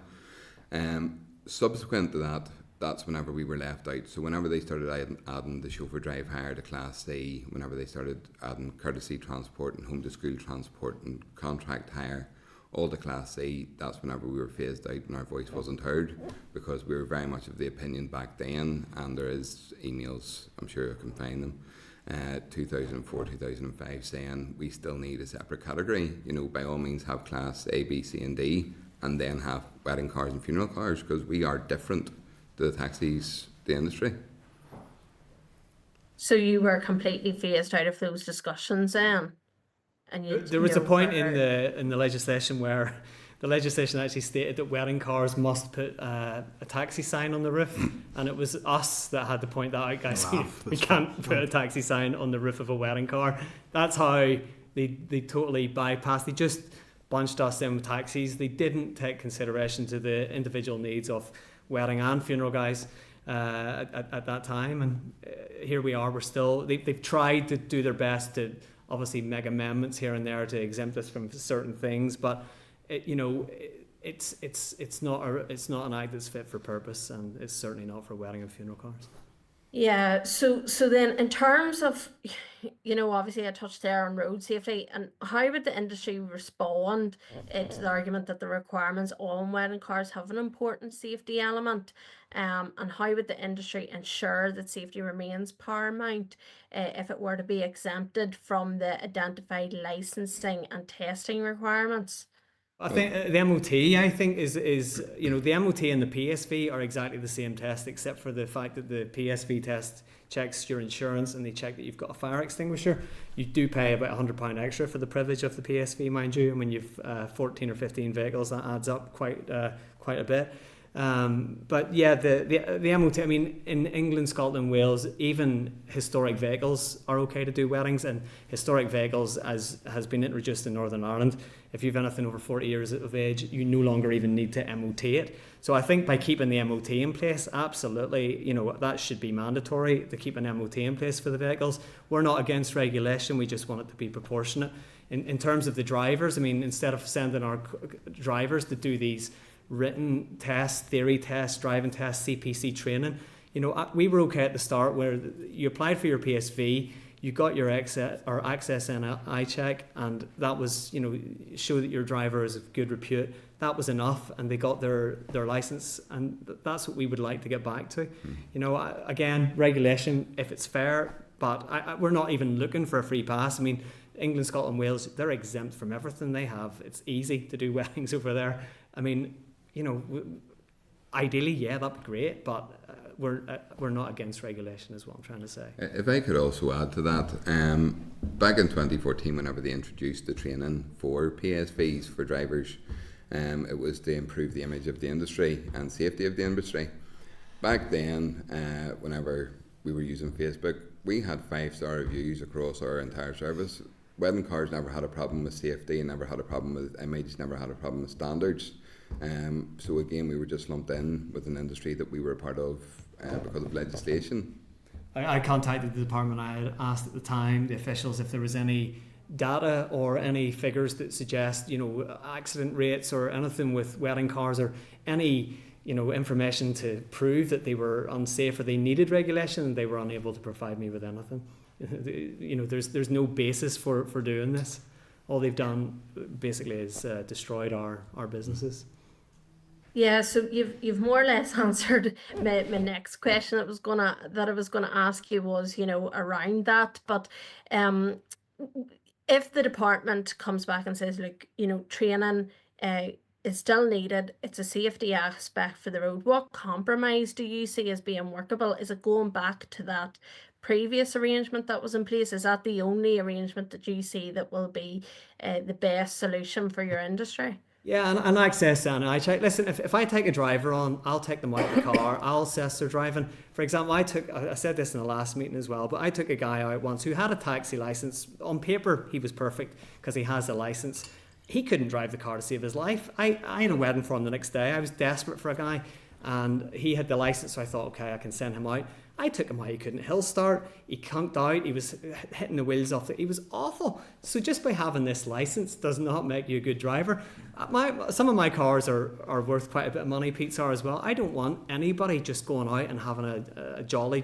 Subsequent to that, that's whenever we were left out. So whenever they started adding the chauffeur drive hire to Class C, whenever they started adding courtesy transport and home to school transport and contract hire, all to Class C, that's whenever we were phased out and our voice wasn't heard, because we were very much of the opinion back then, and there is emails, I'm sure I can find them, 2004, 2005, saying we still need a separate category. You know, by all means have Class A, B, C and D, and then have wedding cars and funeral cars, because we are different to the taxis, the industry. So you were completely phased out of those discussions then? And there was a point in the legislation where the legislation actually stated that wedding cars must put a taxi sign on the roof, and it was us that had to point that out, guys. We can't put a taxi sign on the roof of a wedding car. That's how they totally bypassed. They just bunched us in with taxis. They didn't take consideration to the individual needs of wedding and funeral guys at that time, and here we are. We're still they've tried to do their best to obviously make amendments here and there to exempt us from certain things, but it's not an act that's fit for purpose, and it's certainly not for wedding and funeral cars. Yeah, so then in terms of, obviously I touched there on road safety, and how would the industry respond to the argument that the requirements on wedding cars have an important safety element, and how would the industry ensure that safety remains paramount if it were to be exempted from the identified licensing and testing requirements? I think the MOT, is the MOT and the PSV are exactly the same test, except for the fact that the PSV test checks your insurance and they check that you've got a fire extinguisher. You do pay about £100 extra for the privilege of the PSV, mind you, and when you've 14 or 15 vehicles, that adds up quite a bit. But yeah, the MOT, in England, Scotland, Wales, even historic vehicles are okay to do weddings, and historic vehicles, as has been introduced in Northern Ireland, if you've anything over 40 years of age, you no longer even need to MOT it. So I think by keeping the MOT in place, absolutely, that should be mandatory to keep an MOT in place for the vehicles. We're not against regulation, we just want it to be proportionate. In terms of the drivers, instead of sending our drivers to do these written tests, theory tests, driving tests, CPC training, we were okay at the start where you applied for your PSV, you got your access NI check, and that was, show that your driver is of good repute. That was enough, and they got their license, and that's what we would like to get back to. Again, regulation if it's fair, but we're not even looking for a free pass. England, Scotland, Wales, they're exempt from everything they have. It's easy to do weddings over there. Ideally, yeah, that'd be great, but we're not against regulation, is what I'm trying to say. If I could also add to that, back in 2014, whenever they introduced the training for PSVs for drivers, it was to improve the image of the industry and safety of the industry. Back then, whenever we were using Facebook, we had 5-star reviews across our entire service. Wedding cars never had a problem with safety, never had a problem with image, never had a problem with standards. So again, we were just lumped in with an industry that we were a part of because of legislation. I contacted the department. I had asked at the time the officials if there was any data or any figures that suggest, accident rates or anything with wedding cars, or any, information to prove that they were unsafe or they needed regulation, and they were unable to provide me with anything. There's no basis for doing this. All they've done basically is destroyed our businesses. Yeah, so you've more or less answered my next question that I was gonna ask you was, around that. But if the department comes back and says, look, training is still needed, it's a safety aspect for the road, what compromise do you see as being workable? Is it going back to that previous arrangement that was in place? Is that the only arrangement that you see that will be the best solution for your industry? Yeah, and access and I check. Listen, if I take a driver on, I'll take them out of the car. I'll assess their driving. For example, I said this in the last meeting as well, but I took a guy out once who had a taxi license. On paper, he was perfect because he has a license. He couldn't drive the car to save his life. I had a wedding for him the next day. I was desperate for a guy, and he had the license, so I thought, okay, I can send him out. I took him out, he couldn't hill start, he conked out, he was hitting the wheels off he was awful. So just by having this license does not make you a good driver. Some of my cars are worth quite a bit of money, Pete's are as well. I don't want anybody just going out and having a jolly,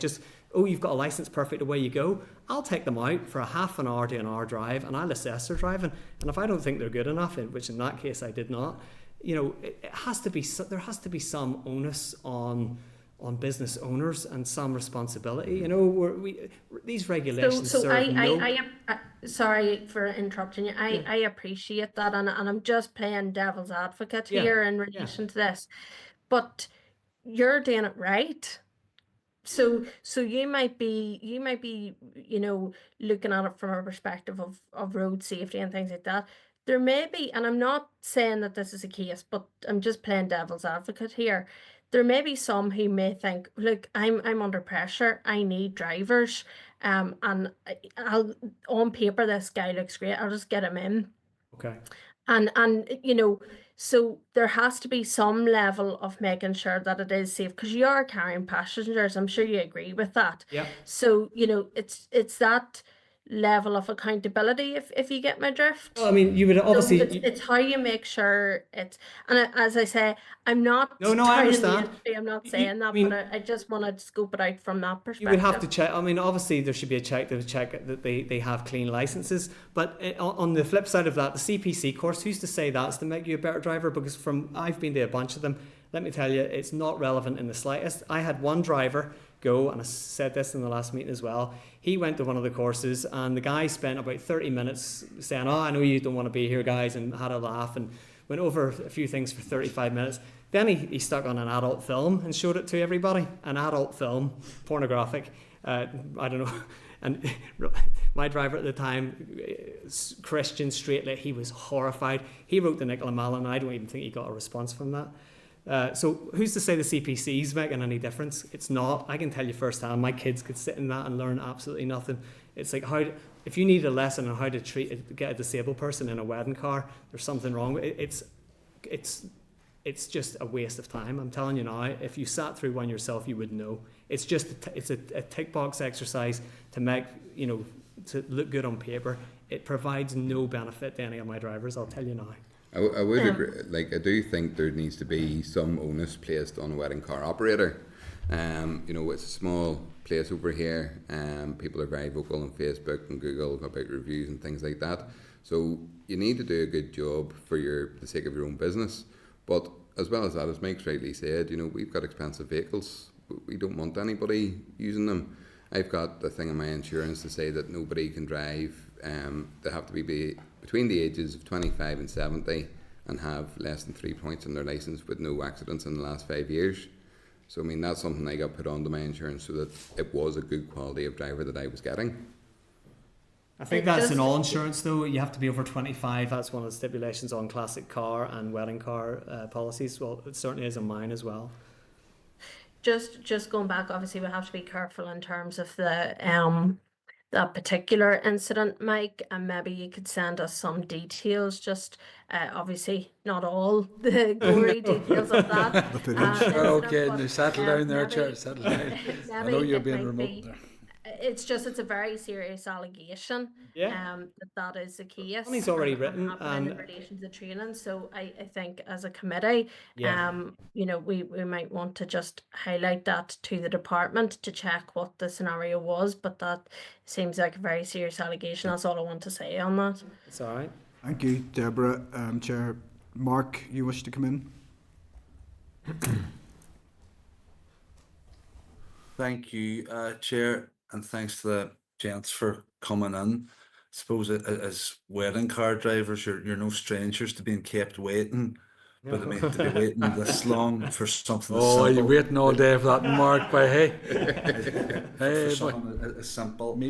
you've got a license, perfect, away you go. I'll take them out for a half an hour to an hour drive, and I'll assess their driving. And if I don't think they're good enough, which in that case I did not, there has to be some onus on business owners and some responsibility. These regulations sorry for interrupting you. I appreciate that, and I'm just playing devil's advocate here in relation to this, but you're doing it right. So you might be looking at it from a perspective of road safety and things like that. There may be, and I'm not saying that this is a case, but I'm just playing devil's advocate here. There may be some who may think, look, I'm under pressure, I need drivers, and I'll, on paper this guy looks great, I'll just get him in. Okay. And so there has to be some level of making sure that it is safe, because you are carrying passengers. I'm sure you agree with that. Yeah. So it's that level of accountability, if you get my drift. Well, I mean, you would obviously it's how you make sure it's, and as I say, I'm not I understand. I'm not saying that, but I just want to scope it out from that perspective. You would have to check. I mean, obviously there should be a check that they have clean licenses. But on the flip side of that, the CPC course, who's to say that's to make you a better driver? Because I've been to a bunch of them. Let me tell you, it's not relevant in the slightest. I had one driver go, and I said this in the last meeting as well. He went to one of the courses, and the guy spent about 30 minutes saying, I know you don't want to be here, guys, and had a laugh and went over a few things for 35 minutes. Then he stuck on an adult film and showed it to everybody. An adult film, pornographic, I don't know. And my driver at the time, Christian Straightley, he was horrified. He wrote to Nicola Mallon, and I don't even think he got a response from that. So who's to say the CPC's making any difference? It's not. I can tell you firsthand, my kids could sit in that and learn absolutely nothing. It's like if you need a lesson on how to get a disabled person in a wedding car, there's something wrong with it. It's just a waste of time. I'm telling you now, if you sat through one yourself, you would know. It's just it's a tick box exercise to make, to look good on paper. It provides no benefit to any of my drivers, I'll tell you now. I would agree. I do think there needs to be some onus placed on a wedding car operator. It's a small place over here. People are very vocal on Facebook and Google about reviews and things like that. So you need to do a good job for the sake of your own business. But as well as that, as Mike's rightly said, we've got expensive vehicles. We don't want anybody using them. I've got the thing in my insurance to say that nobody can drive. They have to be between the ages of 25 and 70 and have less than 3 points on their licence with no accidents in the last 5 years. So, I mean, that's something I got put onto my insurance so that it was a good quality of driver that I was getting. I think that's in all insurance, though. You have to be over 25. That's one of the stipulations on classic car and wedding car policies. Well, it certainly is on mine as well. Just going back, obviously we have to be careful in terms of the that particular incident, Mike, and maybe you could send us some details, just obviously not all the gory details of that. Okay, now settle down there, Chair, settle down. I know you're being remote there. it's just, it's a very serious allegation. Yeah. That is the case. Money's already and written, happening in and relation to the training. So I think as a committee, yeah. you know, we might want to just highlight that to the department to check what the scenario was. But that seems like a very serious allegation. That's all I want to say on that. It's all right. Thank you, Deborah. Chair Mark, you wish to come in? Thank you, Chair, and thanks to the gents for coming in. I suppose as wedding car drivers, you're no strangers to being kept waiting. But I mean, to be waiting this long for something as Oh, simple. you're waiting all day for that, Mark, but hey. For Hey, boy. something as simple,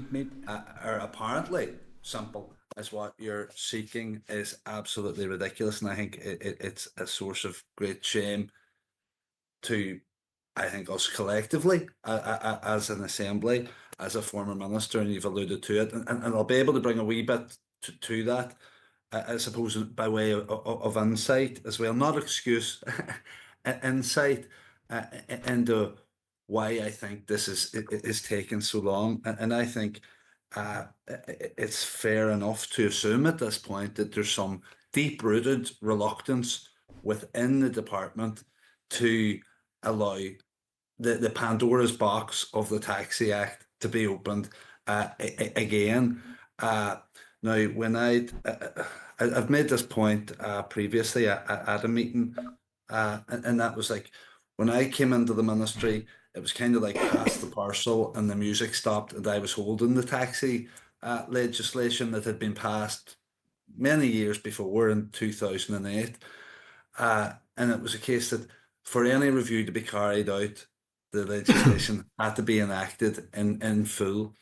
or apparently simple, as what you're seeking is absolutely ridiculous. And I think it's a source of great shame to, I think, us collectively as an assembly, as a former minister, and you've alluded to it, and I'll be able to bring a wee bit to that, I suppose, by way of insight as well, not excuse, insight into why I think this is taking so long, and I think it's fair enough to assume at this point that there's some deep-rooted reluctance within the department to allow the Pandora's box of the Taxi Act to be opened again. Now, when I've made this point previously at a meeting, and that was like, when I came into the ministry, it was kind of like pass the parcel and the music stopped, and I was holding the taxi legislation that had been passed many years before in 2008. And it was a case that for any review to be carried out, the legislation had to be enacted in full.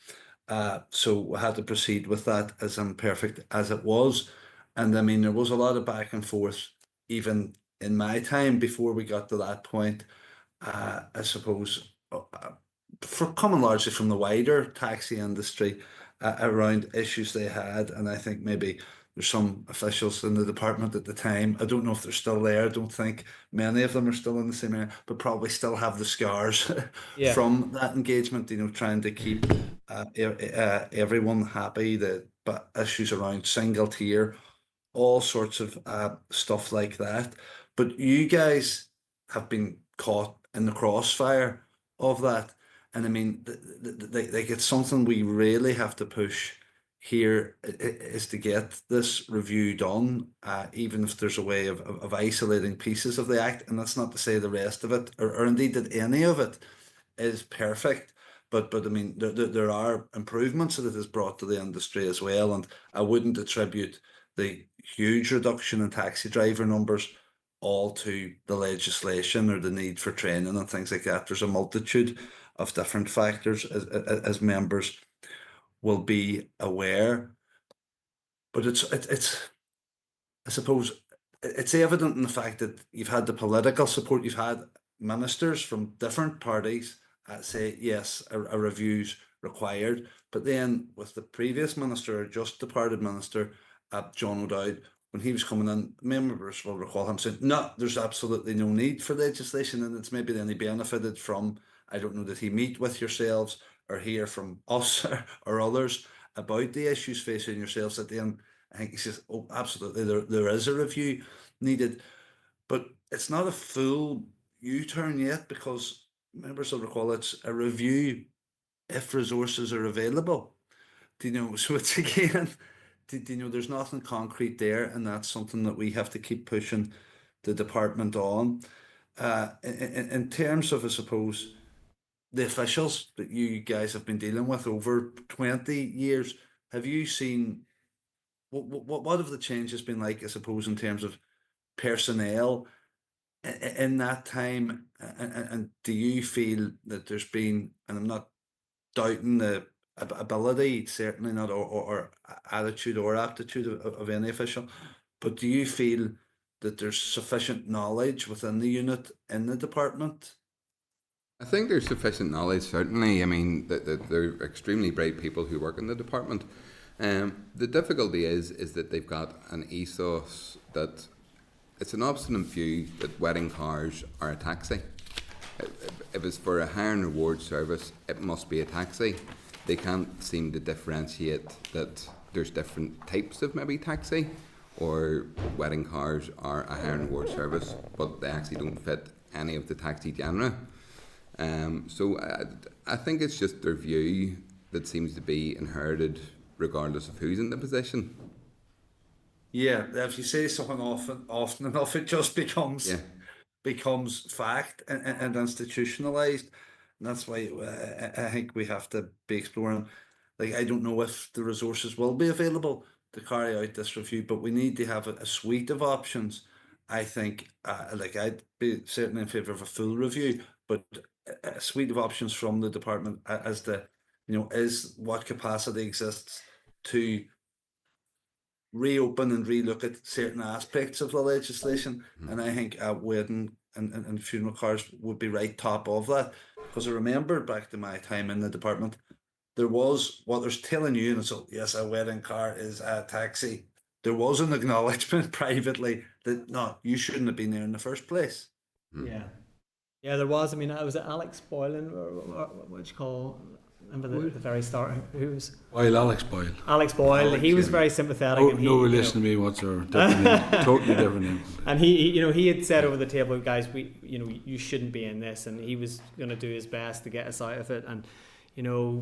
So we had to proceed with that, as imperfect as it was. And I mean, there was a lot of back and forth, even in my time before we got to that point, I suppose, for coming largely from the wider taxi industry around issues they had. And I think maybe there's some officials in the department at the time, I don't know if they're still there, I don't think many of them are still in the same area, but probably still have the scars Yeah. from that engagement, you know, trying to keep everyone happy, but issues around single tier, all sorts of stuff like that. But you guys have been caught in the crossfire of that. And I mean, like, it's something we really have to push here, is to get this review done, even if there's a way of isolating pieces of the act. And that's not to say the rest of it, or indeed that any of it is perfect. But I mean, there are improvements that it has brought to the industry as well. And I wouldn't attribute the huge reduction in taxi driver numbers all to the legislation or the need for training and things like that. There's a multitude of different factors, as members will be aware. But it's I suppose it's evident in the fact that you've had the political support, you've had ministers from different parties say yes, a review's required. But then with the previous minister, or just departed minister, John O'Dowd, when he was coming in, members will recall him saying, no, there's absolutely no need for legislation, and it's maybe then he benefited from, I don't know, did he meet with yourselves or hear from us or others about the issues facing yourselves at the end? I think he says, oh, absolutely, there is a review needed. But it's not a full U-turn yet, because members will recall it's a review if resources are available. Do you know, so it's again, do you know, there's nothing concrete there, and that's something that we have to keep pushing the department on. In terms of, I suppose, the officials that you guys have been dealing with over 20 years, have you seen, what have the changes been like, I suppose, in terms of personnel in that time? And do you feel that there's been, and I'm not doubting the ability, certainly not, or attitude or aptitude of any official, but do you feel that there's sufficient knowledge within the unit, in the department? I think there's sufficient knowledge, certainly. I mean, they're extremely bright people who work in the department. The difficulty is that they've got an ethos that it's an obstinate view that wedding cars are a taxi. If it's for a hire and reward service, it must be a taxi. they can't seem to differentiate that there's different types of maybe taxi, or wedding cars are a hire and reward service, but they actually don't fit any of the taxi genre. So I think it's just their view that seems to be inherited regardless of who's in the position. Yeah, if you say something often enough, it just becomes fact and institutionalized. And that's why I think we have to be exploring. Like, I don't know if the resources will be available to carry out this review, but we need to have a suite of options. I think, like, I'd be certainly in favour of a full review, but a suite of options from the department as to, is what capacity exists to reopen and relook at certain aspects of the legislation. And I think wedding and funeral cars would be right top of that, because I remember back to my time in the department, there was what they're telling you, and so yes, a wedding car is a taxi. There was an acknowledgement privately that no, you shouldn't have been there in the first place. Yeah, there was. I mean, it was Alex Boylan, or what you call? Remember the very start? Who was? Alex Boyle. Alex Boyle. He was very sympathetic. Oh, and no relation to me whatsoever. Totally different name. And he had said over the table, guys, you shouldn't be in this, and he was going to do his best to get us out of it. And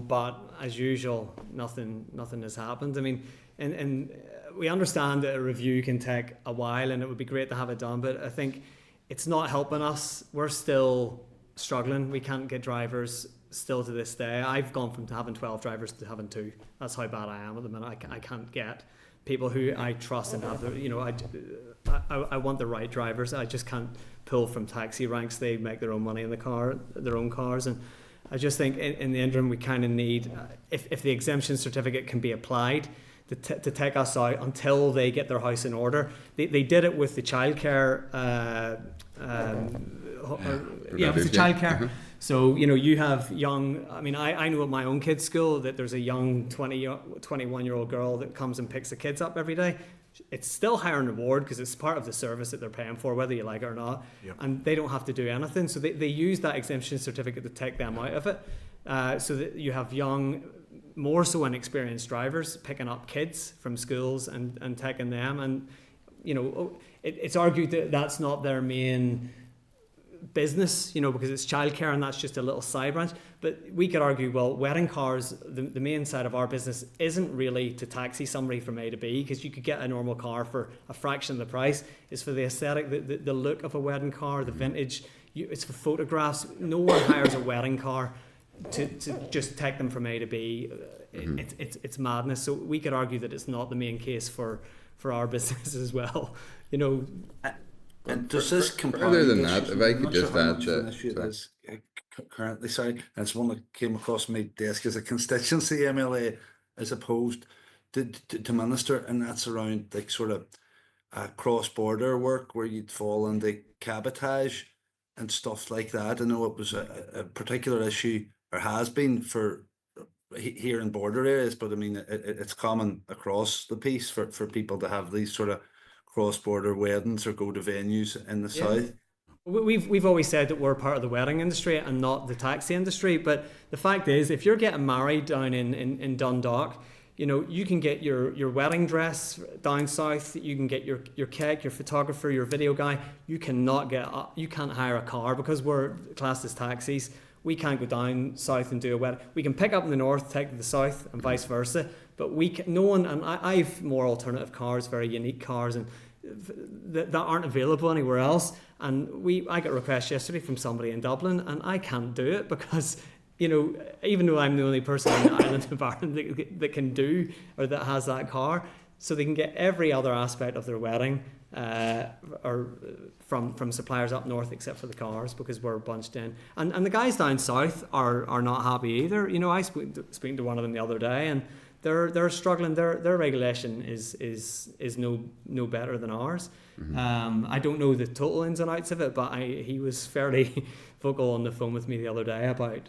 but as usual, nothing has happened. I mean, and we understand that a review can take a while, and it would be great to have it done, but I think it's not helping us. We're still struggling. We can't get drivers still to this day. I've gone from having 12 drivers to having 2. That's how bad I am at the minute. I can't get people who I trust and have I want the right drivers. I just can't pull from taxi ranks. They make their own money in their own cars, and I just think in the interim we kind of need, if the exemption certificate can be applied to take us out until they get their house in order. They did it with the childcare. It was the childcare. So, you have young, I mean, I know at my own kids' school that there's a young 21-year-old girl that comes and picks the kids up every day. It's still hire and reward because it's part of the service that they're paying for, whether you like it or not. Yep. And they don't have to do anything. So they use that exemption certificate to take them out of it. So that you have young, more so inexperienced drivers picking up kids from schools and taking them. And, it's argued that that's not their main business, because it's childcare and that's just a little side branch. But we could argue, well, wedding cars, the main side of our business isn't really to taxi somebody from A to B, because you could get a normal car for a fraction of the price. It's for the aesthetic, the look of a wedding car, the vintage. It's for photographs. No one hires a wedding car to just take them from A to B. It's madness. So we could argue that it's not the main case for our business as well. And does this compound? Other than that, if I could just add that currently, sorry, and it's one that came across my desk as a constituency MLA, as opposed to minister, and that's around like sort of cross-border work where you'd fall into cabotage and stuff like that. I know it was a particular issue, or has been, for here in border areas, but I mean it's common across the piece for people to have these sort of cross-border weddings or go to venues in the south. We've always said that we're part of the wedding industry and not the taxi industry, but the fact is, if you're getting married down in Dundalk, you can get your wedding dress down south, you can get your cake, your photographer, your video guy. You can't hire a car because we're classed as taxis. We can't go down south and do a wedding. We can pick up in the north, take to the south, and vice versa. But no one, and I've more alternative cars, very unique cars, and that aren't available anywhere else. And I got a request yesterday from somebody in Dublin, and I can't do it because, even though I'm the only person in the island of Ireland that can do, or that has that car, so they can get every other aspect of their wedding or from suppliers up north, except for the cars, because we're bunched in. And the guys down south are not happy either. I speaking to one of them the other day, and they're struggling. Their regulation is no better than ours. Mm-hmm. I don't know the total ins and outs of it, but he was fairly vocal on the phone with me the other day about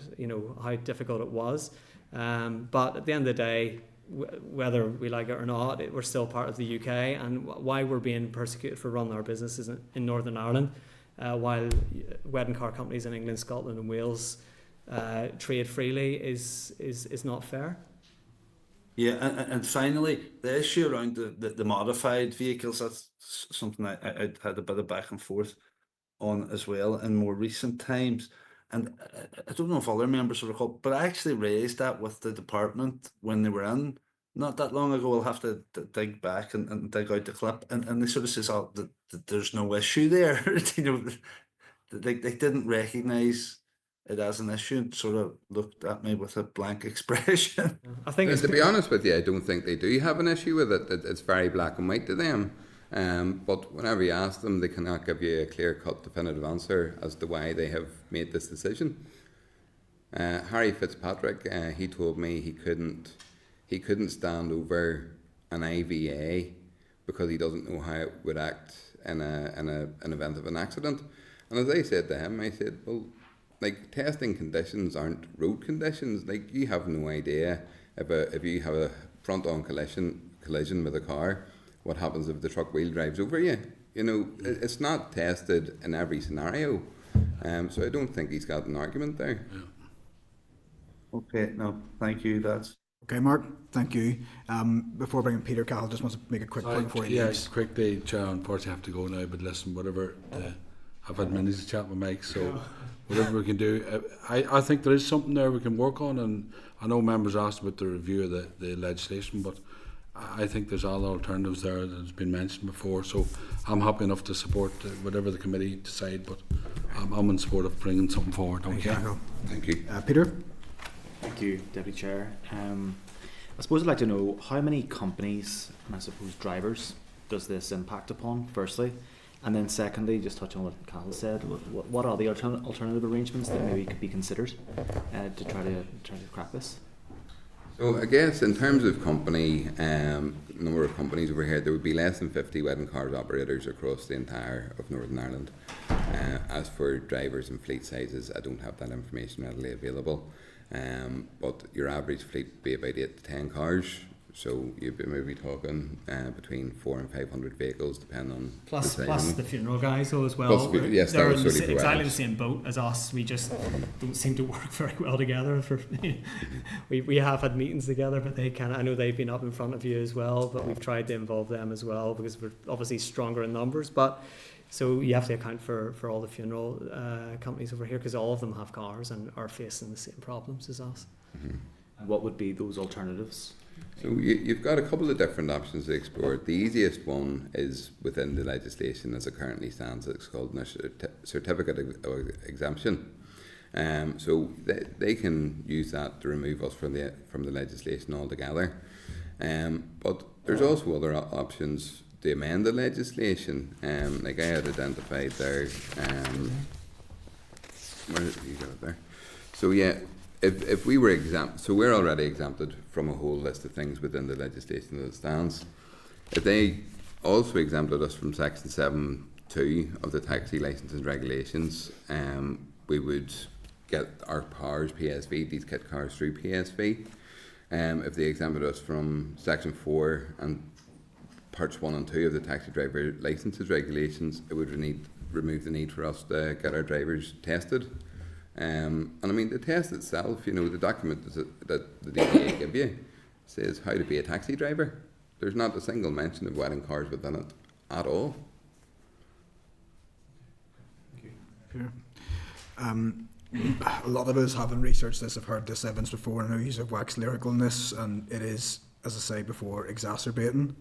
how difficult it was. But at the end of the day, whether we like it or not, we're still part of the UK, and why we're being persecuted for running our businesses in Northern Ireland, while wedding car companies in England, Scotland and Wales trade freely is not fair. Yeah, and finally, the issue around the modified vehicles, that's something I had a bit of back and forth on as well in more recent times. And I don't know if other members will recall, but I actually raised that with the department when they were in not that long ago. I'll have to dig back and dig out the clip. And they sort of says, oh, that there's no issue there. You know, they didn't recognise it as an issue and sort of looked at me with a blank expression. I think To be honest with you, I don't think they do have an issue with it. It's very black and white to them. But whenever you ask them, they cannot give you a clear-cut, definitive answer as to why they have made this decision. Harry Fitzpatrick, he told me he couldn't stand over an IVA because he doesn't know how it would act in an event of an accident. And as I said to him, I said, well, like, testing conditions aren't road conditions. Like, you have no idea if you have a front-on collision with a car, what happens if the truck wheel drives over you? You know, it's not tested in every scenario. So I don't think he's got an argument there. Okay, no, thank you. That's Okay, Mark, thank you. Before bringing Peter Cahill, just wants to make a quick point before he leaves. Quickly, Chair, unfortunately I have to go now, but listen, whatever, I've had minutes to chat with Mike, so whatever we can do. I think there is something there we can work on, and I know members asked about the review of the legislation, but I think there's all alternatives there that has been mentioned before, so I'm happy enough to support whatever the committee decide, but I'm in support of bringing something forward. Okay. Thank you. Peter? Thank you, Deputy Chair. I suppose I'd like to know how many companies and I suppose drivers does this impact upon, firstly, and then secondly, just touching on what Cahill said, what are the alternative arrangements that maybe could be considered to try to crack this? So I guess in terms of company, number of companies over here, there would be less than 50 wedding cars operators across the entire of Northern Ireland. As for drivers and fleet sizes, I don't have that information readily available. But your average fleet would be about 8 to 10 cars. So you'd be maybe talking between 400 and 500 vehicles, depending on plus the the funeral guys as well. Yes, they're in exactly the same boat as us. We just don't seem to work very well together. We have had meetings together, but they I know they've been up in front of you as well. But we've tried to involve them as well because we're obviously stronger in numbers. But so you have to account for all the funeral companies over here because all of them have cars and are facing the same problems as us. Mm-hmm. And what would be those alternatives? So you've got a couple of different options to explore. The easiest one is within the legislation as it currently stands. It's called a certificate of exemption. So they can use that to remove us from the legislation altogether. But there's also other options to amend the legislation. Like I had identified there. Where did you got it there? So yeah. If we were exempt, so we're already exempted from a whole list of things within the legislation that stands. If they also exempted us from Section 7.2 of the taxi licence and regulations, we would get our cars PSV, these kit cars through PSV. If they exempted us from Section 4 and Parts 1 and 2 of the taxi driver licences regulations, it would remove the need for us to get our drivers tested. And I mean, the test itself, you know, the document that the DPA give you says how to be a taxi driver. There's not a single mention of wedding cars within it at all. Sure. A lot of us haven't researched this, have heard this evidence before, and I know you have waxed lyrical in this, and it is, as I say before, exacerbating.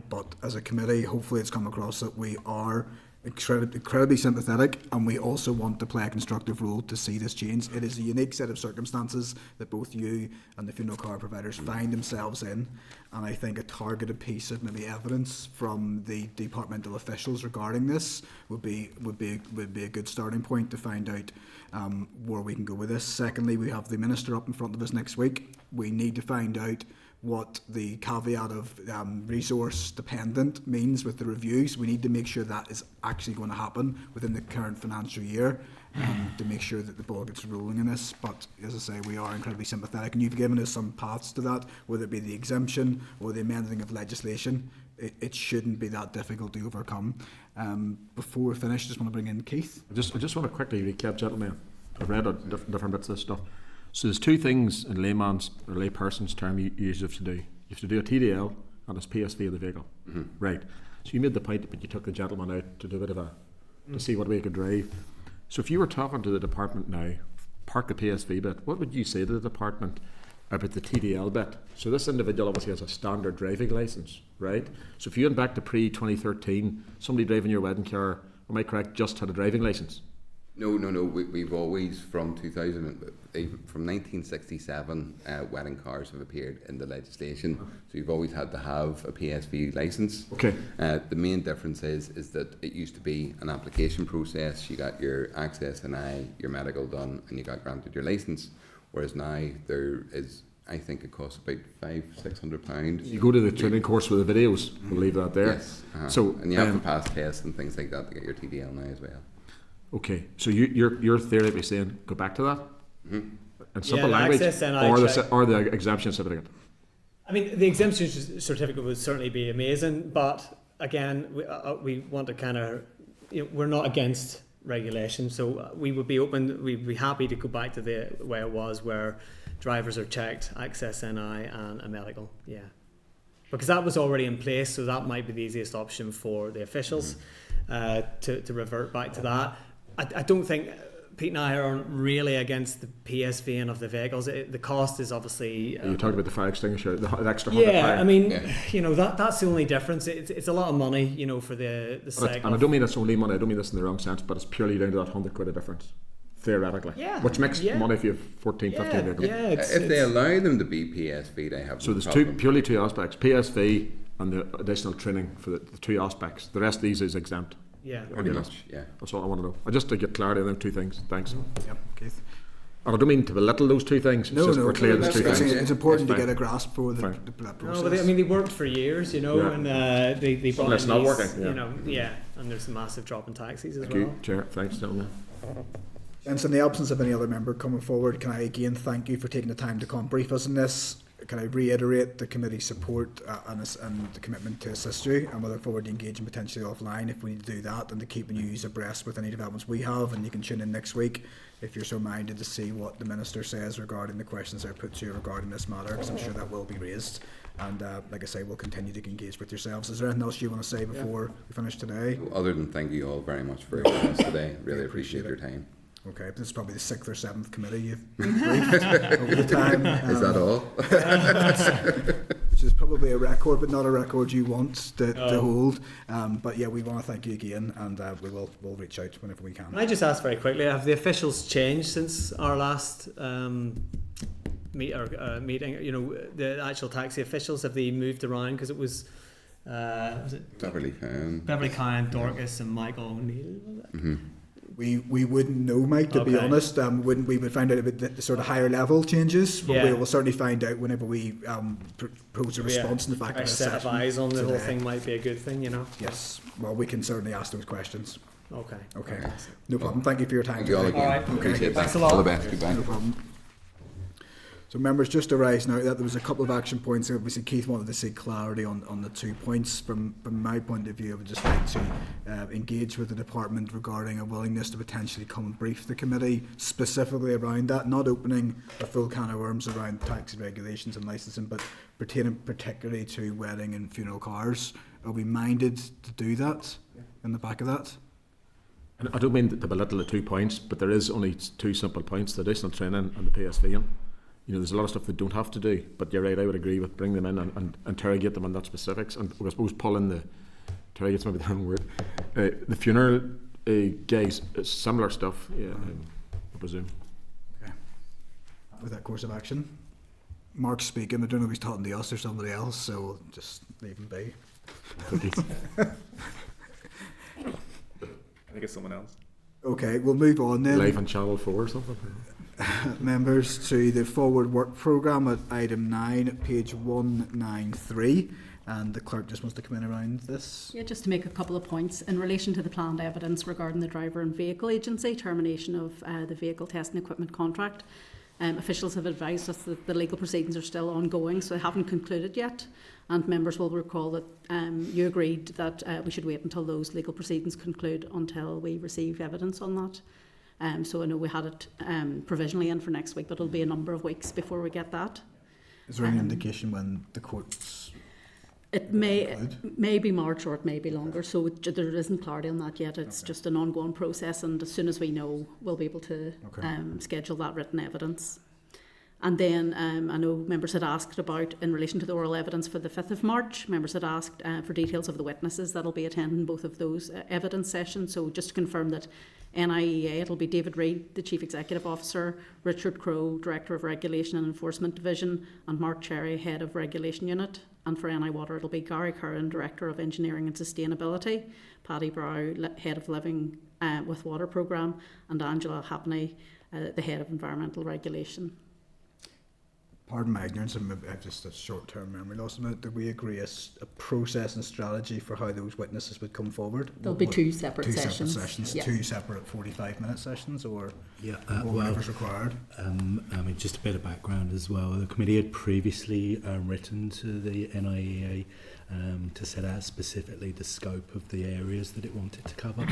But as a committee, hopefully it's come across that we are incredibly sympathetic, and we also want to play a constructive role to see this change. It is a unique set of circumstances that both you and the funeral car providers find themselves in, and I think a targeted piece of maybe evidence from the departmental officials regarding this would be a good starting point to find out where we can go with this. Secondly, we have the Minister up in front of us next week. We need to find out what the caveat of resource dependent means with the reviews. We need to make sure that is actually going to happen within the current financial year to make sure that the ball gets rolling in this. But as I say, we are incredibly sympathetic, and you've given us some paths to that, whether it be the exemption or the amending of legislation. It shouldn't be that difficult to overcome. Before we finish, just want to bring in Keith. I just want to quickly recap, gentlemen. I've read different bits of this stuff. So there's two things in layman's or layperson's term you usually have to do. You have to do a TDL and it's PSV of the vehicle. Right. So you made the point, but you took the gentleman out to do a bit of to see what way he could drive. So if you were talking to the department now, park the PSV bit, what would you say to the department about the TDL bit? So this individual obviously has a standard driving licence, right? So if you went back to pre-2013, somebody driving your wedding car, am I correct, just had a driving licence? No. We've always, from 1967, wedding cars have appeared in the legislation. So you've always had to have a PSV licence. Okay. The main difference is that it used to be an application process. You got your access and your medical done, and you got granted your licence. Whereas now there is, I think it costs about £500-600. You go to the training course with the videos. We'll leave that there. Yes. So and you have to pass tests and things like that to get your TDL now as well. Okay, so your theory would be saying go back to that in simple the language, access NI or the exemption certificate. I mean, the exemption certificate would certainly be amazing, but again, we want to kind of, we're not against regulation, so we would be open. We'd be happy to go back to the way it was, where drivers are checked, access NI and a medical. Yeah, because that was already in place, so that might be the easiest option for the officials to revert back to that. I don't think Pete and I are really against the PSVing of the vehicles. The cost is obviously... You're talking about the fire extinguisher, the extra £100. I mean, that's the only difference. It's a lot of money, for the sake and I don't mean it's only money, I don't mean this in the wrong sense, but it's purely down to that £100 of difference, theoretically. Yeah. Which makes money if you have 14, 15 vehicles. Yeah, if they allow them to be PSV, they have so there's purely two aspects, PSV and the additional training for the two aspects. The rest of these is exempt. Yeah, pretty much. Yeah, that's all I want to know. I just to get clarity on them two things. Thanks. Yep, Keith. And I don't mean to belittle those two things. It's just we're clear there's two things. It's important to get a grasp for the process. No, but they worked for years, and they brought it's not working. And there's a massive drop in taxis as Thank well. you, Chair. Thanks, gentlemen. And so in the absence of any other member coming forward, can I again thank you for taking the time to come brief us on this? Can I reiterate the committee's support and the commitment to assist you, and we look forward to engaging potentially offline if we need to do that, and to keeping you abreast with any developments we have. And you can tune in next week if you're so minded to see what the Minister says regarding the questions that are put to you regarding this matter, because I'm sure that will be raised. And like I say, we'll continue to engage with yourselves. Is there anything else you want to say before we finish today? Other than thank you all very much for joining us today. Really appreciate your time. Okay, this is probably the 6th or 7th committee you've briefed over the time. Is that all? Which is probably a record, but not a record you want to hold. But yeah, we want to thank you again, and we'll reach out whenever we can. Can I just ask very quickly, have the officials changed since our last meeting? The actual taxi officials, have they moved around? Because it was it Beverly Kyan, Dorcas, and Michael O'Neill. Mm-hmm. We wouldn't know, Mike, to be honest. We would find out about the sort of higher level changes, but we will certainly find out whenever we propose a response in the back of the session. A set of eyes on the whole thing might be a good thing, Yes, well, we can certainly ask those questions. Okay. No problem. Thank you for your time. Thank you all again. All right. Appreciate that. Thanks a lot. All the best. Goodbye. No problem. So members, just to rise now that there was a couple of action points. Obviously Keith wanted to see clarity on the 2 points. From my point of view, I would just like to engage with the department regarding a willingness to potentially come and brief the committee specifically around that, not opening a full can of worms around taxi regulations and licensing, but pertaining particularly to wedding and funeral cars. Are we minded to do that in the back of that? And I don't mean to belittle the 2 points, but there is only 2 simple points: the additional training and the PSV. There's a lot of stuff they don't have to do, but you're right, I would agree with bring them in and interrogate them on that specifics, and I suppose pull in the interrogate's maybe the wrong word. The funeral guys, similar stuff, I presume. Okay. With that course of action, Mark's speaking. I don't know if he's talking to us or somebody else, so we'll just leave him be. I think it's someone else. Okay, we'll move on then. Live on Channel 4 or something. Members, to the forward work programme at item 9 at page 193, and the clerk just wants to come in around this. Yeah, just to make a couple of points in relation to the planned evidence regarding the driver and vehicle agency termination of the vehicle testing equipment contract. Officials have advised us that the legal proceedings are still ongoing, so they haven't concluded yet, and members will recall that you agreed that we should wait until those legal proceedings conclude until we receive evidence on that. So I know we had it provisionally in for next week, but it'll be a number of weeks before we get that. Is there any indication when the courts? It may be March or it may be longer, so there isn't clarity on that yet. It's just an ongoing process, and as soon as we know, we'll be able to schedule that written evidence. And then I know members had asked about, in relation to the oral evidence for the 5th of March, members had asked for details of the witnesses that'll be attending both of those evidence sessions. So just to confirm that NIEA, it'll be David Reid, the Chief Executive Officer, Richard Crowe, Director of Regulation and Enforcement Division, and Mark Cherry, Head of Regulation Unit. And for NI Water, it'll be Gary Curran, Director of Engineering and Sustainability, Paddy Brow, Head of Living with Water Programme, and Angela Hapney, the Head of Environmental Regulation. Pardon my ignorance, I have just a short-term memory loss. Did we agree a process and strategy for how those witnesses would come forward? There'll be two separate sessions. Yeah. 2 separate 45-minute sessions, or whatever's required? I mean, just a bit of background as well. The committee had previously written to the NIEA to set out specifically the scope of the areas that it wanted to cover,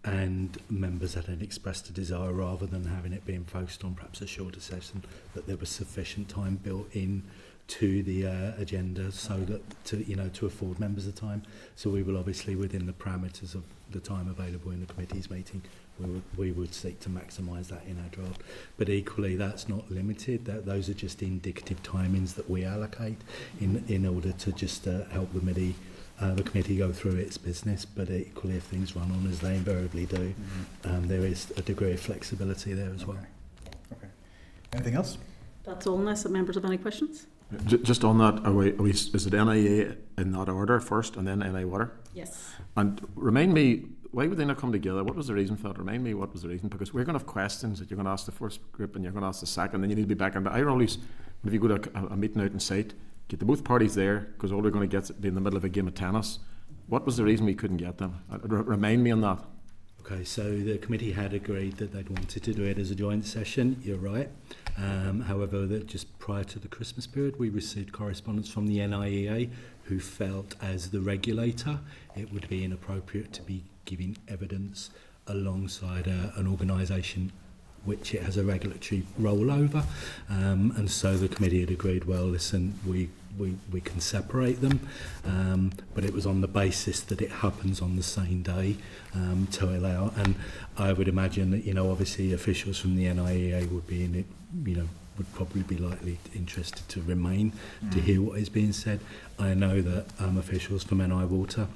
and members had expressed a desire, rather than having it being focused on perhaps a shorter session, that there was sufficient time built in to the agenda, so that to afford members the time. So we will obviously, within the parameters of the time available in the committee's meeting, we would seek to maximise that in our draft. But equally, that's not limited. Those are just indicative timings that we allocate in order to just help the committee go through its business. But equally, if things run on as they invariably do, there is a degree of flexibility there as well. Okay. Anything else? That's all, unless members have any questions. Just on that, is it NIA in that order first, and then NI Water? Yes. And remind me, why would they not come together? What was the reason for that? Remind me, what was the reason? Because we're going to have questions that you're going to ask the first group and you're going to ask the second, then you need to be back. And I always, if you go to a meeting out in sight, get the both parties there, because all they're going to get is be in the middle of a game of tennis. What was the reason we couldn't get them? Remind me on that. Okay, so the committee had agreed that they'd wanted to do it as a joint session, you're right. However, that just prior to the Christmas period, we received correspondence from the NIEA, who felt, as the regulator, it would be inappropriate to be giving evidence alongside an organisation which it has a regulatory rollover. And so the committee had agreed, well, listen, we can separate them, but it was on the basis that it happens on the same day to allow. And I would imagine that, obviously officials from the NIEA would be in it, would probably be likely interested to remain to hear what is being said. I know that officials from NI Water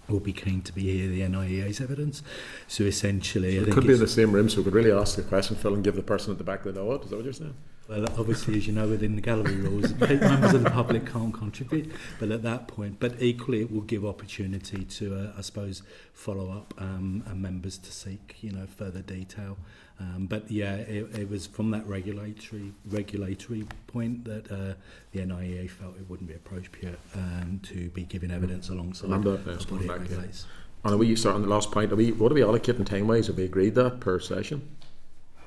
will be keen to be hear the NIEA's evidence. So essentially, so I think could be in the same room, so we could really ask the question, Phil, and give the person at the back the nod. Is that what you're saying? Well, obviously, as you know, within the gallery rules, members of the public can't contribute. But at that point, but equally, it will give opportunity to, I suppose, follow up and members to seek, further detail. But yeah, it was from that regulatory point that the NIEA felt it wouldn't be appropriate to be giving evidence alongside what it regulates. And we start on the last point. What are we allocating time-wise? Have we agreed that per session?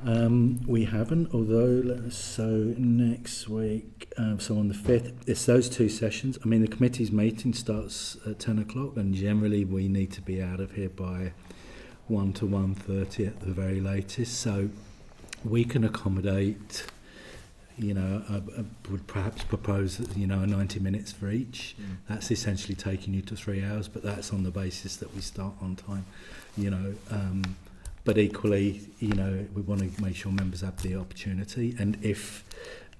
We haven't, although so next week, so on the 5th, it's those 2 sessions. I mean, the committee's meeting starts at 10 o'clock, and generally we need to be out of here by 1 to 1:30 at the very latest. So we can accommodate, I would perhaps propose, 90 minutes for each. That's essentially taking you to 3 hours, but that's on the basis that we start on time, But equally, we want to make sure members have the opportunity, and if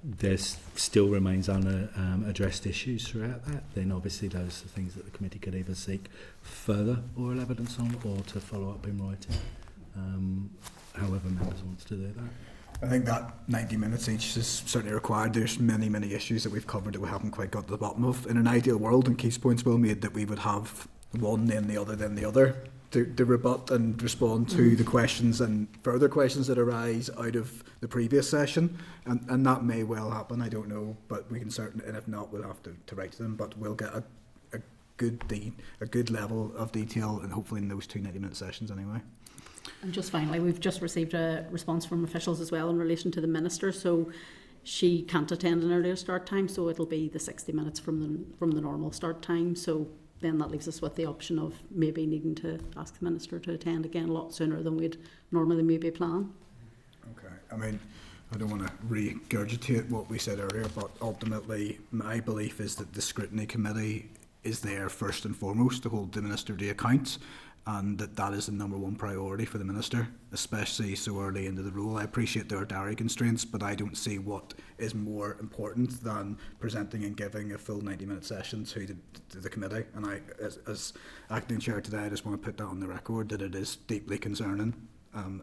there still remains unaddressed issues throughout that, then obviously those are things that the committee could either seek further oral evidence on, or to follow up in writing, however members want to do that. I think that 90 minutes each is certainly required. There's many issues that we've covered that we haven't quite got to the bottom of. In an ideal world, and Keith's points well made, that we would have one, then the other, to rebut and respond to the questions and further questions that arise out of the previous session, and that may well happen, I don't know, but we can certainly, and if not, we'll have to write to them, but we'll get a good level of detail, and hopefully in those 2 90-minute sessions anyway. And just finally, we've just received a response from officials as well in relation to the Minister, so she can't attend an earlier start time, so it'll be the 60 minutes from the normal start time, so then that leaves us with the option of maybe needing to ask the Minister to attend again a lot sooner than we'd normally maybe plan. Okay, I mean, I don't want to regurgitate what we said earlier, but ultimately my belief is that the scrutiny committee is there first and foremost to hold the Minister to account, and that is the number one priority for the Minister, especially so early into the role. I appreciate there are diary constraints, but I don't see what is more important than presenting and giving a full 90-minute session to the committee. And I, as acting chair today, I just want to put that on the record that it is deeply concerning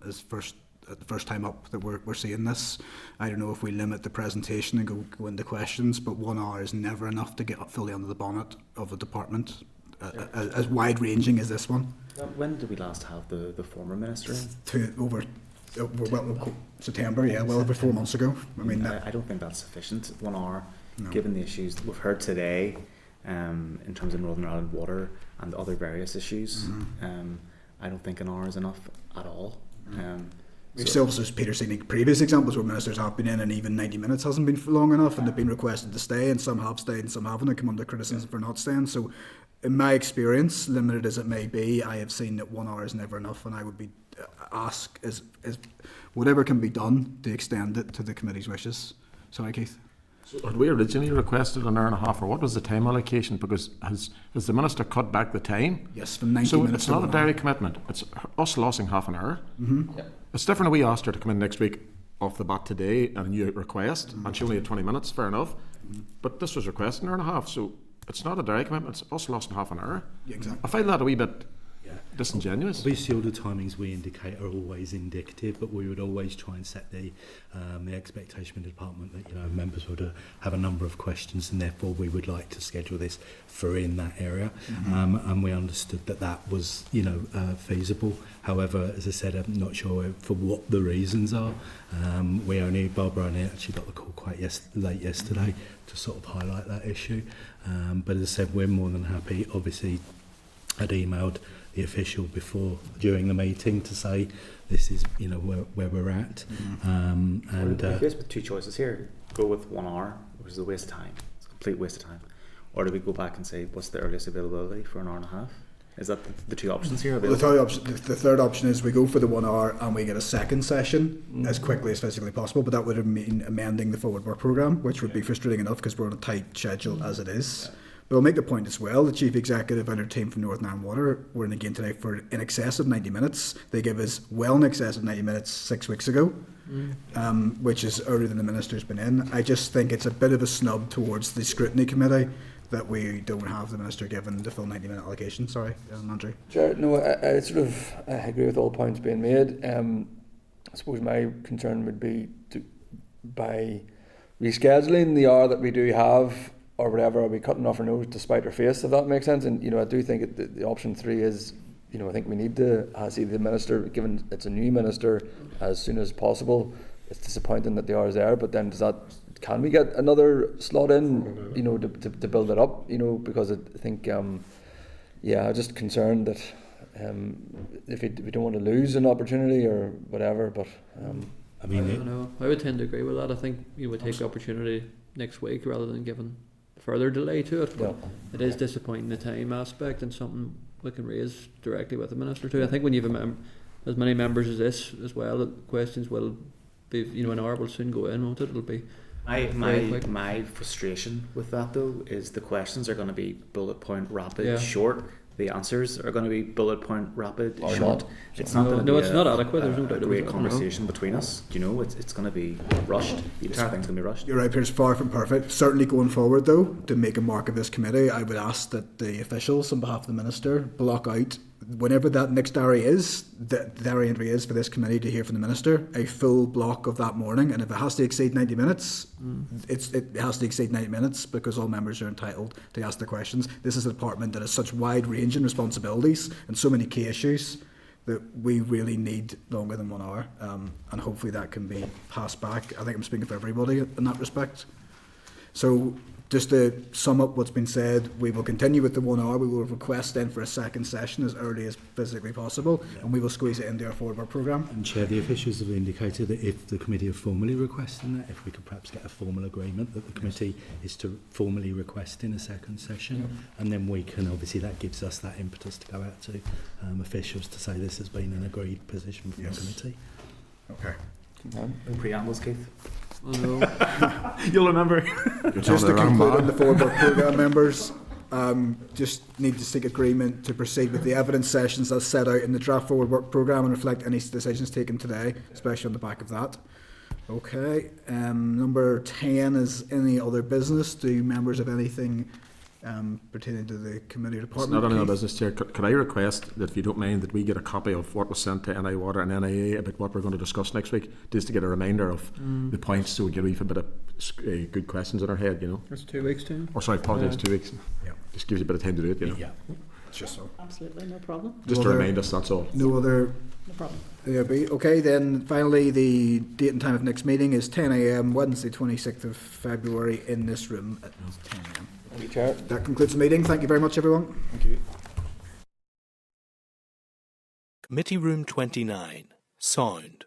as the first time up that we're seeing this. I don't know if we limit the presentation and go into questions, but 1 hour is never enough to get fully under the bonnet of a department, as wide-ranging as this one. When did we last have the former minister in? September, yeah, well over 4 months ago. I mean, I don't think that's sufficient. 1 hour, no. Given the issues that we've heard today, in terms of Northern Ireland water and other various issues, I don't think an hour is enough at all. We've still, as Peter seen previous examples where ministers have been in and even 90 minutes hasn't been long enough, and they've been requested to stay, and some have stayed and some haven't, and come under criticism for not staying. So in my experience, limited as it may be, I have seen that 1 hour is never enough, and I would be asked is whatever can be done to extend it to the committee's wishes. Sorry, Keith. So had we originally requested an hour and a half, or what was the time allocation? Because has the Minister cut back the time? Yes, from 90 so minutes it's not to a diary commitment. It's us losing half an hour. It's different if we asked her to come in next week off the bat today and a new request, and she only had 20 minutes, fair enough. But this was requested an hour and a half, so it's not a direct commitment, it's us losing half an hour. Yeah, exactly. I find that a wee bit disingenuous. Obviously, all the timings we indicate are always indicative, but we would always try and set the expectation in the department that members would have a number of questions, and therefore we would like to schedule this for in that area. And we understood that was feasible. However, as I said, I'm not sure for what the reasons are. Barbara and I actually got the call quite late yesterday to sort of highlight that issue. But as I said, we're more than happy. Obviously, I'd emailed the official during the meeting to say this is where we're at. And we're faced with two choices here: go with 1 hour, which is a waste of time, it's a complete waste of time, or do we go back and say what's the earliest availability for an hour and a half? Is that the two options here? Well, the third option is we go for the 1 hour and we get a second session as quickly as physically possible, but that would mean amending the forward work programme, which would be frustrating enough because we're on a tight schedule as it is. But I'll make the point as well, the Chief Executive and her team from Northern Ireland Water were in the game today for in excess of 90 minutes. They gave us well in excess of 90 minutes 6 weeks ago, which is earlier than the Minister's been in. I just think it's a bit of a snub towards the Scrutiny Committee that we don't have the Minister given the full 90-minute allocation. Sorry, Andrew. Sure, no, I sort of agree with all points being made. I suppose my concern would be by rescheduling the hour that we do have, or whatever, are we cutting off our nose to spite our face, if that makes sense? And I do think the option 3 is, I think we need to see the Minister, given it's a new Minister, as soon as possible. It's disappointing that the hour is there, but then can we get another slot in, to build it up, because I think, I'm just concerned that if we don't want to lose an opportunity or whatever, but I don't know. I would tend to agree with that. I think you would take the opportunity next week rather than giving further delay to it. But it is disappointing, the time aspect, and something we can raise directly with the Minister too. I think when you have as many members as this as well, the questions will be, an hour will soon go in, won't it? It'll be my frustration with that though is the questions are going to be bullet point rapid, short. The answers are going to be bullet point rapid, or short. not. It's not going to be it's not adequate. There's no doubt a great about it. conversation between us. It's going to be rushed. Everything's going to be rushed. You're right, Pierce. Far from perfect. Certainly going forward, though, to make a mark of this committee, I would ask that the officials, on behalf of the Minister, block out whenever that next diary is, the diary entry is for this committee to hear from the Minister, a full block of that morning. And if it has to exceed 90 minutes, it has to exceed 90 minutes because all members are entitled to ask their questions. This is a department that has such wide-ranging responsibilities and so many key issues that we really need longer than 1 hour. And hopefully that can be passed back. I think I'm speaking for everybody in that respect. So Just to sum up what's been said, we will continue with the 1 hour. We will request then for a second session as early as physically possible, and we will squeeze it into our forward work programme. And Chair, the officials have indicated that if the committee are formally requesting that, if we could perhaps get a formal agreement that the committee is to formally request in a second session, and then we can, obviously that gives us that impetus to go out to officials to say this has been an agreed position from the committee. Okay. No preambles, Keith. You'll remember. Just to conclude on the forward work programme, members, just need to seek agreement to proceed with the evidence sessions as set out in the draft forward work programme and reflect any decisions taken today, especially on the back of that. Okay. Number 10 is any other business. Do members have anything pertaining to the committee department? It's not any other business, Chair. Could I request that, if you don't mind, that we get a copy of what was sent to NI Water and NIA about what we're going to discuss next week, just to get a reminder of the points, so we get a bit of good questions in our head, you know. That's 2 weeks too. Or sorry, apologies, 2 weeks. Yeah. Just gives you a bit of time to do it, you know. Yeah. It's just so. Absolutely, no problem. Just to remind us, that's all. No other. No problem. Okay, then finally the date and time of next meeting is 10 a.m. Wednesday 26th of February in this room at 10 a.m. Thank you, Chair. That concludes the meeting. Thank you very much, everyone. Thank you. Committee Room 29. Sound.